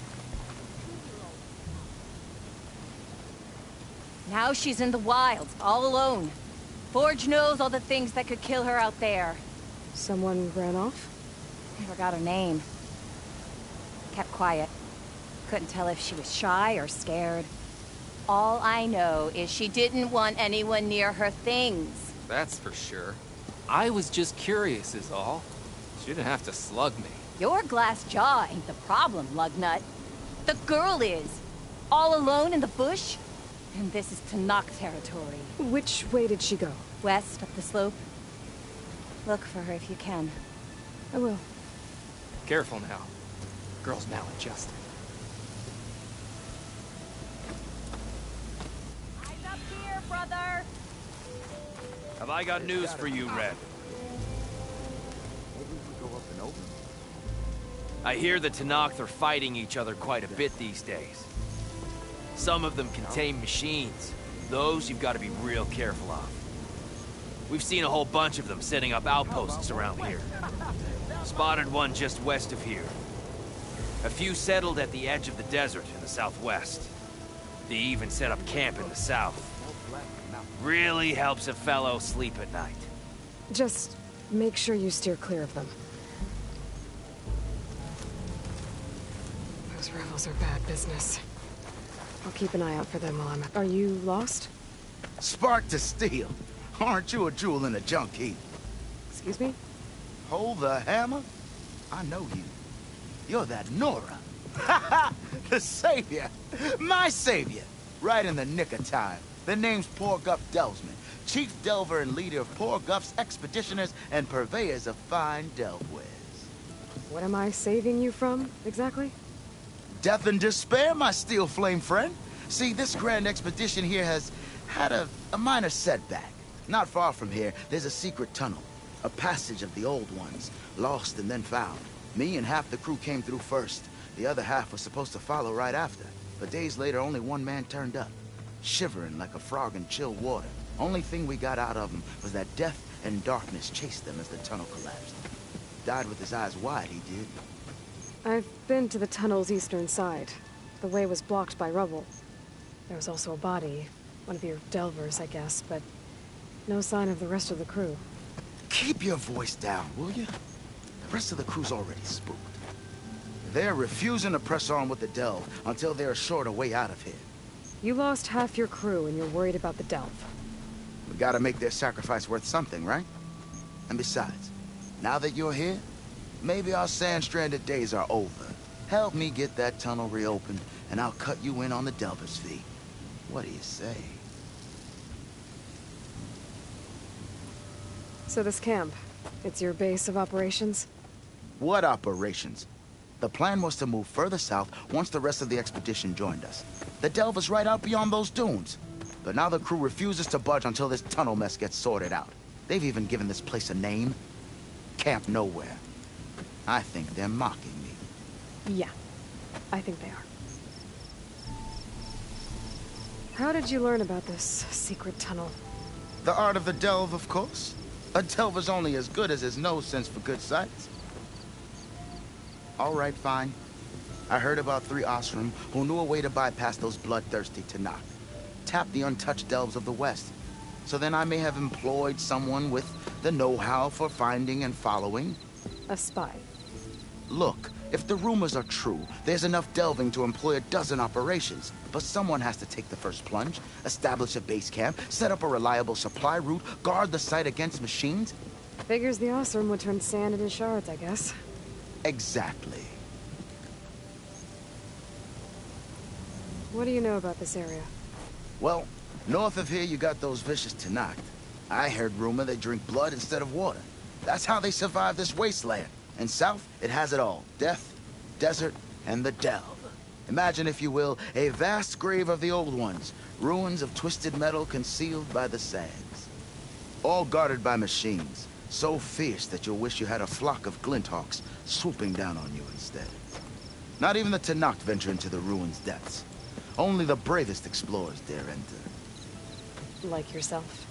Now she's in the wilds, all alone. Forge knows all the things that could kill her out there. Someone ran off? Never got her name. Kept quiet. Couldn't tell if she was shy or scared. All I know is she didn't want anyone near her things. That's for sure. I was just curious is all. She didn't have to slug me. Your glass jaw ain't the problem, Lugnut. The girl is. All alone in the bush. And this is Tenakth territory. Which way did she go? West, up the slope. Look for her if you can. I will. Careful now. Girl's maladjusted. Eyes up here, brother! Have I got news for you, Red? Maybe if we go up and open. I hear the Tenakth are fighting each other quite a bit these days. Some of them contain machines. Those you've got to be real careful of. We've seen a whole bunch of them setting up outposts around here. Spotted one just west of here. A few settled at the edge of the desert in the southwest. They even set up camp in the south. Really helps a fellow sleep at night. Just make sure you steer clear of them. Those rebels are bad business. I'll keep an eye out for them while I'm... Are you lost? Spark to steel. Aren't you a jewel in a junk heap? Excuse me? Hold the hammer? I know you. You're that Nora. The savior! My savior! Right in the nick of time. The name's Porguff Delvesman, chief delver and leader of Porguff's expeditioners and purveyors of fine delve wares. What am I saving you from, exactly? Death and despair, my steel flame friend. See, this grand expedition here has had a minor setback. Not far from here, there's a secret tunnel. A passage of the old ones, lost and then found. Me and half the crew came through first. The other half was supposed to follow right after. But days later, only one man turned up, shivering like a frog in chill water. Only thing we got out of him was that death and darkness chased them as the tunnel collapsed. Died with his eyes wide, he did. I've been to the tunnel's eastern side. The way was blocked by rubble. There was also a body, one of your delvers, I guess, but no sign of the rest of the crew. Keep your voice down, will you? The rest of the crew's already spooked. They're refusing to press on with the delve until they're assured a way out of here. You lost half your crew and you're worried about the delve. We gotta make their sacrifice worth something, right? And besides, now that you're here, maybe our sand-stranded days are over. Help me get that tunnel reopened, and I'll cut you in on the delver's fee. What do you say? So this camp, it's your base of operations? What operations? The plan was to move further south once the rest of the expedition joined us. The delve is right out beyond those dunes. But now the crew refuses to budge until this tunnel mess gets sorted out. They've even given this place a name. Camp Nowhere. I think they're mocking me. Yeah, I think they are. How did you learn about this secret tunnel? The art of the delve, of course. A delver's only as good as his nose sense for good sights. All right, fine. I heard about 3 Osram who knew a way to bypass those bloodthirsty Tenakth. Tap the untouched delves of the West. So then I may have employed someone with the know-how for finding and following. A spy. Look, if the rumors are true, there's enough delving to employ a dozen operations. But someone has to take the first plunge, establish a base camp, set up a reliable supply route, guard the site against machines. Figures the Osram would turn sand into shards, I guess. Exactly. What do you know about this area? Well, north of here you got those vicious Tenakth. I heard rumor they drink blood instead of water. That's how they survive this wasteland. And south, it has it all. Death, desert, and the delve. Imagine, if you will, a vast grave of the old ones. Ruins of twisted metal concealed by the sands. All guarded by machines. So fierce that you'll wish you had a flock of glinthawks swooping down on you instead. Not even the Tenakth venture into the ruins' depths. Only the bravest explorers dare enter. Like yourself?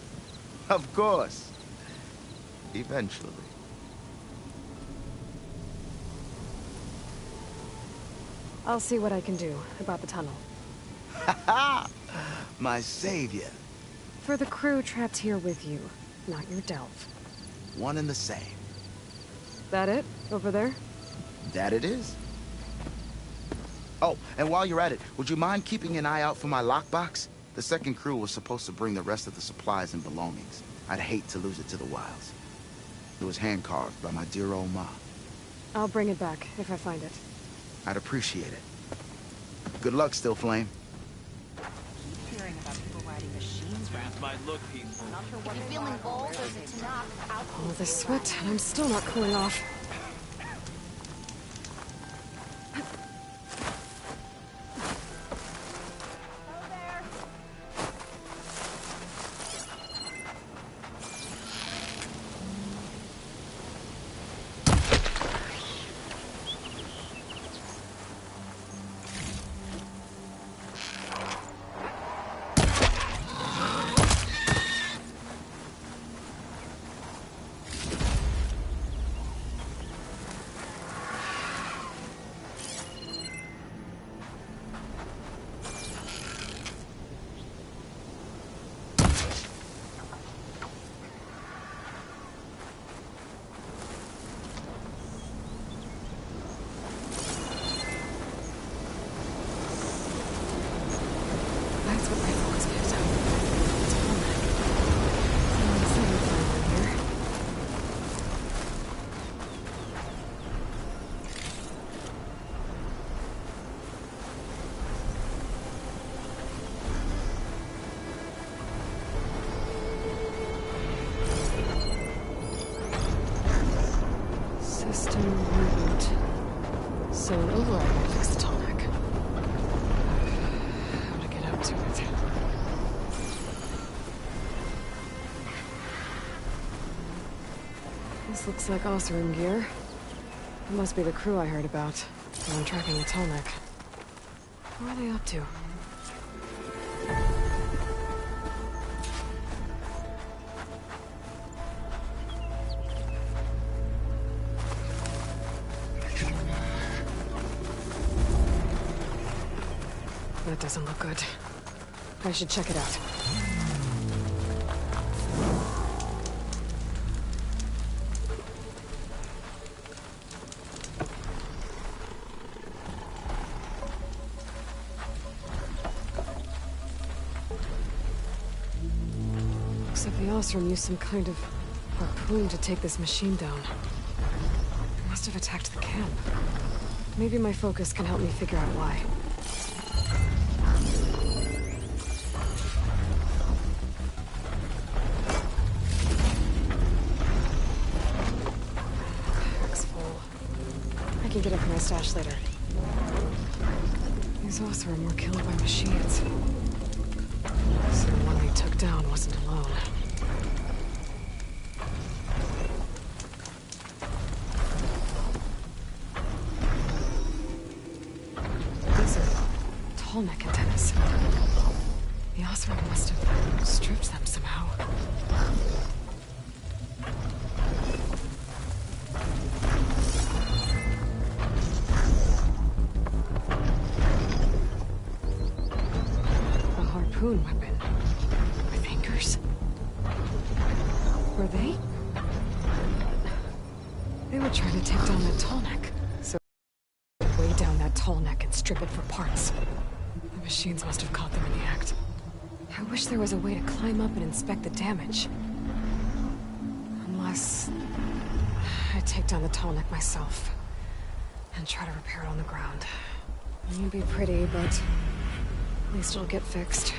Of course. Eventually. I'll see what I can do about the tunnel. Ha ha! My savior. For the crew trapped here with you, not your delve. One and the same. That it? Over there? That it is. Oh, and while you're at it, would you mind keeping an eye out for my lockbox? The second crew was supposed to bring the rest of the supplies and belongings. I'd hate to lose it to the wilds. It was hand-carved by my dear old ma. I'll bring it back if I find it. I'd appreciate it. Good luck, Still Flame. Keep hearing about people riding machines around. My look, people. You feeling bold? There's a Tenakth out. All this sweat, and I'm still not cooling off. Stone reboot. So an override might fix the Tallneck. How to get up to it? This looks like Oseram gear. It must be the crew I heard about. When I'm tracking the Tallneck. What are they up to? That doesn't look good. I should check it out. Looks like the Oseram used some kind of harpoon to take this machine down. It must have attacked the camp. Maybe my focus can help me figure out why. I can get up to my stash later. These Oseram were killed by machines. So the one they took down wasn't alone. These are Tallneck antennas. The Oseram must have stripped them somehow. Weapon. With anchors? Were they? They were trying to take down that Tallneck. So weigh down that Tallneck and strip it for parts. The machines must have caught them in the act. I wish there was a way to climb up and inspect the damage. Unless I take down the Tallneck myself and try to repair it on the ground. It won't be pretty, but at least it'll get fixed.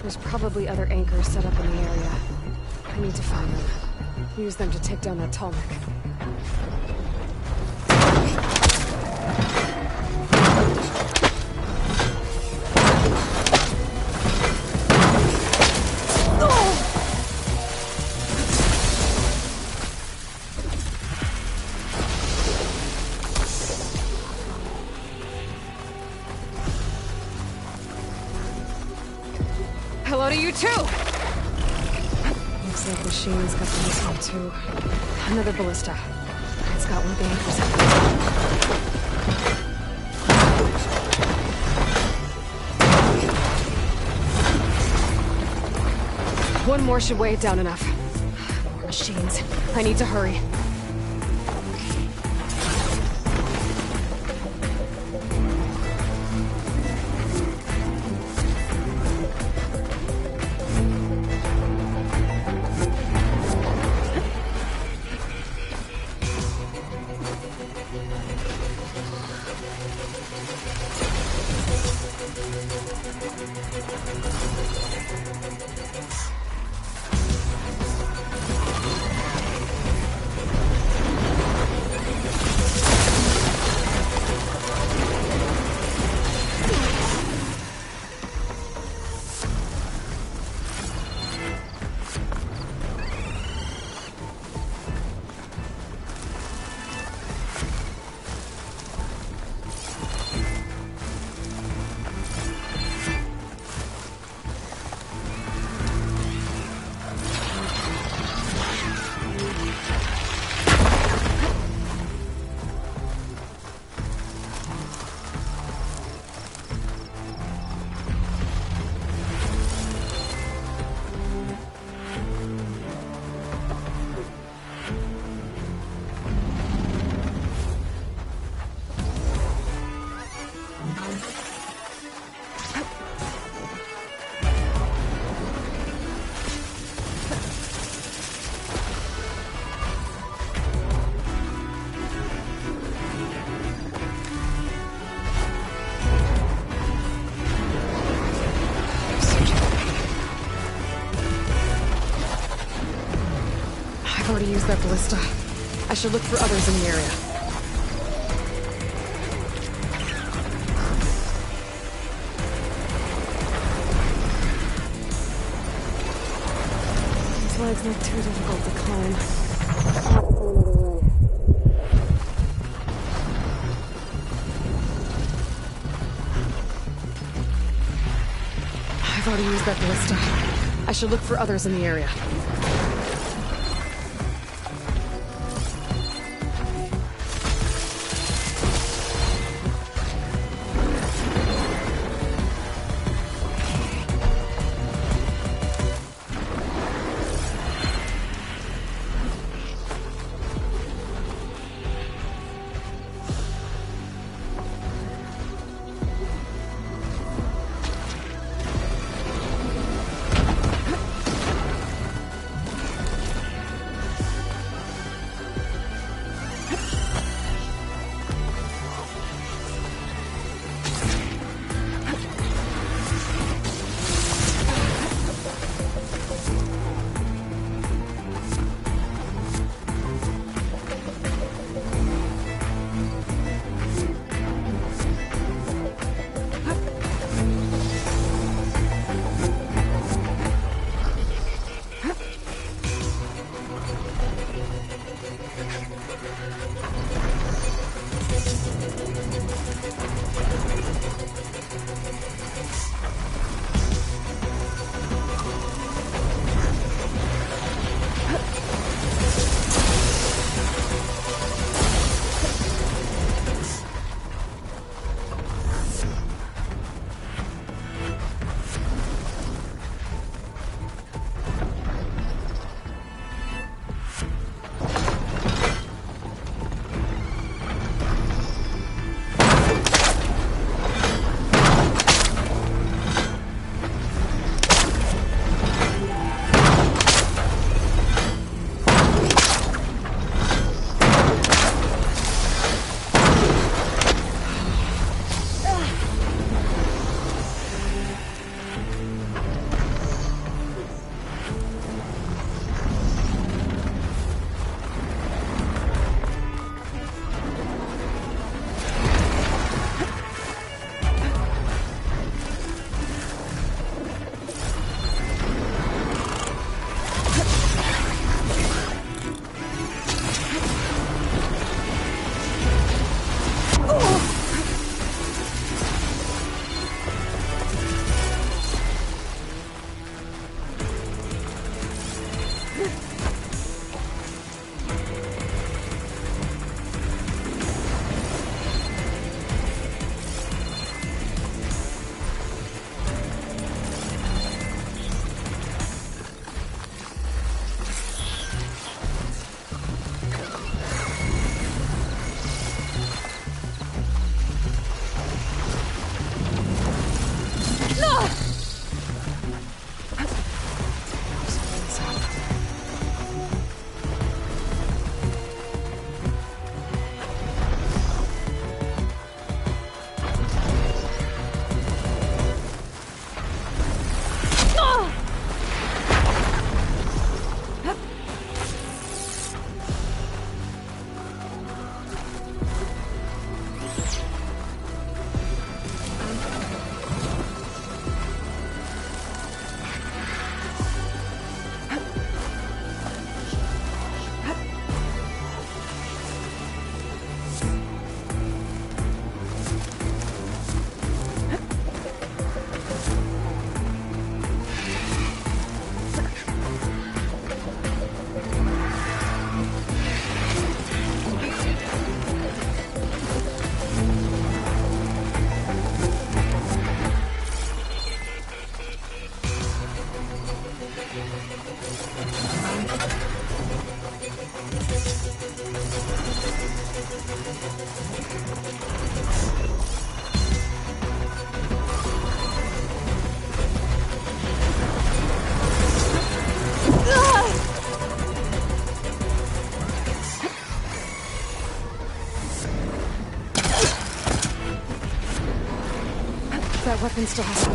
There's probably other anchors set up in the area. I need to find them. Use them to take down that Tallneck. Hello to you too! Looks like Machine's got this one too. Another ballista. It's got one of the anchors up. One more should weigh it down enough. More machines. I need to hurry. I've already used that ballista. I should look for others in the area. This leg's not too difficult to climb. I've already used that ballista. I should look for others in the area. That weapon still has...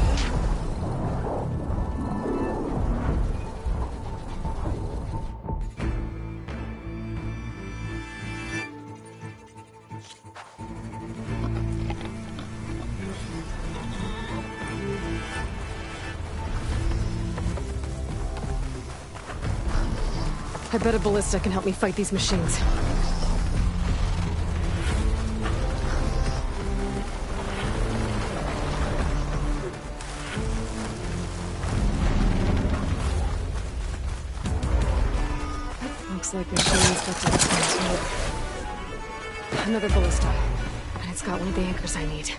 I bet a ballista can help me fight these machines. Looks like machines got to the another ballista. And it's got one of the anchors I need.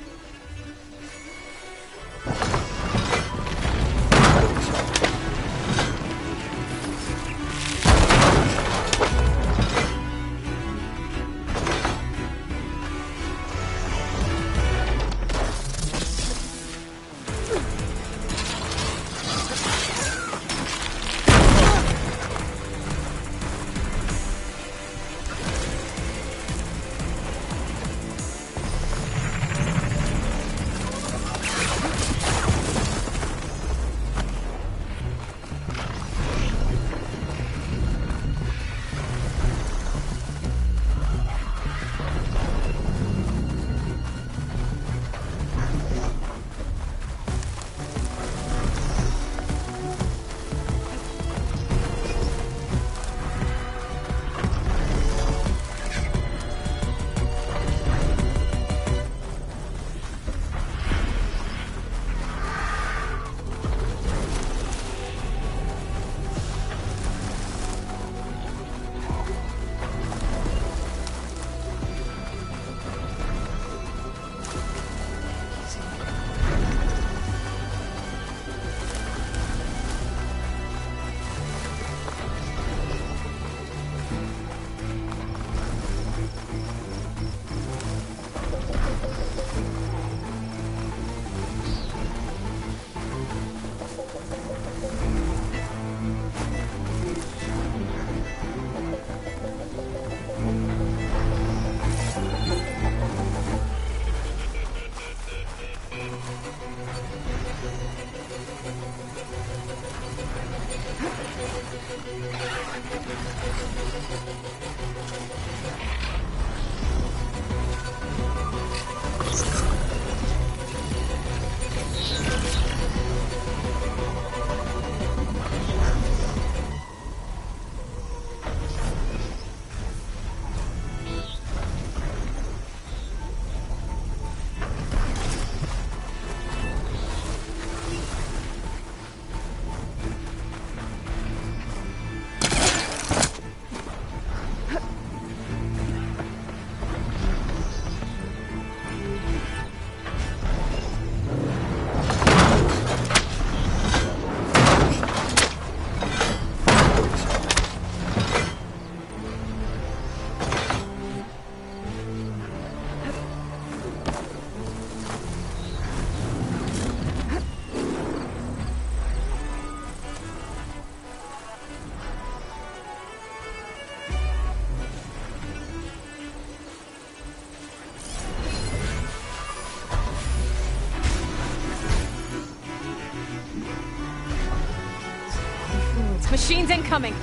Machines incoming!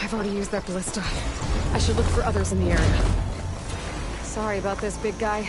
I've already used that ballista. I should look for others in the area. Sorry about this, big guy.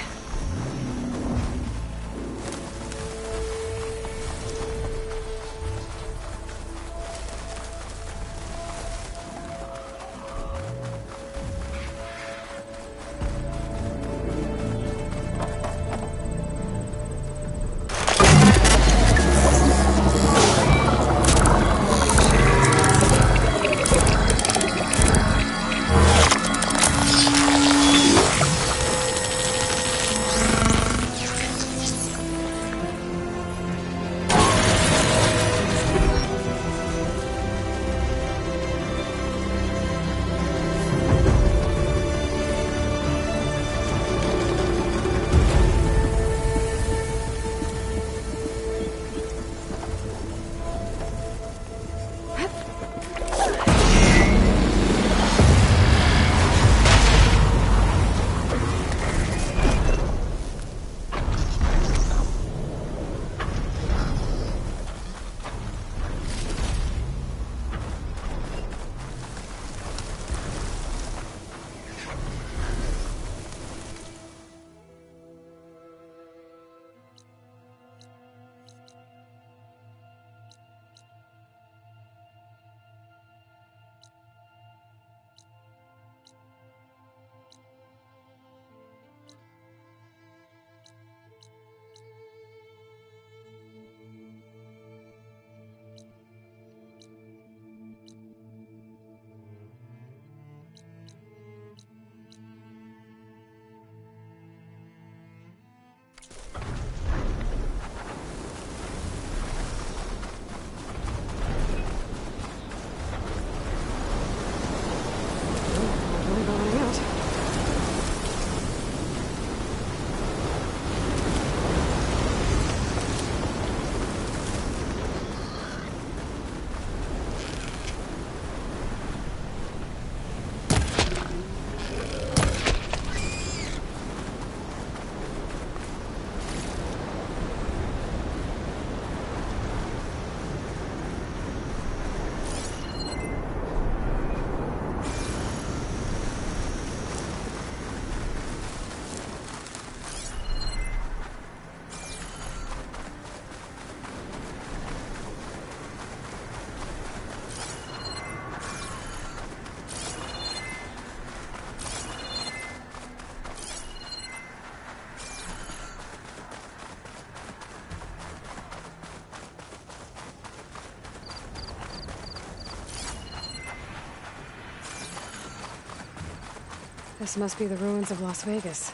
This must be the ruins of Las Vegas.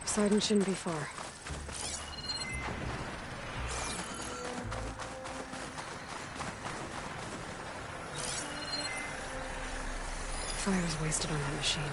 Poseidon shouldn't be far. Fire's wasted on that machine.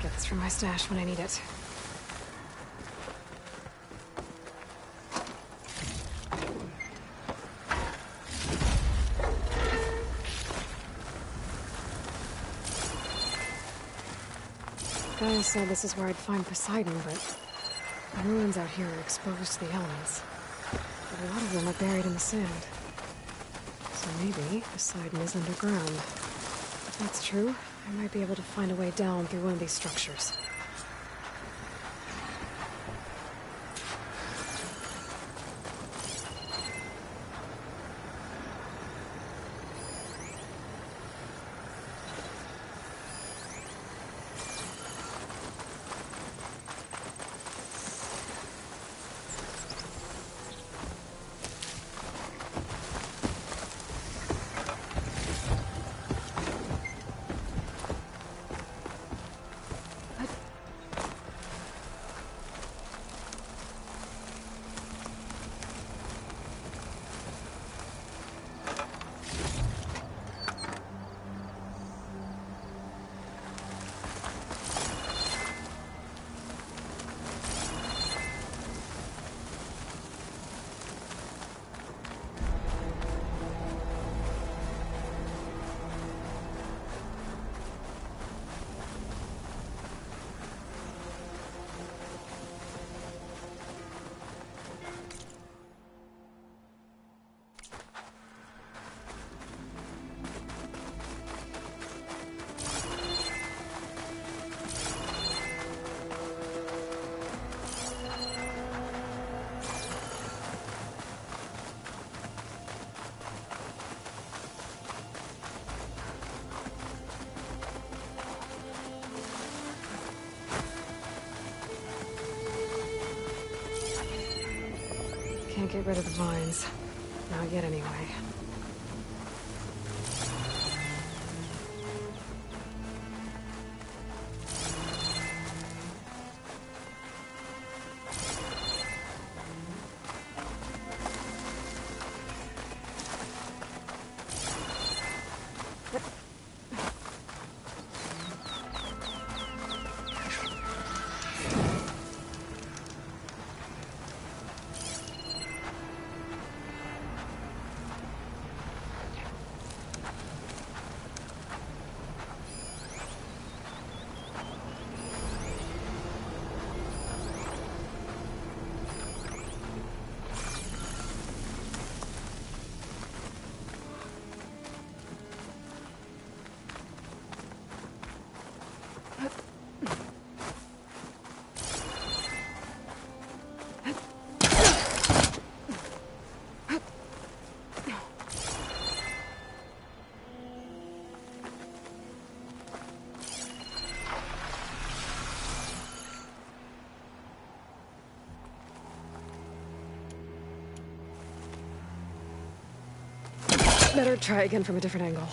Get this from my stash when I need it. Gaia said this is where I'd find Poseidon, but the ruins out here are exposed to the elements. But a lot of them are buried in the sand. So maybe Poseidon is underground. If that's true, I might be able to find a way down through one of these structures. Can't get rid of the vines. Not yet, anyway. Better try again from a different angle.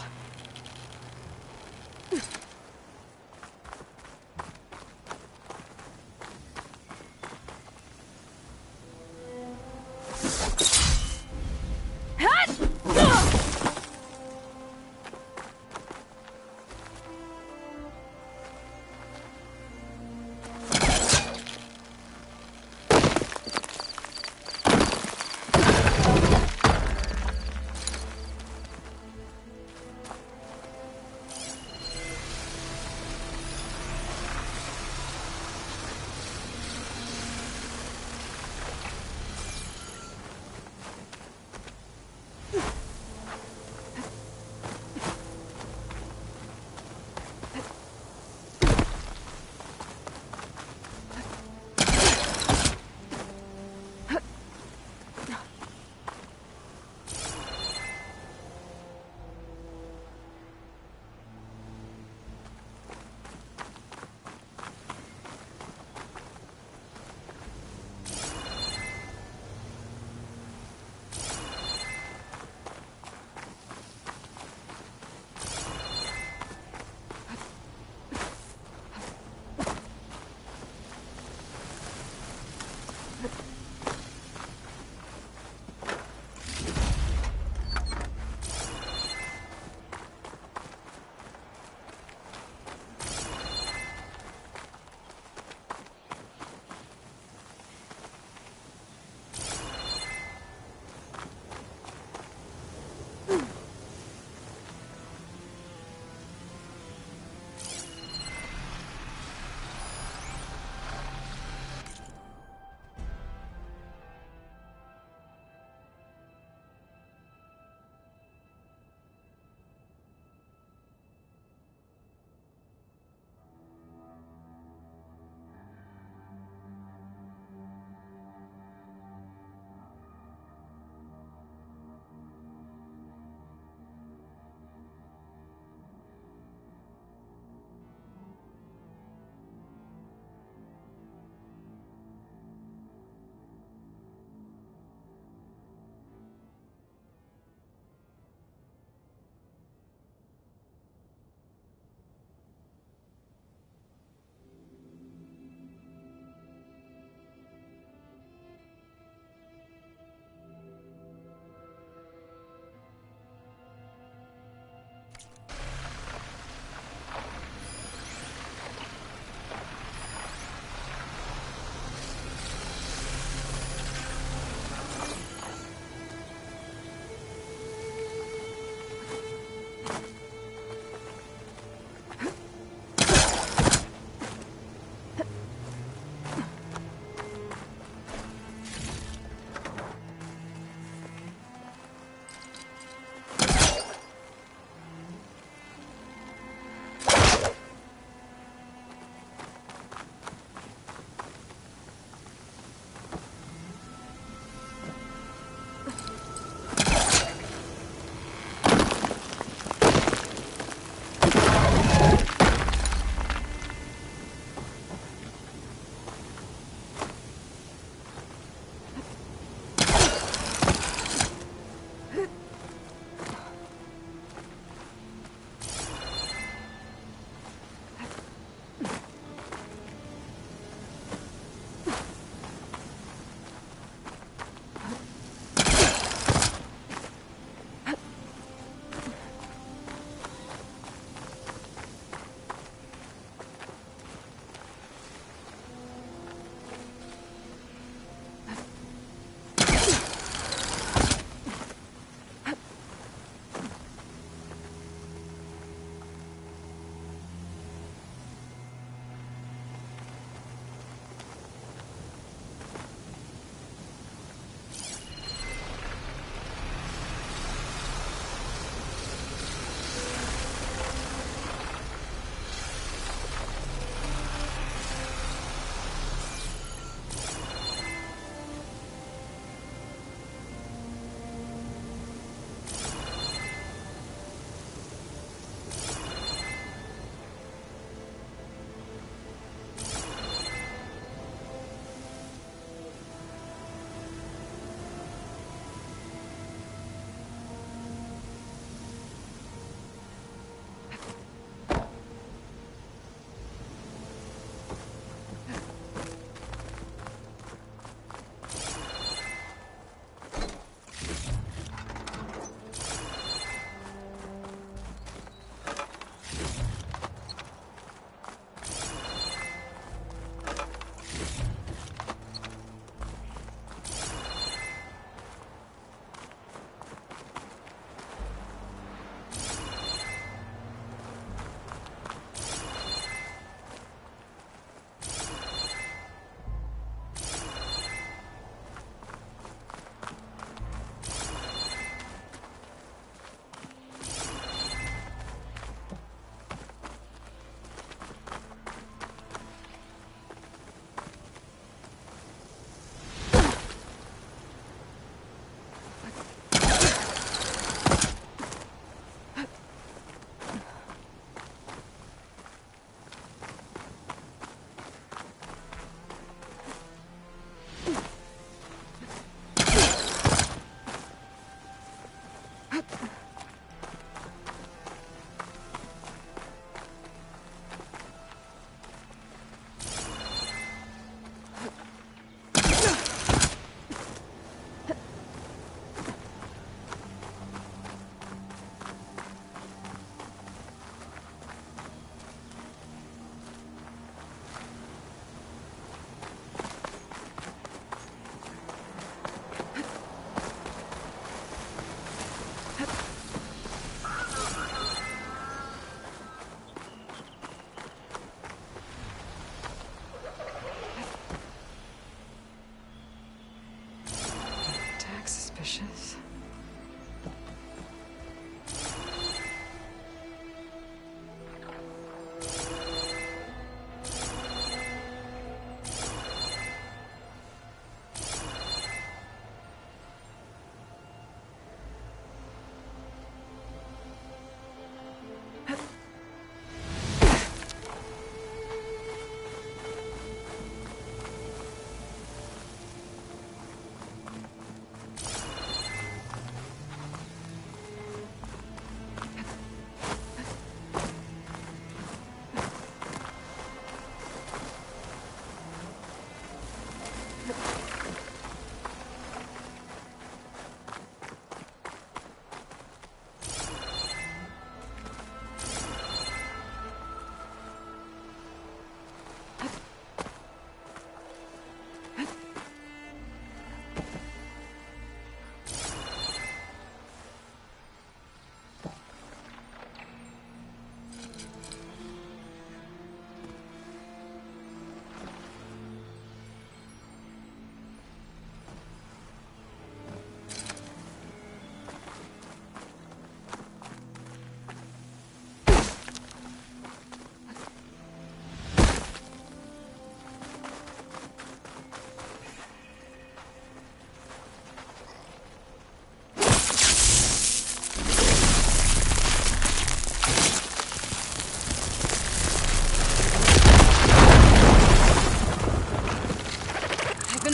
Suspicious.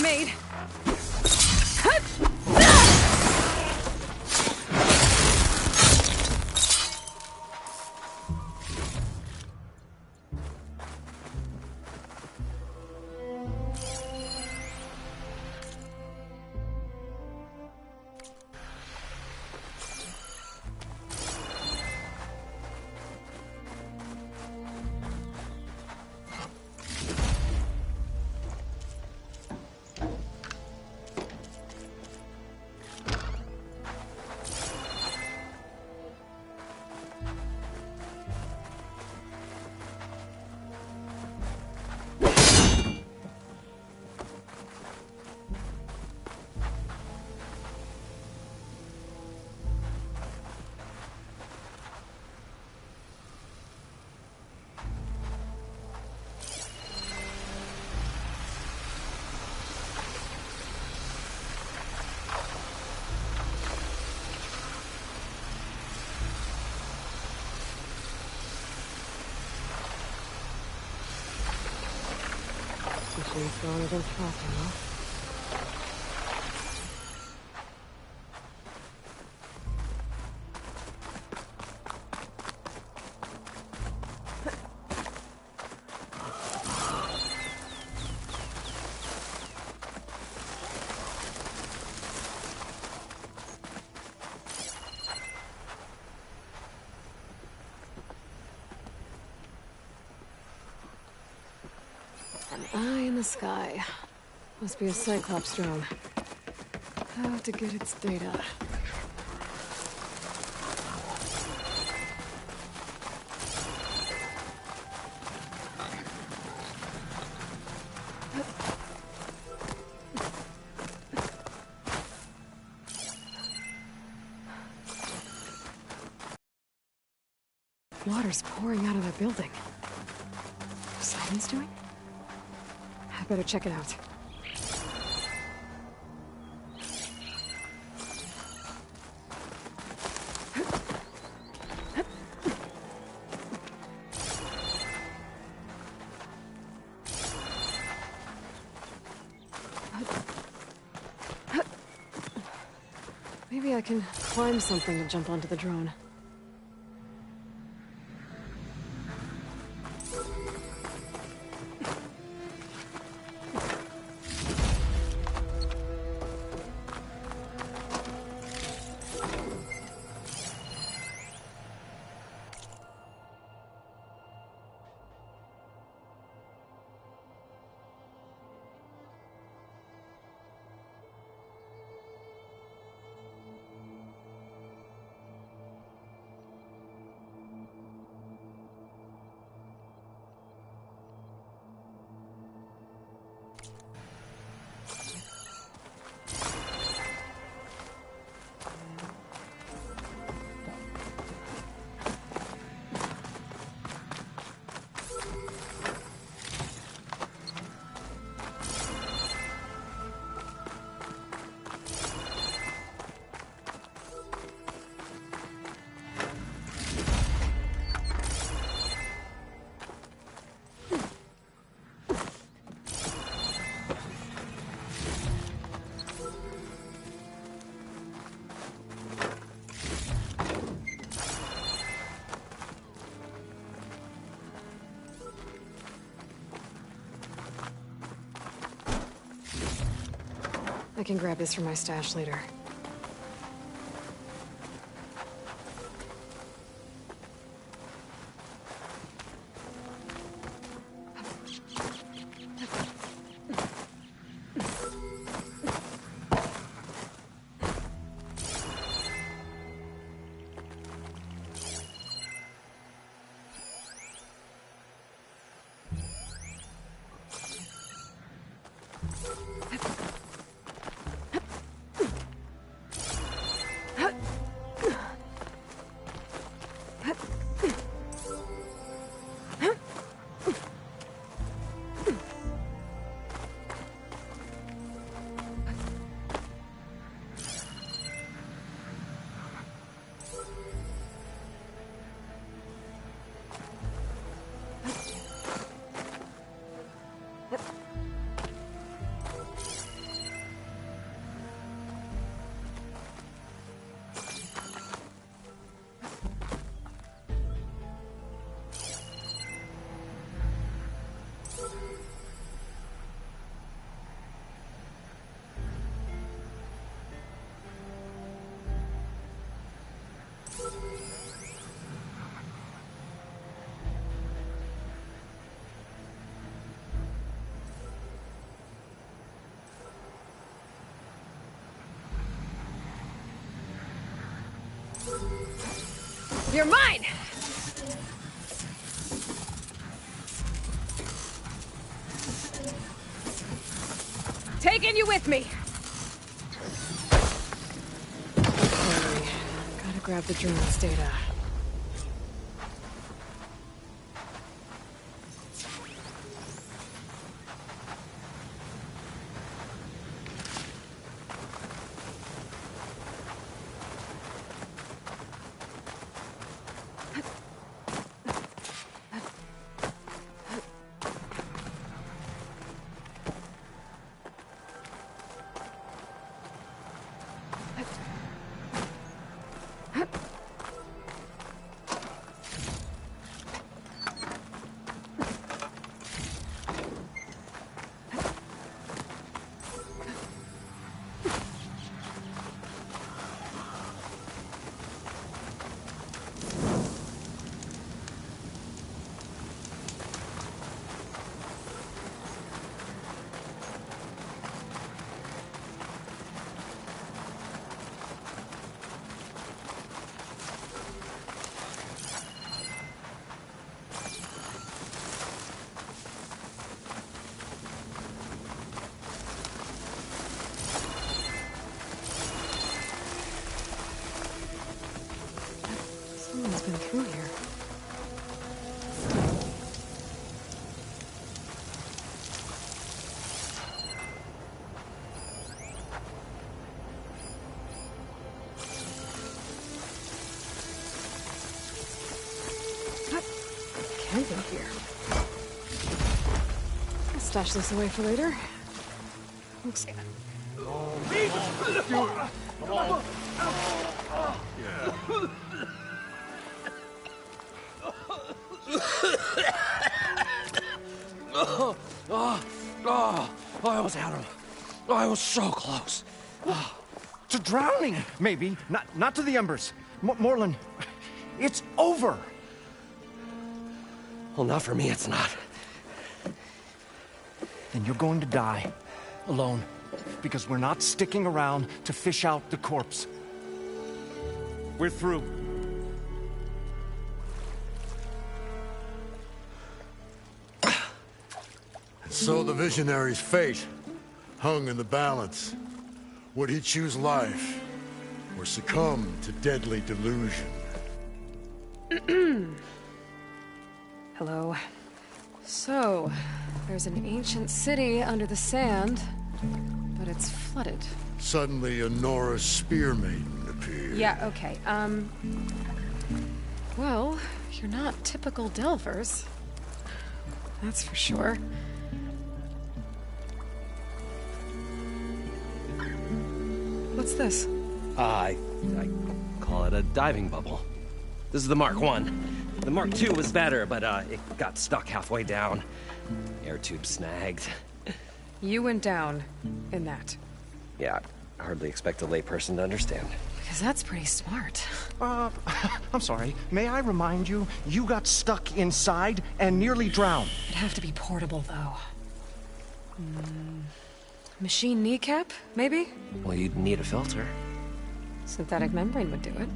Made. She's gone against Frosty, huh? An eye in the sky. Must be a Cyclops drone. How to get its data. Water's pouring out of that building. Poseidon's doing? I better check it out. Maybe I can climb something to jump onto the drone. I can grab this from my stash later. You're mine! Taking you with me! Okay, gotta grab the drone's data. Someone's been through here. Camping here. I'll stash this away for later. Looks good. I almost had him. I was so close. To drowning, maybe. Not to the embers. Morlund, it's over. Well, not for me, it's not. Then you're going to die. Alone. Because we're not sticking around to fish out the corpse. We're through. So the visionary's fate hung in the balance. Would he choose life or succumb to deadly delusion? Hello. So, there's an ancient city under the sand, but it's flooded. Suddenly a Nora spear maiden appeared. Yeah, okay, well, you're not typical Delvers. That's for sure. What's this? I call it a diving bubble. This is the Mark I. The Mark II was better, but it got stuck halfway down. Air tube snagged. You went down in that. Yeah, I hardly expect a layperson to understand. Because that's pretty smart. I'm sorry. May I remind you, you got stuck inside and nearly drowned. It'd have to be portable, though. Machine kneecap, maybe? Well, you'd need a filter. Synthetic membrane would do it.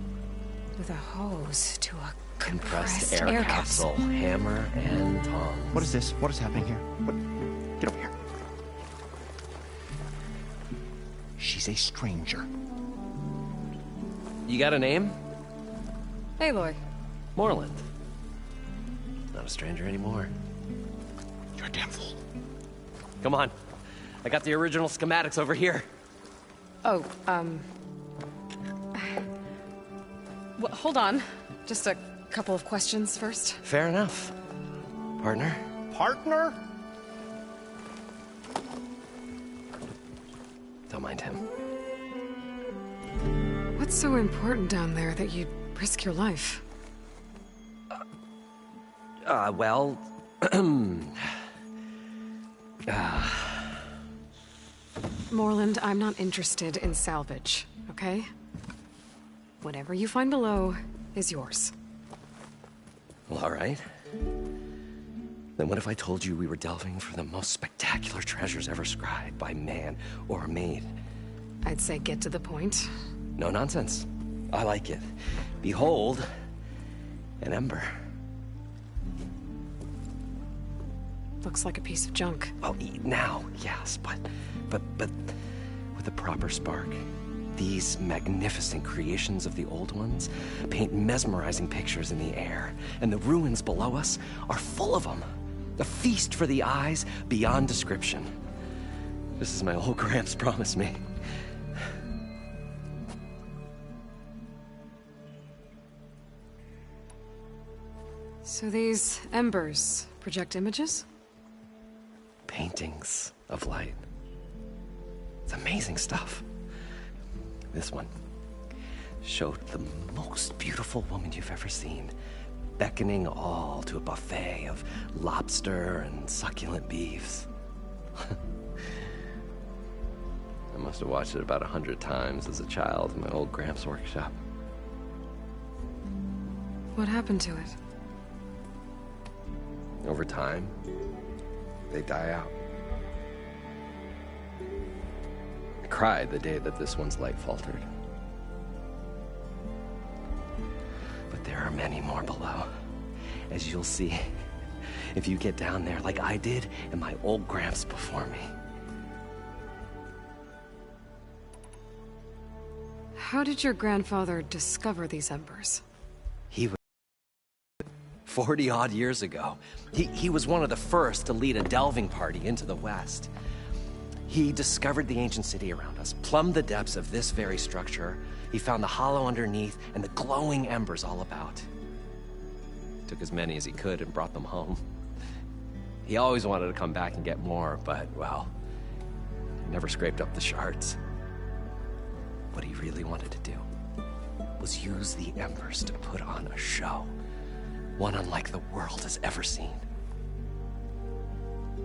With a hose to a Compressed air capsule. Hammer and tongs. What is this? What is happening here? What? Get over here. She's a stranger. You got a name? Aloy. Morland. Not a stranger anymore. You're a damn fool. Come on. I got the original schematics over here. Oh, well, hold on. Just a couple of questions first. Fair enough. Partner? Partner? Don't mind him. What's so important down there that you'd risk your life? Well... Morland, I'm not interested in salvage, okay? Whatever you find below is yours. Well, all right. Then what if I told you we were delving for the most spectacular treasures ever scribed by man or maid? I'd say get to the point. No nonsense. I like it. Behold, an ember. Looks like a piece of junk. Well, now, yes, but with a proper spark. These magnificent creations of the old ones paint mesmerizing pictures in the air, and the ruins below us are full of them. A feast for the eyes beyond description. Just as my old Gramps promised me. So these embers project images? Paintings of light. It's amazing stuff. This one showed the most beautiful woman you've ever seen, beckoning all to a buffet of lobster and succulent beefs. I must have watched it about 100 times as a child in my old Gramps' workshop. What happened to it? Over time, they die out. I cried the day that this one's light faltered. But there are many more below, as you'll see if you get down there like I did and my old Gramps before me. How did your grandfather discover these embers? He was 40-odd years ago. He was one of the first to lead a delving party into the West. He discovered the ancient city around us, plumbed the depths of this very structure. He found the hollow underneath and the glowing embers all about. Took as many as he could and brought them home. He always wanted to come back and get more, but, well, he never scraped up the shards. What he really wanted to do was use the embers to put on a show. One unlike the world has ever seen.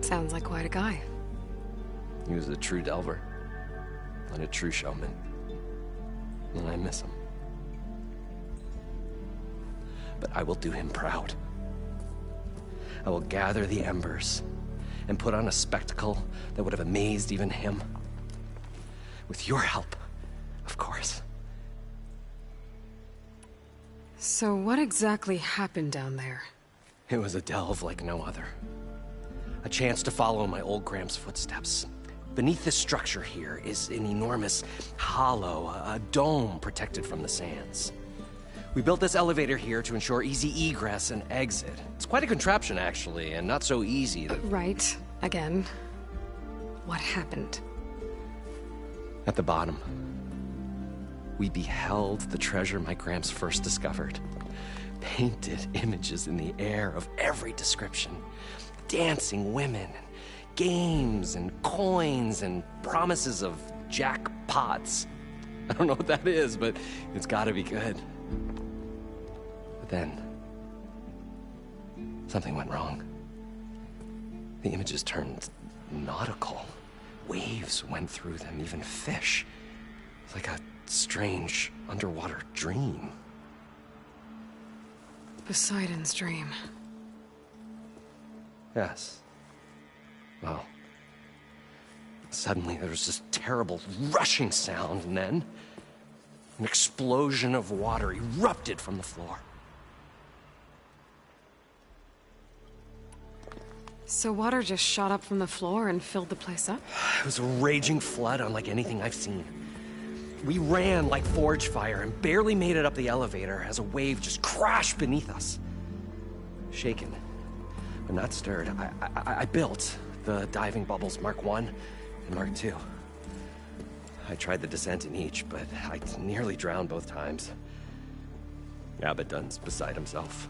Sounds like quite a guy. He was a true delver, and a true showman. And I miss him. But I will do him proud. I will gather the embers and put on a spectacle that would have amazed even him. With your help, of course. So what exactly happened down there? It was a delve like no other. A chance to follow in my old Gramps' footsteps. Beneath this structure here is an enormous hollow, a dome protected from the sands. We built this elevator here to ensure easy egress and exit. It's quite a contraption, actually, and not so easy that... Right. Again. What happened? At the bottom, we beheld the treasure my Gramps first discovered. Painted images in the air of every description. Dancing women, games and coins and promises of jackpots. I don't know what that is, but it's gotta be good. But then, something went wrong. The images turned nautical, waves went through them, even fish. It's like a strange underwater dream. Poseidon's dream. Yes. Well, suddenly there was this terrible rushing sound, and then an explosion of water erupted from the floor. So water just shot up from the floor and filled the place up? It was a raging flood unlike anything I've seen. We ran like forge fire and barely made it up the elevator as a wave just crashed beneath us. Shaken, but not stirred, I built the diving bubbles Mark I and Mark II. I tried the descent in each, but I nearly drowned both times. Abaddon's beside himself.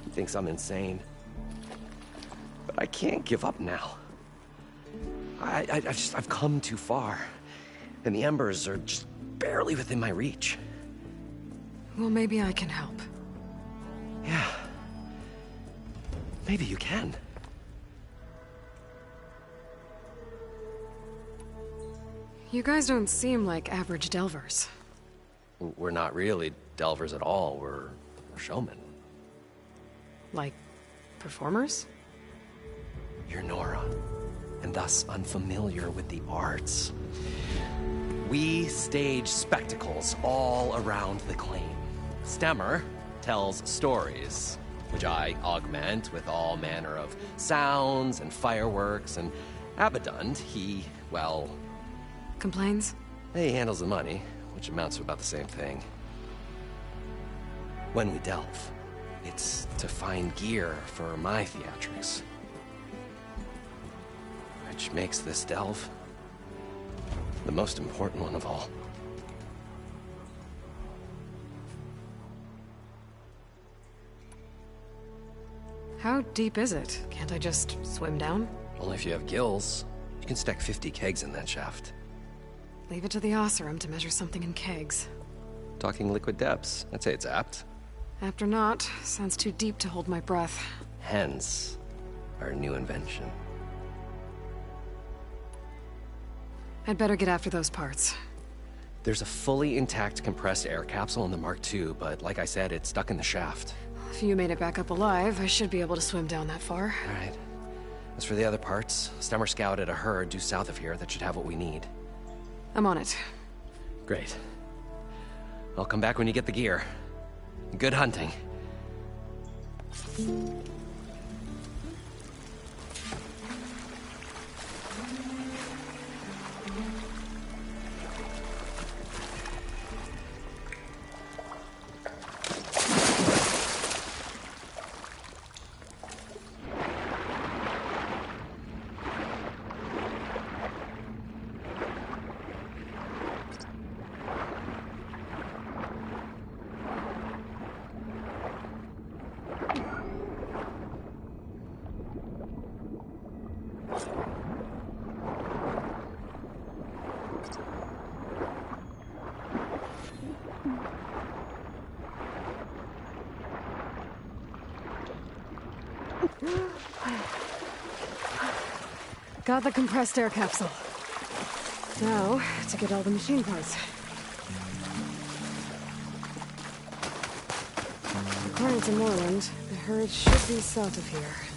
He thinks I'm insane. But I can't give up now. I've come too far. And the embers are just barely within my reach. Well, maybe I can help. Yeah. Maybe you can. You guys don't seem like average delvers. We're not really delvers at all. We're showmen. Like, performers? You're Nora, and thus unfamiliar with the arts. We stage spectacles all around the claim. Stemmer tells stories, which I augment with all manner of sounds and fireworks, and Abaddon, he, well... Complains? He handles the money, which amounts to about the same thing. When we delve, it's to find gear for my theatrics. Which makes this delve the most important one of all. How deep is it? Can't I just swim down? Only if you have gills. You can stack 50 kegs in that shaft. Leave it to the Oseram to measure something in kegs. Talking liquid depths, I'd say it's apt. Apt or not, sounds too deep to hold my breath. Hence, our new invention. I'd better get after those parts. There's a fully intact compressed air capsule in the Mark II, but like I said, it's stuck in the shaft. If you made it back up alive, I should be able to swim down that far. All right. As for the other parts, Stemmer scouted a herd due south of here that should have what we need. I'm on it. Great. I'll come back when you get the gear. Good hunting. Got the compressed air capsule. Now, to get all the machine parts. According to Moreland, the herd should be south of here.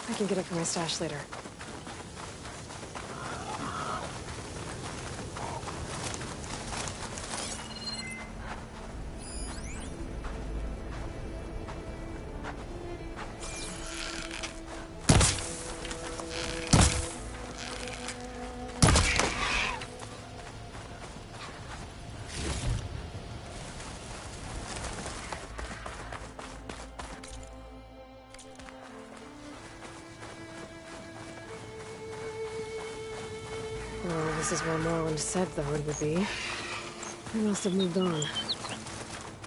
I can get it from my stash later. This is where Morland said the hood would be. They must have moved on.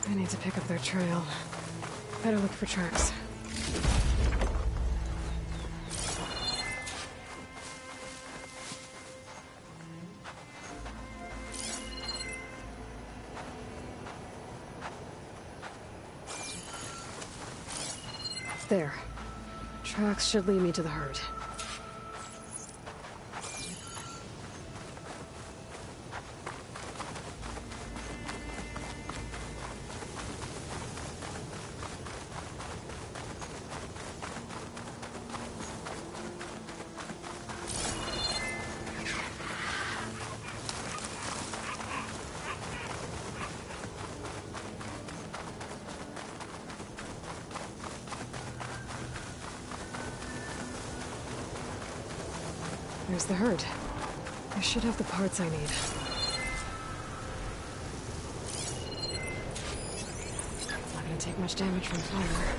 I need to pick up their trail. Better look for tracks. There. Tracks should lead me to the herd. There's the herd. I should have the parts I need. It's not gonna take much damage from fire.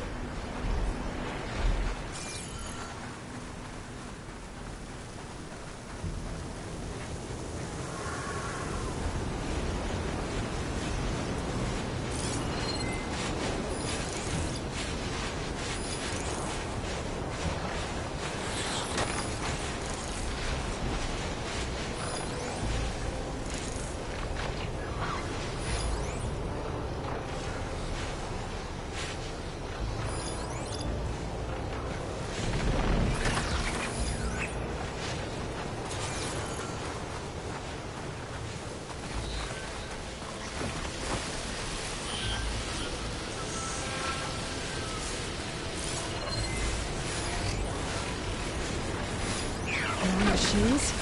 Machines?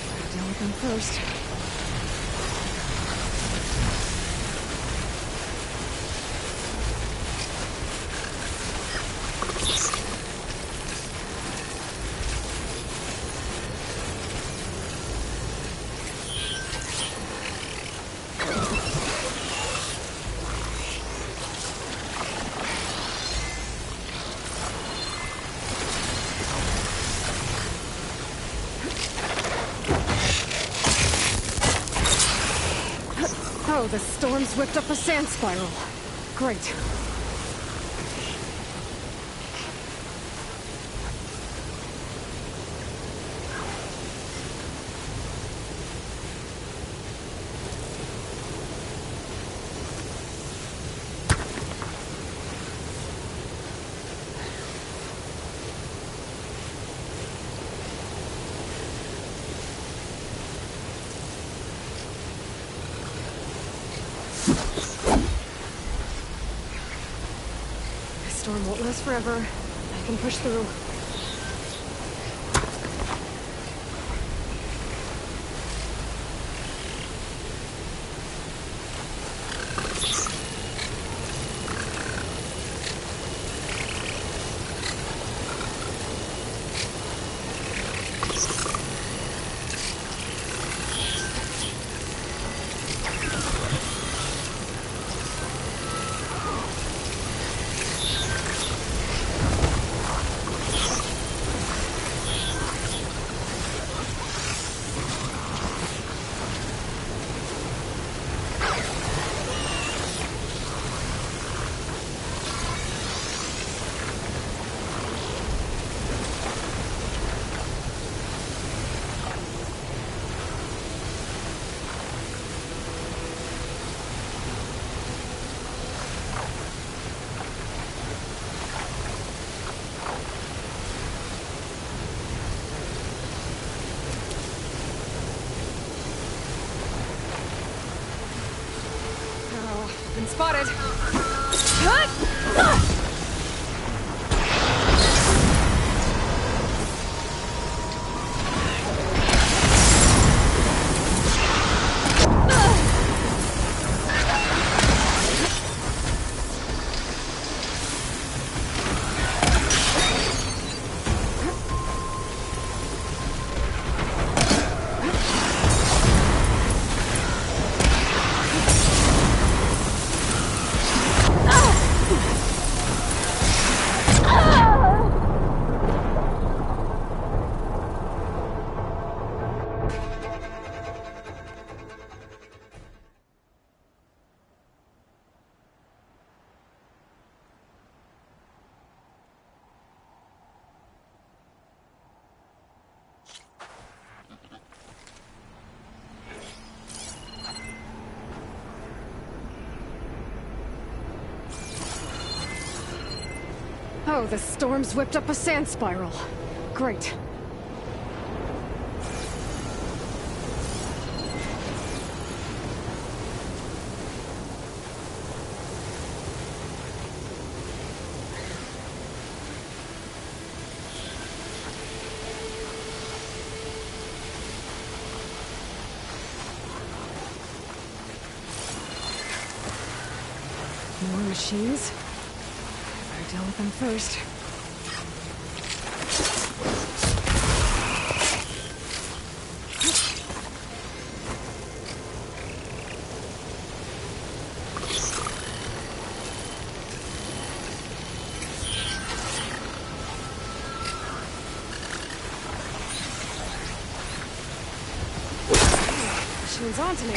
Gotta deal with them first. Oh, the storm's whipped up a sand spiral. Great. Storm won't last forever. I can push through. Been spotted. Oh, the storm's whipped up a sand spiral. Great. More machines? Better deal with them first. Machine's on to me.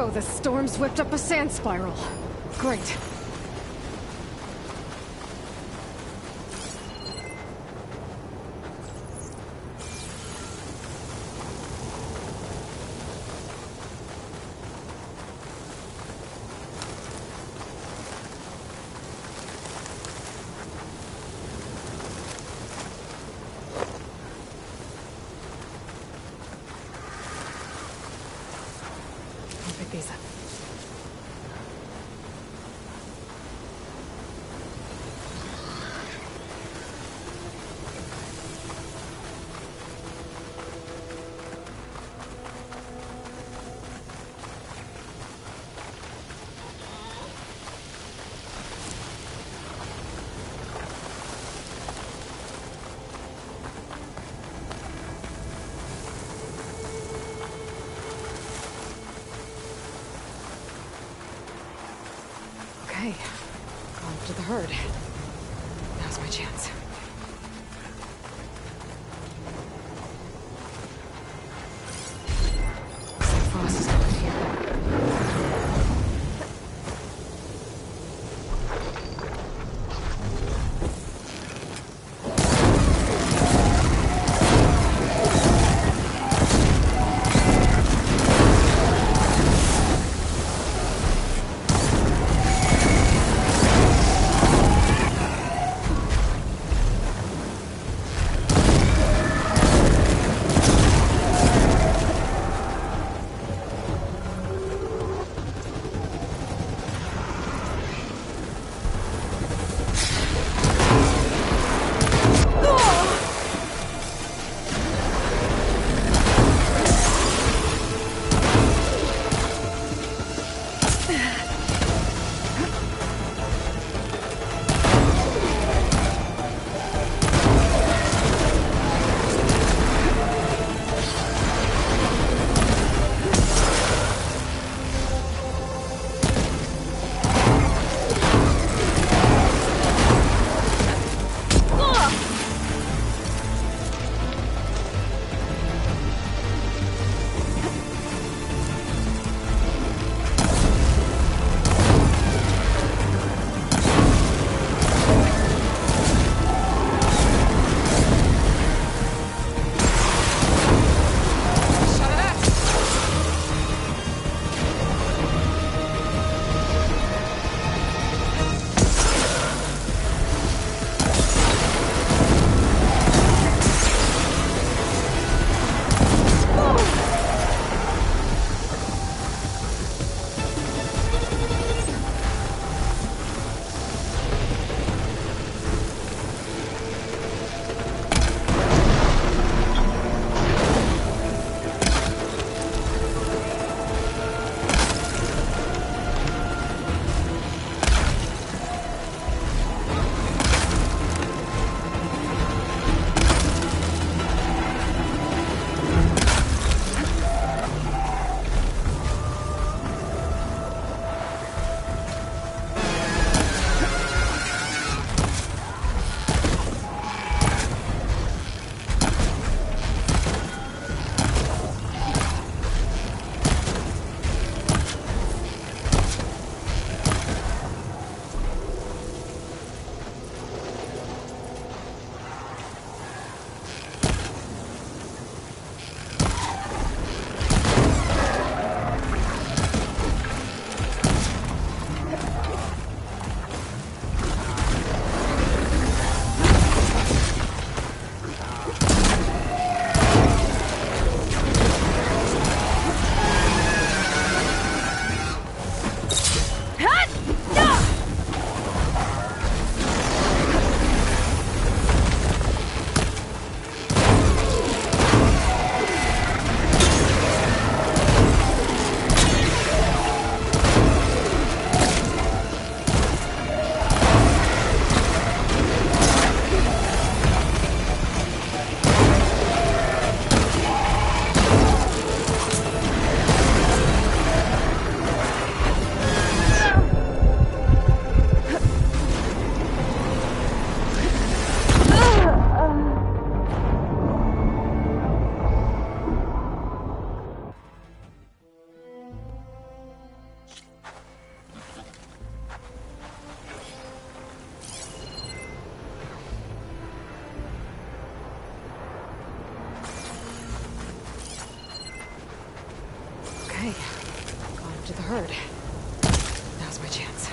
So, the storm's whipped up a sand spiral. Great. I'll pick these up. Okay, on to the herd. Now's my chance. Looks like Frost is coming here. guard. Now's my chance.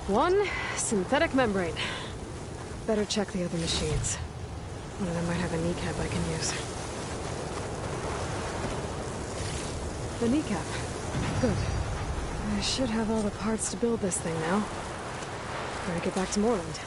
One synthetic membrane. Better check the other machines. One of them might have a kneecap I can use. The kneecap. Good. I should have all the parts to build this thing now. Better get back to Moreland.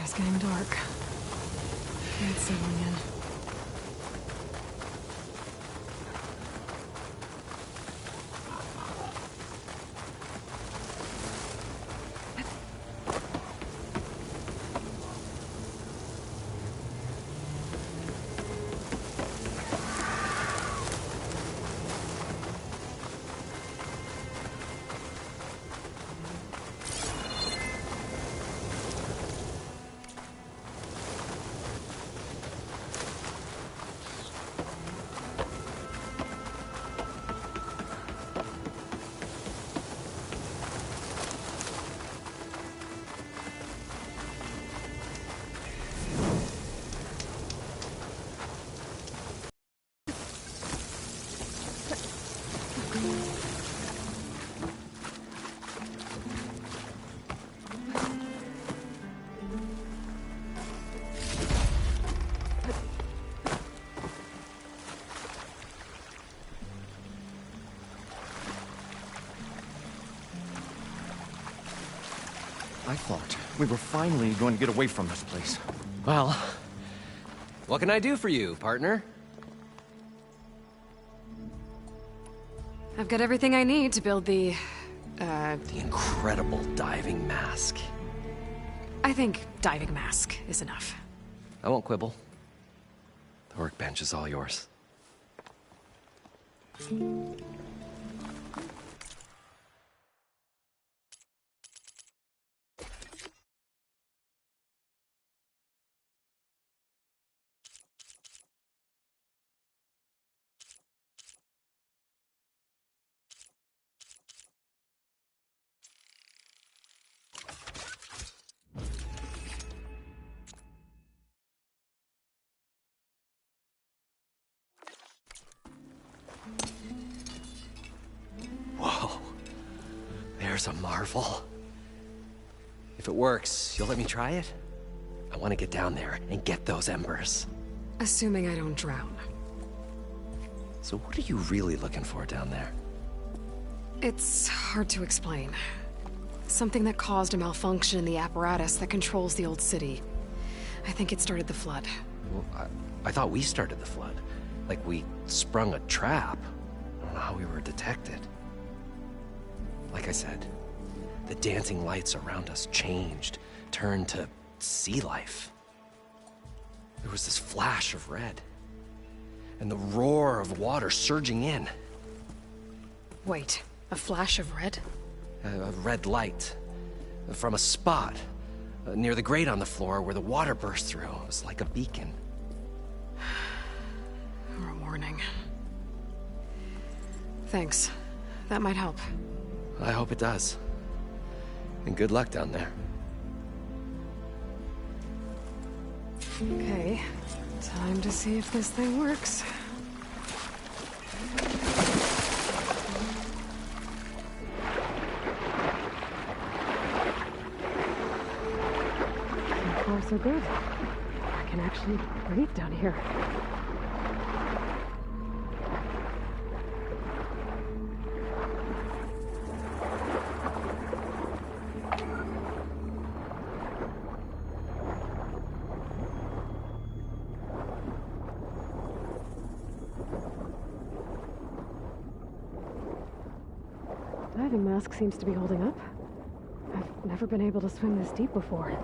It's getting dark. Can't see one in. I thought we were finally going to get away from this place. Well, what can I do for you, partner? I've got everything I need to build the incredible diving mask. I think diving mask is enough. I won't quibble. The workbench is all yours. Whoa. There's a marvel. If it works, you'll let me try it? I want to get down there and get those embers. Assuming I don't drown. So what are you really looking for down there? It's hard to explain. Something that caused a malfunction in the apparatus that controls the old city. I think it started the flood. Well, I thought we started the flood. Like we sprung a trap. I don't know how we were detected. Like I said, the dancing lights around us changed, turned to sea life. There was this flash of red, and the roar of water surging in. Wait, a flash of red? A red light from a spot near the grate on the floor where the water burst through. It was like a beacon. Or a warning. Thanks. That might help. I hope it does. And good luck down there. Okay, time to see if this thing works. So far, so good. I can actually breathe down here. Diving mask seems to be holding up. I've never been able to swim this deep before.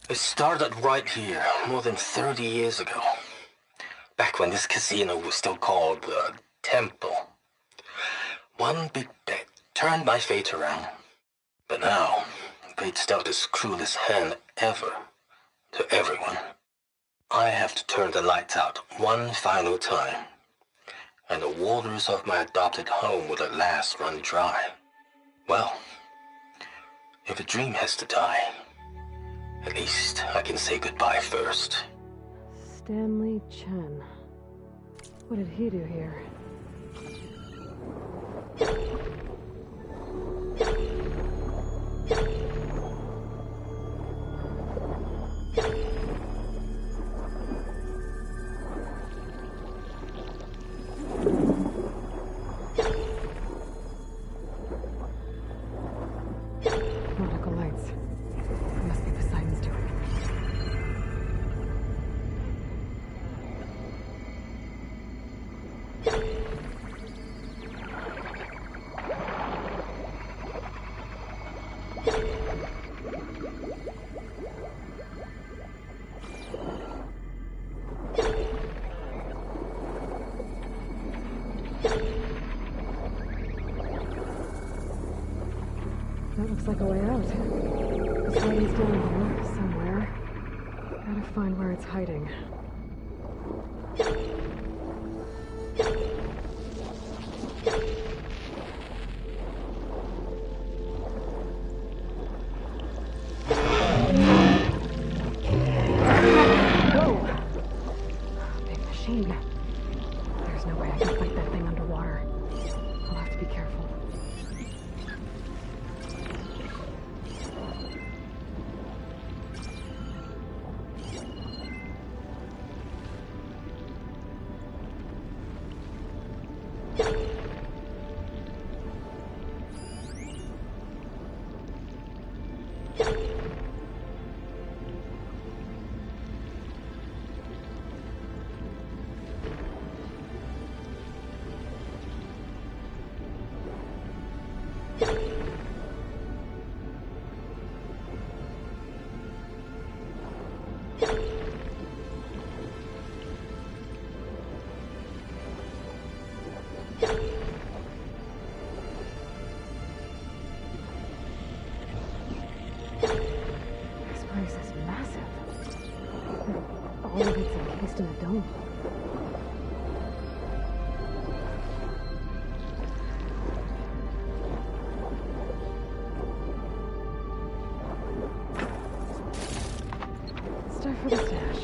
It started right here, more than 30 years ago. Back when this casino was still called the Temple. One big bet. turned my fate around. But now, fate's dealt his cruelest hand ever to everyone. I have to turn the lights out one final time, and the waters of my adopted home will at last run dry. Well, if a dream has to die, at least I can say goodbye first. Stanley Chen. What did he do here? Nautical lights. Must be Poseidon's doing. That looks like a way out. Poseidon's down here, somewhere. Gotta find where it's hiding. Whoa! Big machine. There's no way I can fight that thing underwater. I'll have to be careful. This place is massive. All of it's encased in a dome. It's time for the stash.